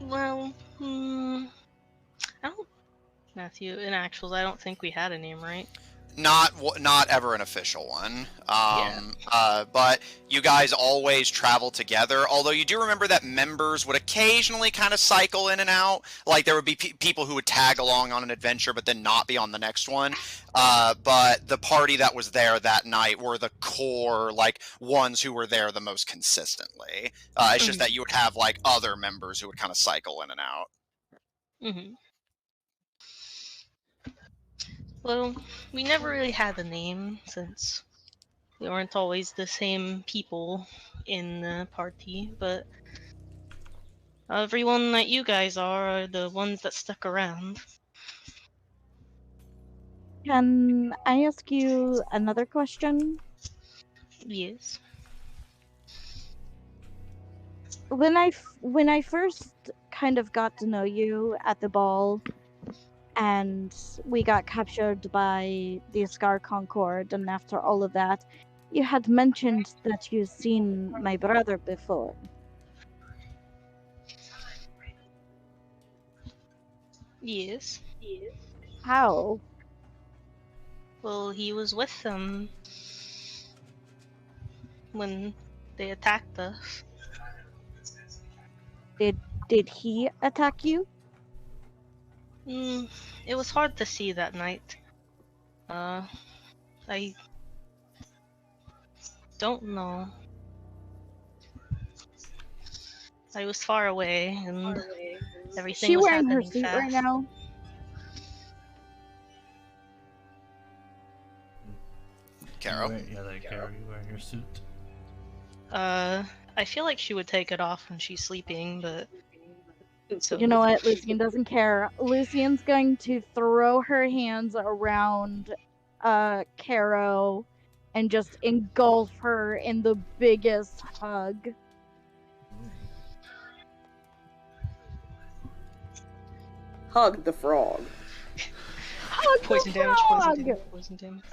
Well, I don't... Matthew, in actuals, I don't think we had a name, right? Not ever an official one. But you guys always travel together. Although you do remember that members would occasionally kind of cycle in and out. Like there would be people who would tag along on an adventure, but then not be on the next one. But the party that was there that night were the core, like ones who were there the most consistently. It's just that you would have like other members who would kind of cycle in and out. Mm-hmm. Well, we never really had a name since we weren't always the same people in the party, but everyone that you guys are the ones that stuck around. Can I ask you another question? Yes. When I first kind of got to know you at the ball, and we got captured by the Scar Concord, and after all of that, you had mentioned that you'd seen my brother before. Yes. How? Well, he was with them when they attacked us. Did he attack you? It was hard to see that night. I don't know. I was far away, and everything She was wearing her happening suit fast. right now? Caro? Caro, you wearing your suit? I feel like she would take it off when she's sleeping, but... So... You know what? Lucian doesn't care. Lucian's going to throw her hands around Caro and just engulf her in the biggest hug. Hug the frog. Hug poison the damage, frog! poison damage.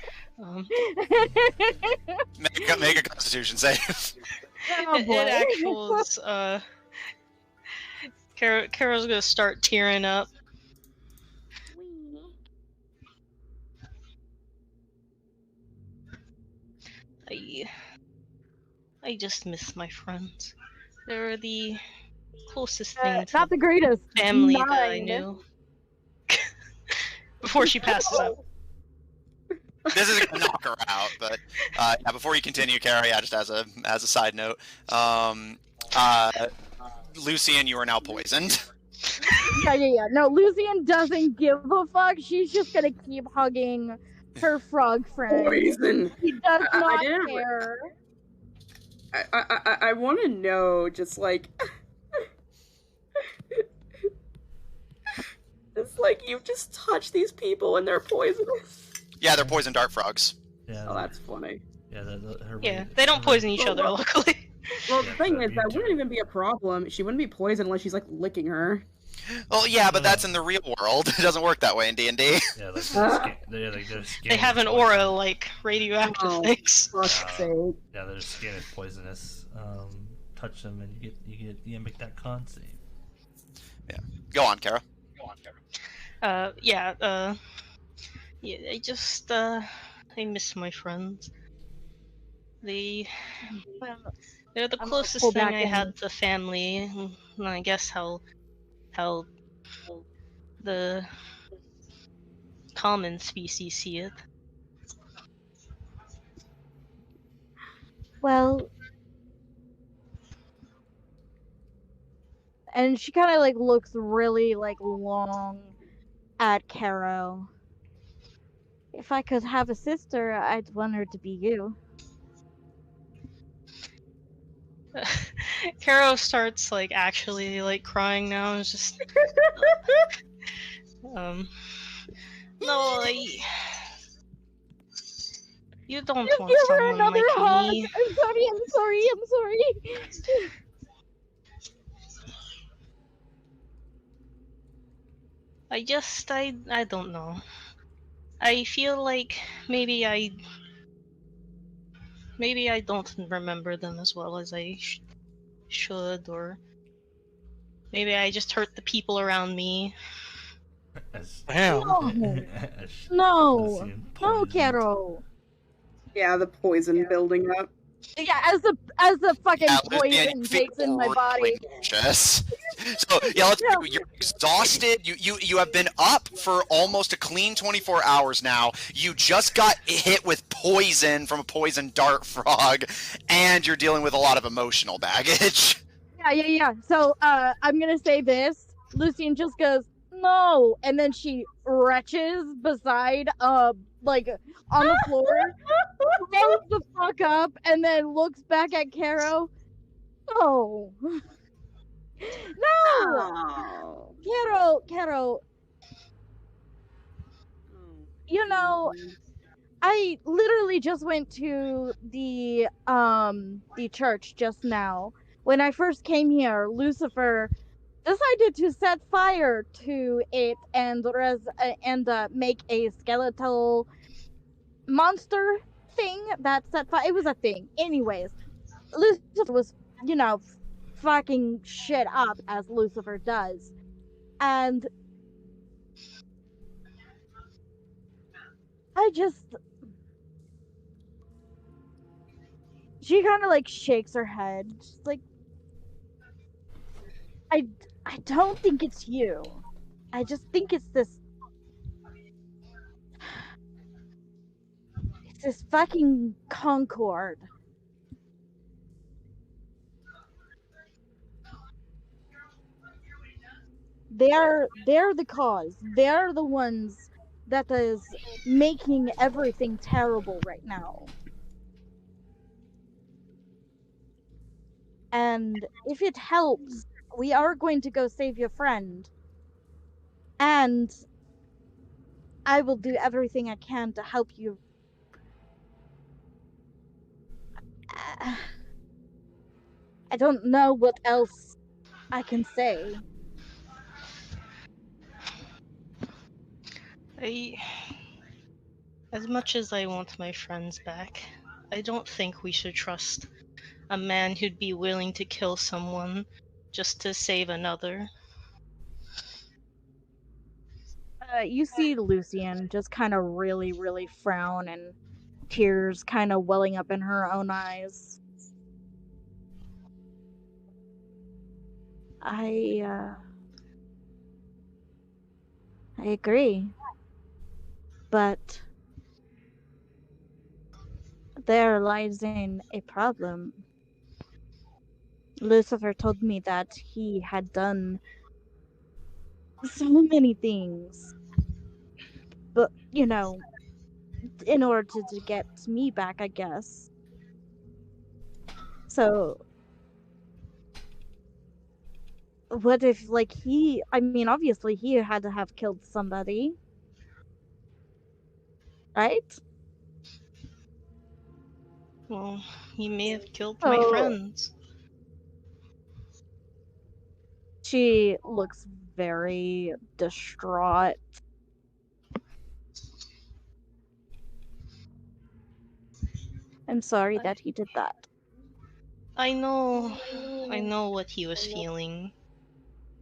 Make a Constitution save. Oh, It boy. actual is, Caro's gonna start tearing up. I just miss my friends. They're the closest thing to Not the greatest. family that I 9. knew. Before she passes out. This is gonna knock her out, but yeah, before you continue, Caro, yeah, just as a side note, Lucian, you are now poisoned. Yeah. No, Lucian doesn't give a fuck. She's just gonna keep hugging her frog friend. Poison. He does I not didn't care. I want to know, just like, it's like you just touch these people and they're poisonous. Yeah, they're poison dart frogs. Yeah. Oh, that's funny. Yeah, they don't poison each other, luckily. Well, the thing is, that wouldn't even be a problem. She wouldn't be poisoned unless she's like licking her. Well, yeah, but that's in the real world. It doesn't work that way in D&D. Yeah, like their skin They have an is aura poisonous. like radioactive Oh, things. fuck's sake. Yeah, their skin is poisonous. Touch them and you make that con save. Yeah. Go on, Caro. Yeah, I just, I miss my friends. They're the I'm closest pull thing back I in. had to family, and I guess how the common species see it. Well, and she kind of like looks really like long at Caro. If I could have a sister, I'd want her to be you. Caro starts like actually like crying now. It's just no, you don't Just want give her someone another like hug. me. I'm sorry. I don't know. I feel like maybe I don't remember them as well as I should, or maybe I just hurt the people around me. As, Damn. No, as no, Lucian no, poisoned. Carol. Yeah, the poison building up. Yeah, as the fucking Yeah, Lucian, poison you takes in feel my really body. nauseous. So yeah, let's No. you're exhausted. You have been up for almost a clean 24 hours now. You just got hit with poison from a poison dart frog, and you're dealing with a lot of emotional baggage. Yeah. So, I'm gonna say this. Lucian just goes, no, and then she retches beside, like, on the floor, throws the fuck up, and then looks back at Caro. No. No! Oh. Caro, you know, I literally just went to the church just now. When I first came here, Lucifer decided to set fire to it and make a skeletal monster thing that set fire. It was a thing. Anyways, Lucifer was, you know, fucking shit up as Lucifer does. And I just she kind of like shakes her head. She's like, I I don't think it's you. I just think it's this fucking Concord. They're the cause. They're the ones that is making everything terrible right now. And if it helps, we are going to go save your friend. And I will do everything I can to help you. I don't know what else I can say. As much as I want my friends back, I don't think we should trust a man who'd be willing to kill someone just to save another. You see Lucian just kind of really, really frown and tears kind of welling up in her own eyes. I agree. But there lies in a problem. Lucifer told me that he had done so many things. But, you know, in order to get me back, I guess. So, what if, like, I mean, obviously he had to have killed somebody. Right? Well, he may have killed my So, friends. she looks very distraught. I'm sorry that he did that. I know what he was feeling.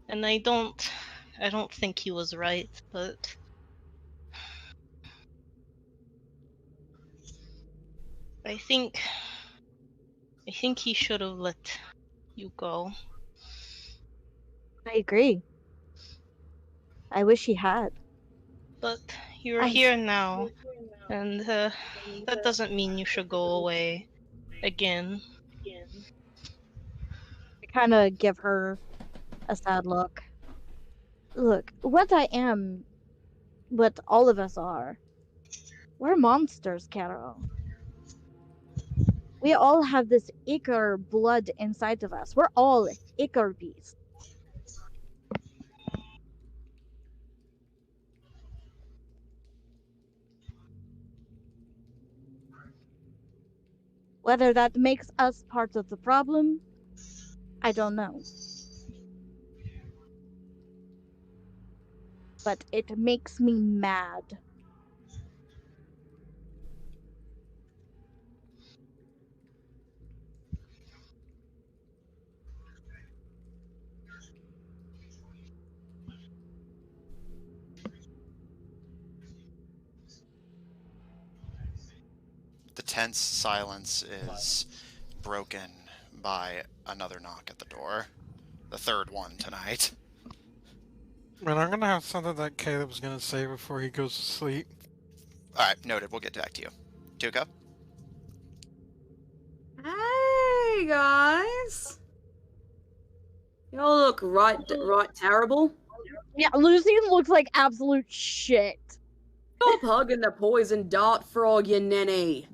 And I don't think he was right, but I think he should have let you go. I agree. I wish he had. But you're here now, and that doesn't mean you should go away again. I kind of give her a sad look. Look, what I am, what all of us are, we're monsters, Carol. We all have this Icar blood inside of us. We're all Icar beasts. Whether that makes us part of the problem, I don't know. But it makes me mad. tense silence is broken by another knock at the door. The third one tonight. And I'm gonna have something that Caleb's gonna say before he goes to sleep. Alright, noted. We'll get back to you. Tuka? Hey guys, y'all look right terrible. Yeah, Lucy looks like absolute shit. Stop hugging the poison dart frog, you ninny.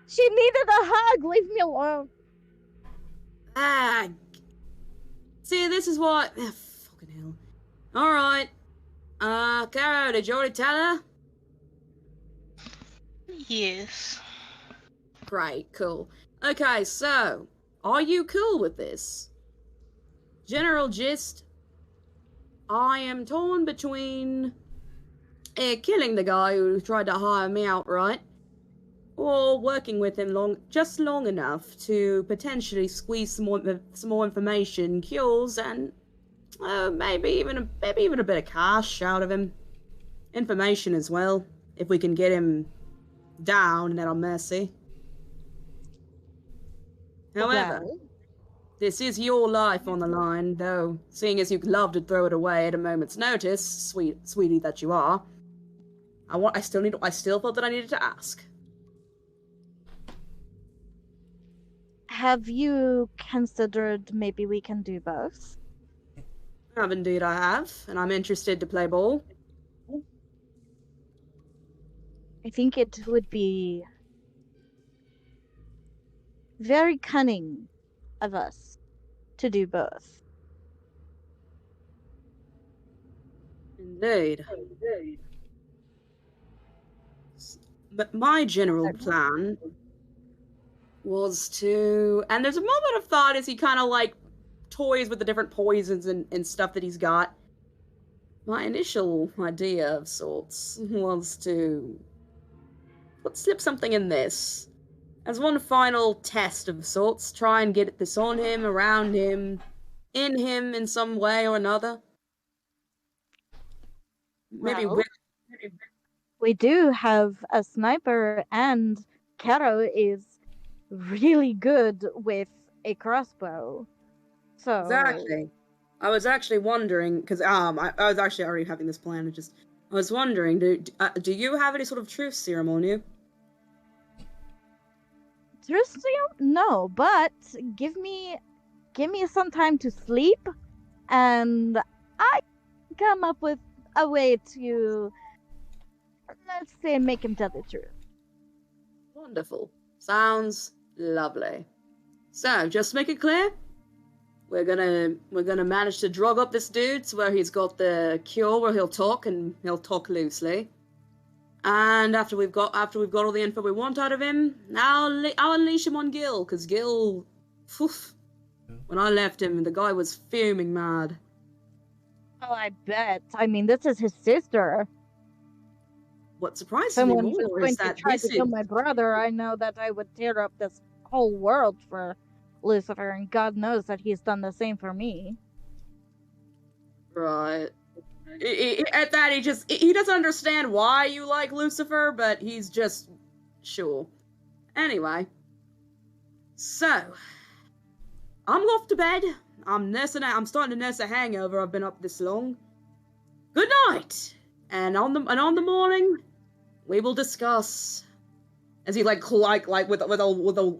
She needed a hug. Leave me alone. Ah, see, this is what. Fucking hell. All right. Caro, did you already tell her? Yes. Great, cool. Okay, so are you cool with this? General gist. I am torn between killing the guy who tried to hire me outright, or working with him long enough to potentially squeeze some more information, cures, and maybe even a bit of cash out of him. Information as well, if we can get him down and at our mercy. However, this is your life on the line, though, seeing as you'd love to throw it away at a moment's notice, sweetie that you are. I still felt that I needed to ask. Have you considered maybe we can do both? Indeed I have, and I'm interested to play ball. I think it would be very cunning of us to do both. Indeed. But my general plan was to... And there's a moment of thought as he kind of, like, toys with the different poisons and stuff that he's got. My initial idea of sorts was to slip something in this. As one final test of sorts, try and get this on him, around him, in him in some way or another. Maybe Well, we do have a sniper, and Caro is really good with a crossbow. So Exactly. I was actually wondering, because I was actually already having this plan. I was wondering, do you have any sort of truth serum on you? Truthfully, no, but give me some time to sleep, and I come up with a way to, let's say, make him tell the truth. Wonderful. Sounds lovely. So, just to make it clear, we're gonna manage to drug up this dude to where he's got the cure, where he'll talk loosely. And after we've got all the info we want out of him, I'll unleash him on Gil, because Gil, when I left him, the guy was fuming mad. Oh, I bet. I mean, this is his sister. What surprises Someone me was more going is to that try this to kill is... my brother. I know that I would tear up this whole world for Lucifer, and God knows that he's done the same for me. Right. At that, he doesn't understand why you like Lucifer, but he's just sure. Anyway, so I'm off to bed. I'm starting to nurse a hangover. I've been up this long. Good night. And on the morning, we will discuss. As he with a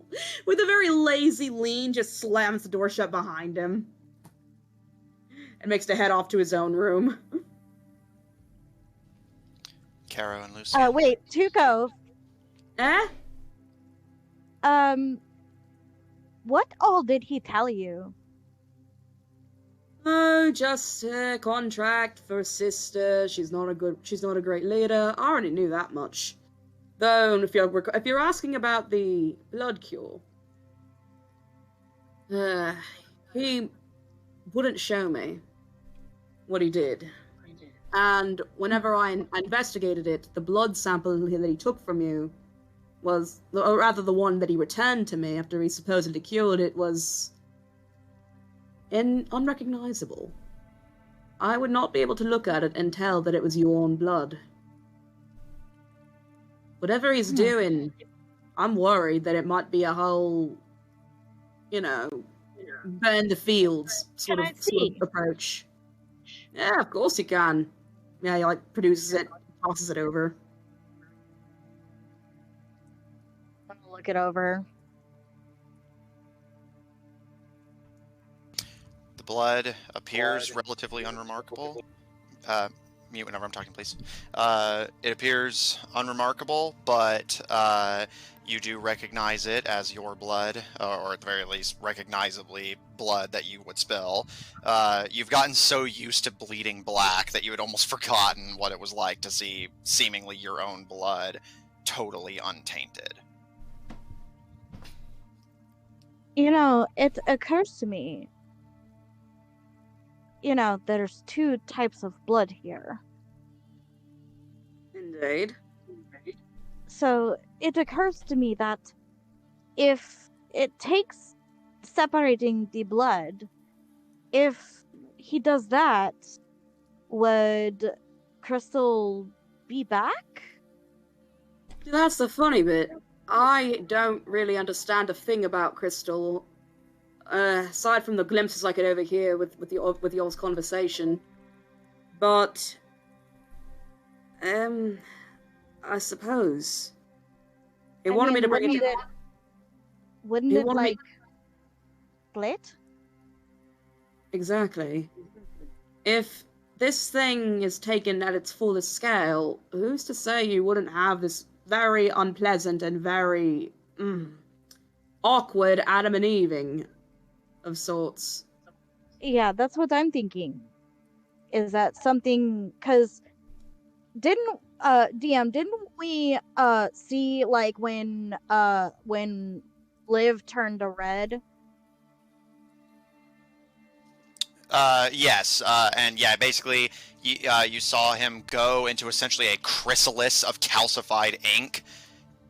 very lazy lean, just slams the door shut behind him. And makes to head off to his own room. Caro and Lucy. Wait, Tuco. Eh? What all did he tell you? Oh, just a contract for a sister. She's not a great leader. I already knew that much. Though, if you're asking about the blood cure, he wouldn't show me what he did. And whenever I investigated it, the blood sample that he took from you was, or rather the one that he returned to me after he supposedly cured it, was unrecognizable. I would not be able to look at it and tell that it was your own blood. Whatever he's doing, I'm worried that it might be a whole, burn the fields sort of approach. Yeah, of course you can. Yeah, he produces it, tosses it over. I'm gonna look it over. The blood appears relatively unremarkable. Mute whenever I'm talking, please. It appears unremarkable, but you do recognize it as your blood, or at the very least, recognizably blood that you would spill. You've gotten so used to bleeding black that you had almost forgotten what it was like to see seemingly your own blood totally untainted. It occurs to me, there's two types of blood here. Indeed. So it occurs to me that if it takes separating the blood, if he does that, would Crystal be back? That's the funny bit. I don't really understand a thing about Crystal, aside from the glimpses I could overhear with y'all's conversation. But, I suppose it wanted me to bring it. Wouldn't it split? Exactly. If this thing is taken at its fullest scale, who's to say you wouldn't have this very unpleasant and very awkward Adam and Eving of sorts? Yeah, that's what I'm thinking. Is that something? Because didn't we see when Liv turned red? Yes, and yeah, basically, you saw him go into essentially a chrysalis of calcified ink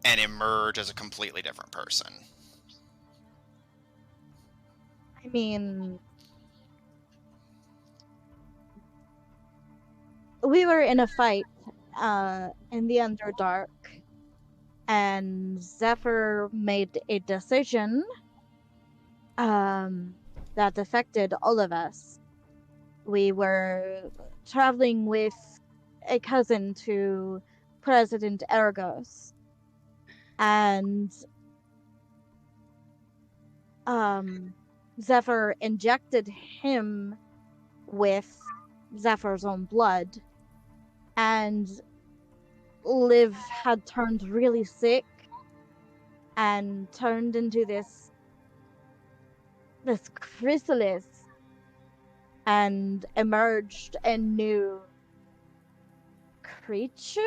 and emerge as a completely different person. I mean, we were in a fight in the Underdark, and Zephyr made a decision that affected all of us. We were traveling with a cousin to President Argos, and Zephyr injected him with Zephyr's own blood, and Liv had turned really sick and turned into this chrysalis and emerged a new creature?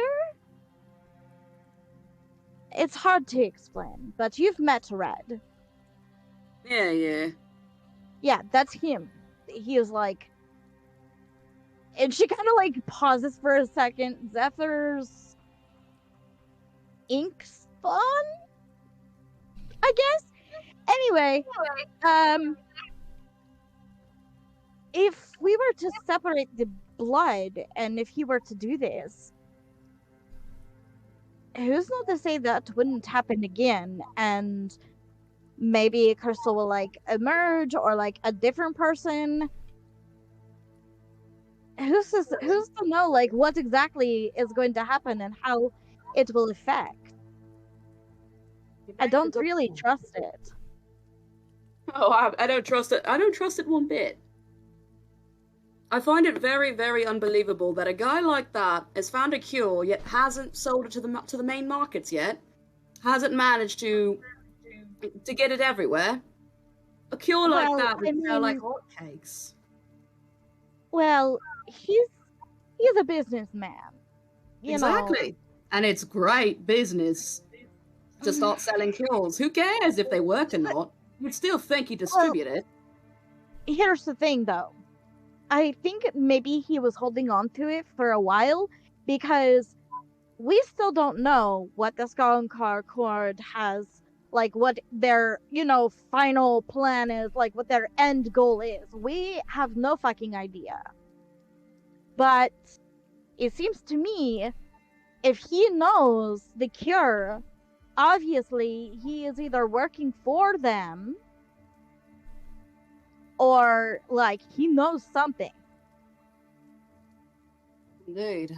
It's hard to explain, but you've met Red. Yeah. Yeah, that's him. He is like... And she kind of pauses for a second. Zephyr's ink spawn? I guess? Anyway, if we were to separate the blood, and if he were to do this, who's not to say that wouldn't happen again, and maybe Crystal will emerge, or a different person? Who's to know what exactly is going to happen and how it will affect? I don't really trust it. Oh, I don't trust it. I don't trust it one bit. I find it very, very unbelievable that a guy like that has found a cure, yet hasn't sold it to the main markets yet. Hasn't managed to get it everywhere. A cure like that would sell like hotcakes. Well, he's a businessman. Exactly. And it's great business to start selling cures. Who cares if they work or not? You'd still think he'd distribute it. Here's the thing, though. I think maybe he was holding on to it for a while because we still don't know what the Skankar Court has, what their, final plan is, what their end goal is. We have no fucking idea. But it seems to me if he knows the cure, obviously he is either working for them or like he knows something. Indeed.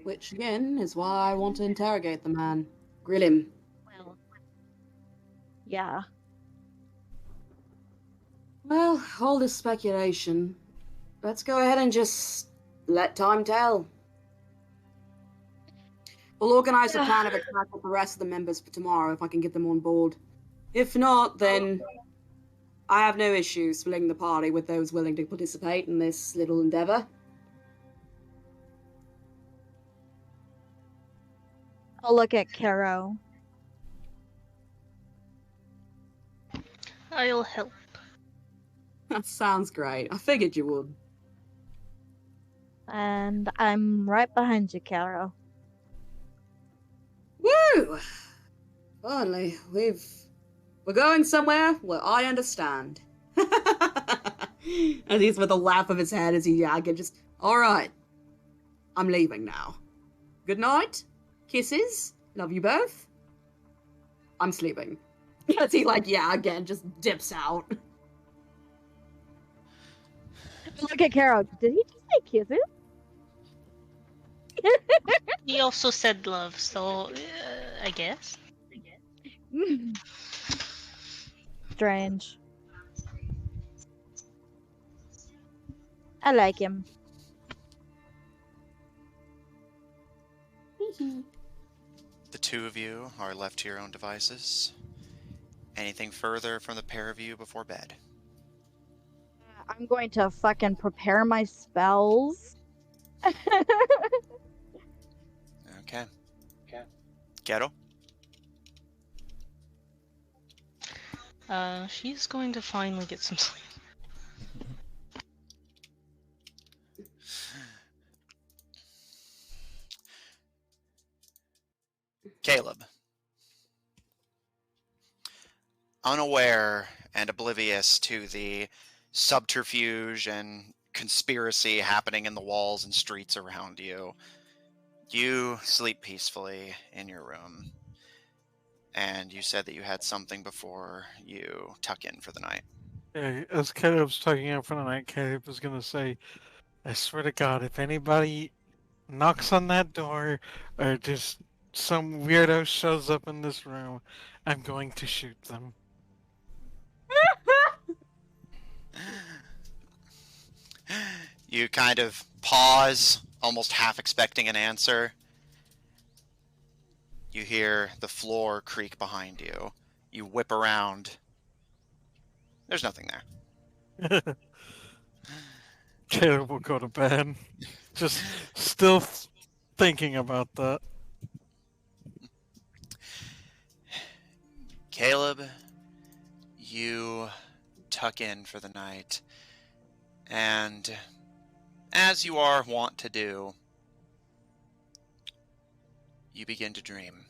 Which again is why I want to interrogate the man. Grill him. Well, yeah. Well, all this speculation. Let's go ahead and just let time tell. We'll organize a plan of attack with the rest of the members for tomorrow if I can get them on board. If not, then I have no issue splitting the party with those willing to participate in this little endeavor. I'll look at Caro. I'll help. That sounds great. I figured you would. And I'm right behind you, Caro. Woo! Finally, we're going somewhere where I understand. As he's with a laugh of his head as he just, alright. I'm leaving now. Good night. Kisses. Love you both. I'm sleeping. As he again just dips out. Look at Caro. Did he just say kisses? He also said love, so I guess. Strange. I like him. The two of you are left to your own devices. Anything further from the pair of you before bed? I'm going to fucking prepare my spells. Okay. Ghetto? She's going to finally get some sleep. Caleb. Unaware and oblivious to the subterfuge and conspiracy happening in the walls and streets around you, you sleep peacefully in your room. And you said that you had something before you tuck in for the night. Yeah, as Caleb's tucking in for the night, Caleb was gonna say, I swear to God, if anybody knocks on that door or just some weirdo shows up in this room, I'm going to shoot them. You kind of pause, almost half expecting an answer. You hear the floor creak behind you. You whip around. There's nothing there. Caleb will go to bed. Just still thinking about that. Caleb, you tuck in for the night. And as you are wont to do, you begin to dream.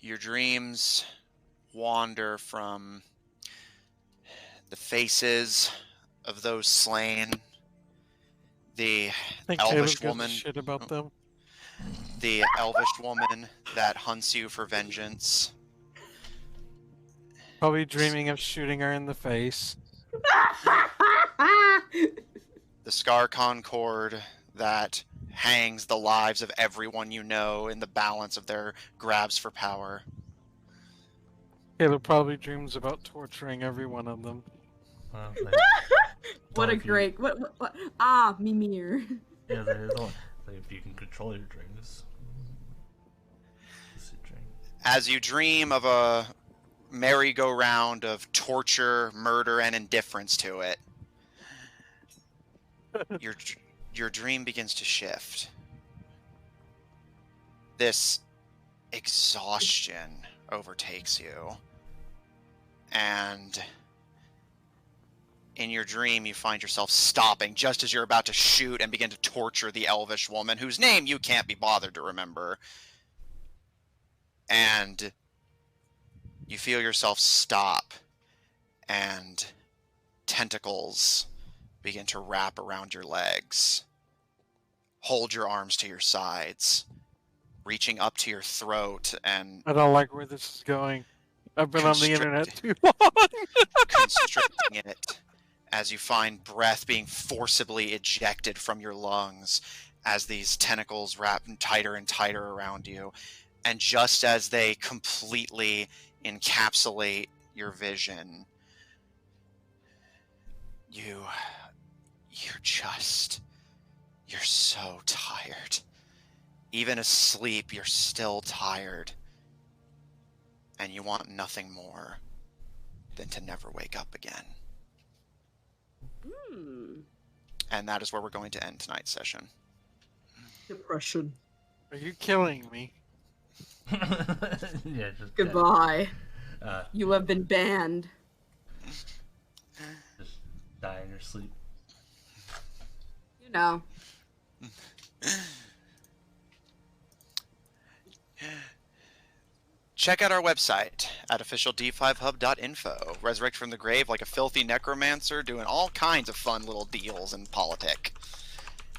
Your dreams wander from the faces of those slain, the I think elvish Caleb gives woman, a shit about them. the elvish woman that hunts you for vengeance. Probably dreaming of shooting her in the face. The Scar Concord that hangs the lives of everyone you know in the balance of their grabs for power. Caleb probably dreams about torturing every one of them. Well, What a if you- great what Mimir. Yeah, there is only if you can control your dreams. Lucid dreams. As you dream of a merry-go-round of torture, murder, and indifference to it, your dream begins to shift. This exhaustion overtakes you, and in your dream you find yourself stopping just as you're about to shoot and begin to torture the elvish woman whose name you can't be bothered to remember. And you feel yourself stop, and tentacles begin to wrap around your legs. hold your arms to your sides, reaching up to your throat and I don't like where this is going. I've been on the internet Constrict- too long. constricting it as you find breath being forcibly ejected from your lungs as these tentacles wrap tighter and tighter around you. And just as they completely encapsulate your vision, you're so tired. Even asleep, you're still tired. And you want nothing more than to never wake up again. And that is where we're going to end tonight's session. Depression. Are you killing me? Yeah, just Goodbye. Uh, You have been banned. just die in your sleep. You know. Check out our website at officiald5hub.info. Resurrect from the grave like a filthy necromancer, doing all kinds of fun little deals in politic.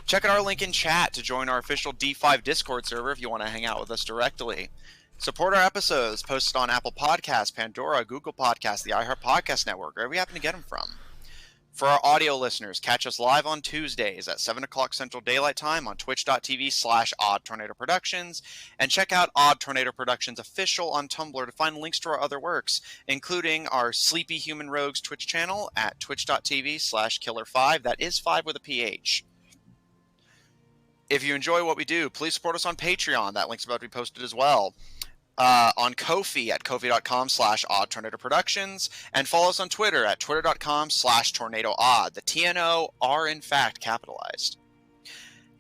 Check out our link in chat to join our official D5 Discord server if you want to hang out with us directly. Support our episodes posted on Apple Podcasts, Pandora, Google Podcasts, the iHeart Podcast Network, wherever you happen to get them from. For our audio listeners, catch us live on Tuesdays at 7 o'clock Central Daylight Time on twitch.tv/Odd Tornado Productions, and check out Odd Tornado Productions official on Tumblr to find links to our other works, including our Sleepy Human Rogues Twitch channel at twitch.tv/Killer5. That is 5 with a PH. If you enjoy what we do, please support us on Patreon. That link's about to be posted as well. On Ko-fi at ko-fi.com/Odd Tornado Productions, and follow us on Twitter at twitter.com/TornadoOdd. The TNO are in fact capitalized.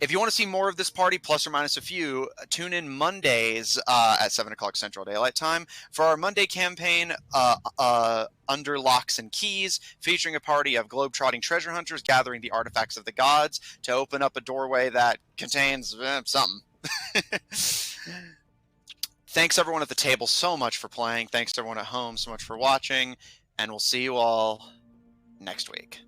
If you want to see more of this party, plus or minus a few, tune in Mondays at 7 o'clock Central Daylight Time for our Monday campaign, Under Locks and Keys, featuring a party of globe-trotting treasure hunters gathering the artifacts of the gods to open up a doorway that contains something. Thanks everyone at the table so much for playing. Thanks to everyone at home so much for watching. And we'll see you all next week.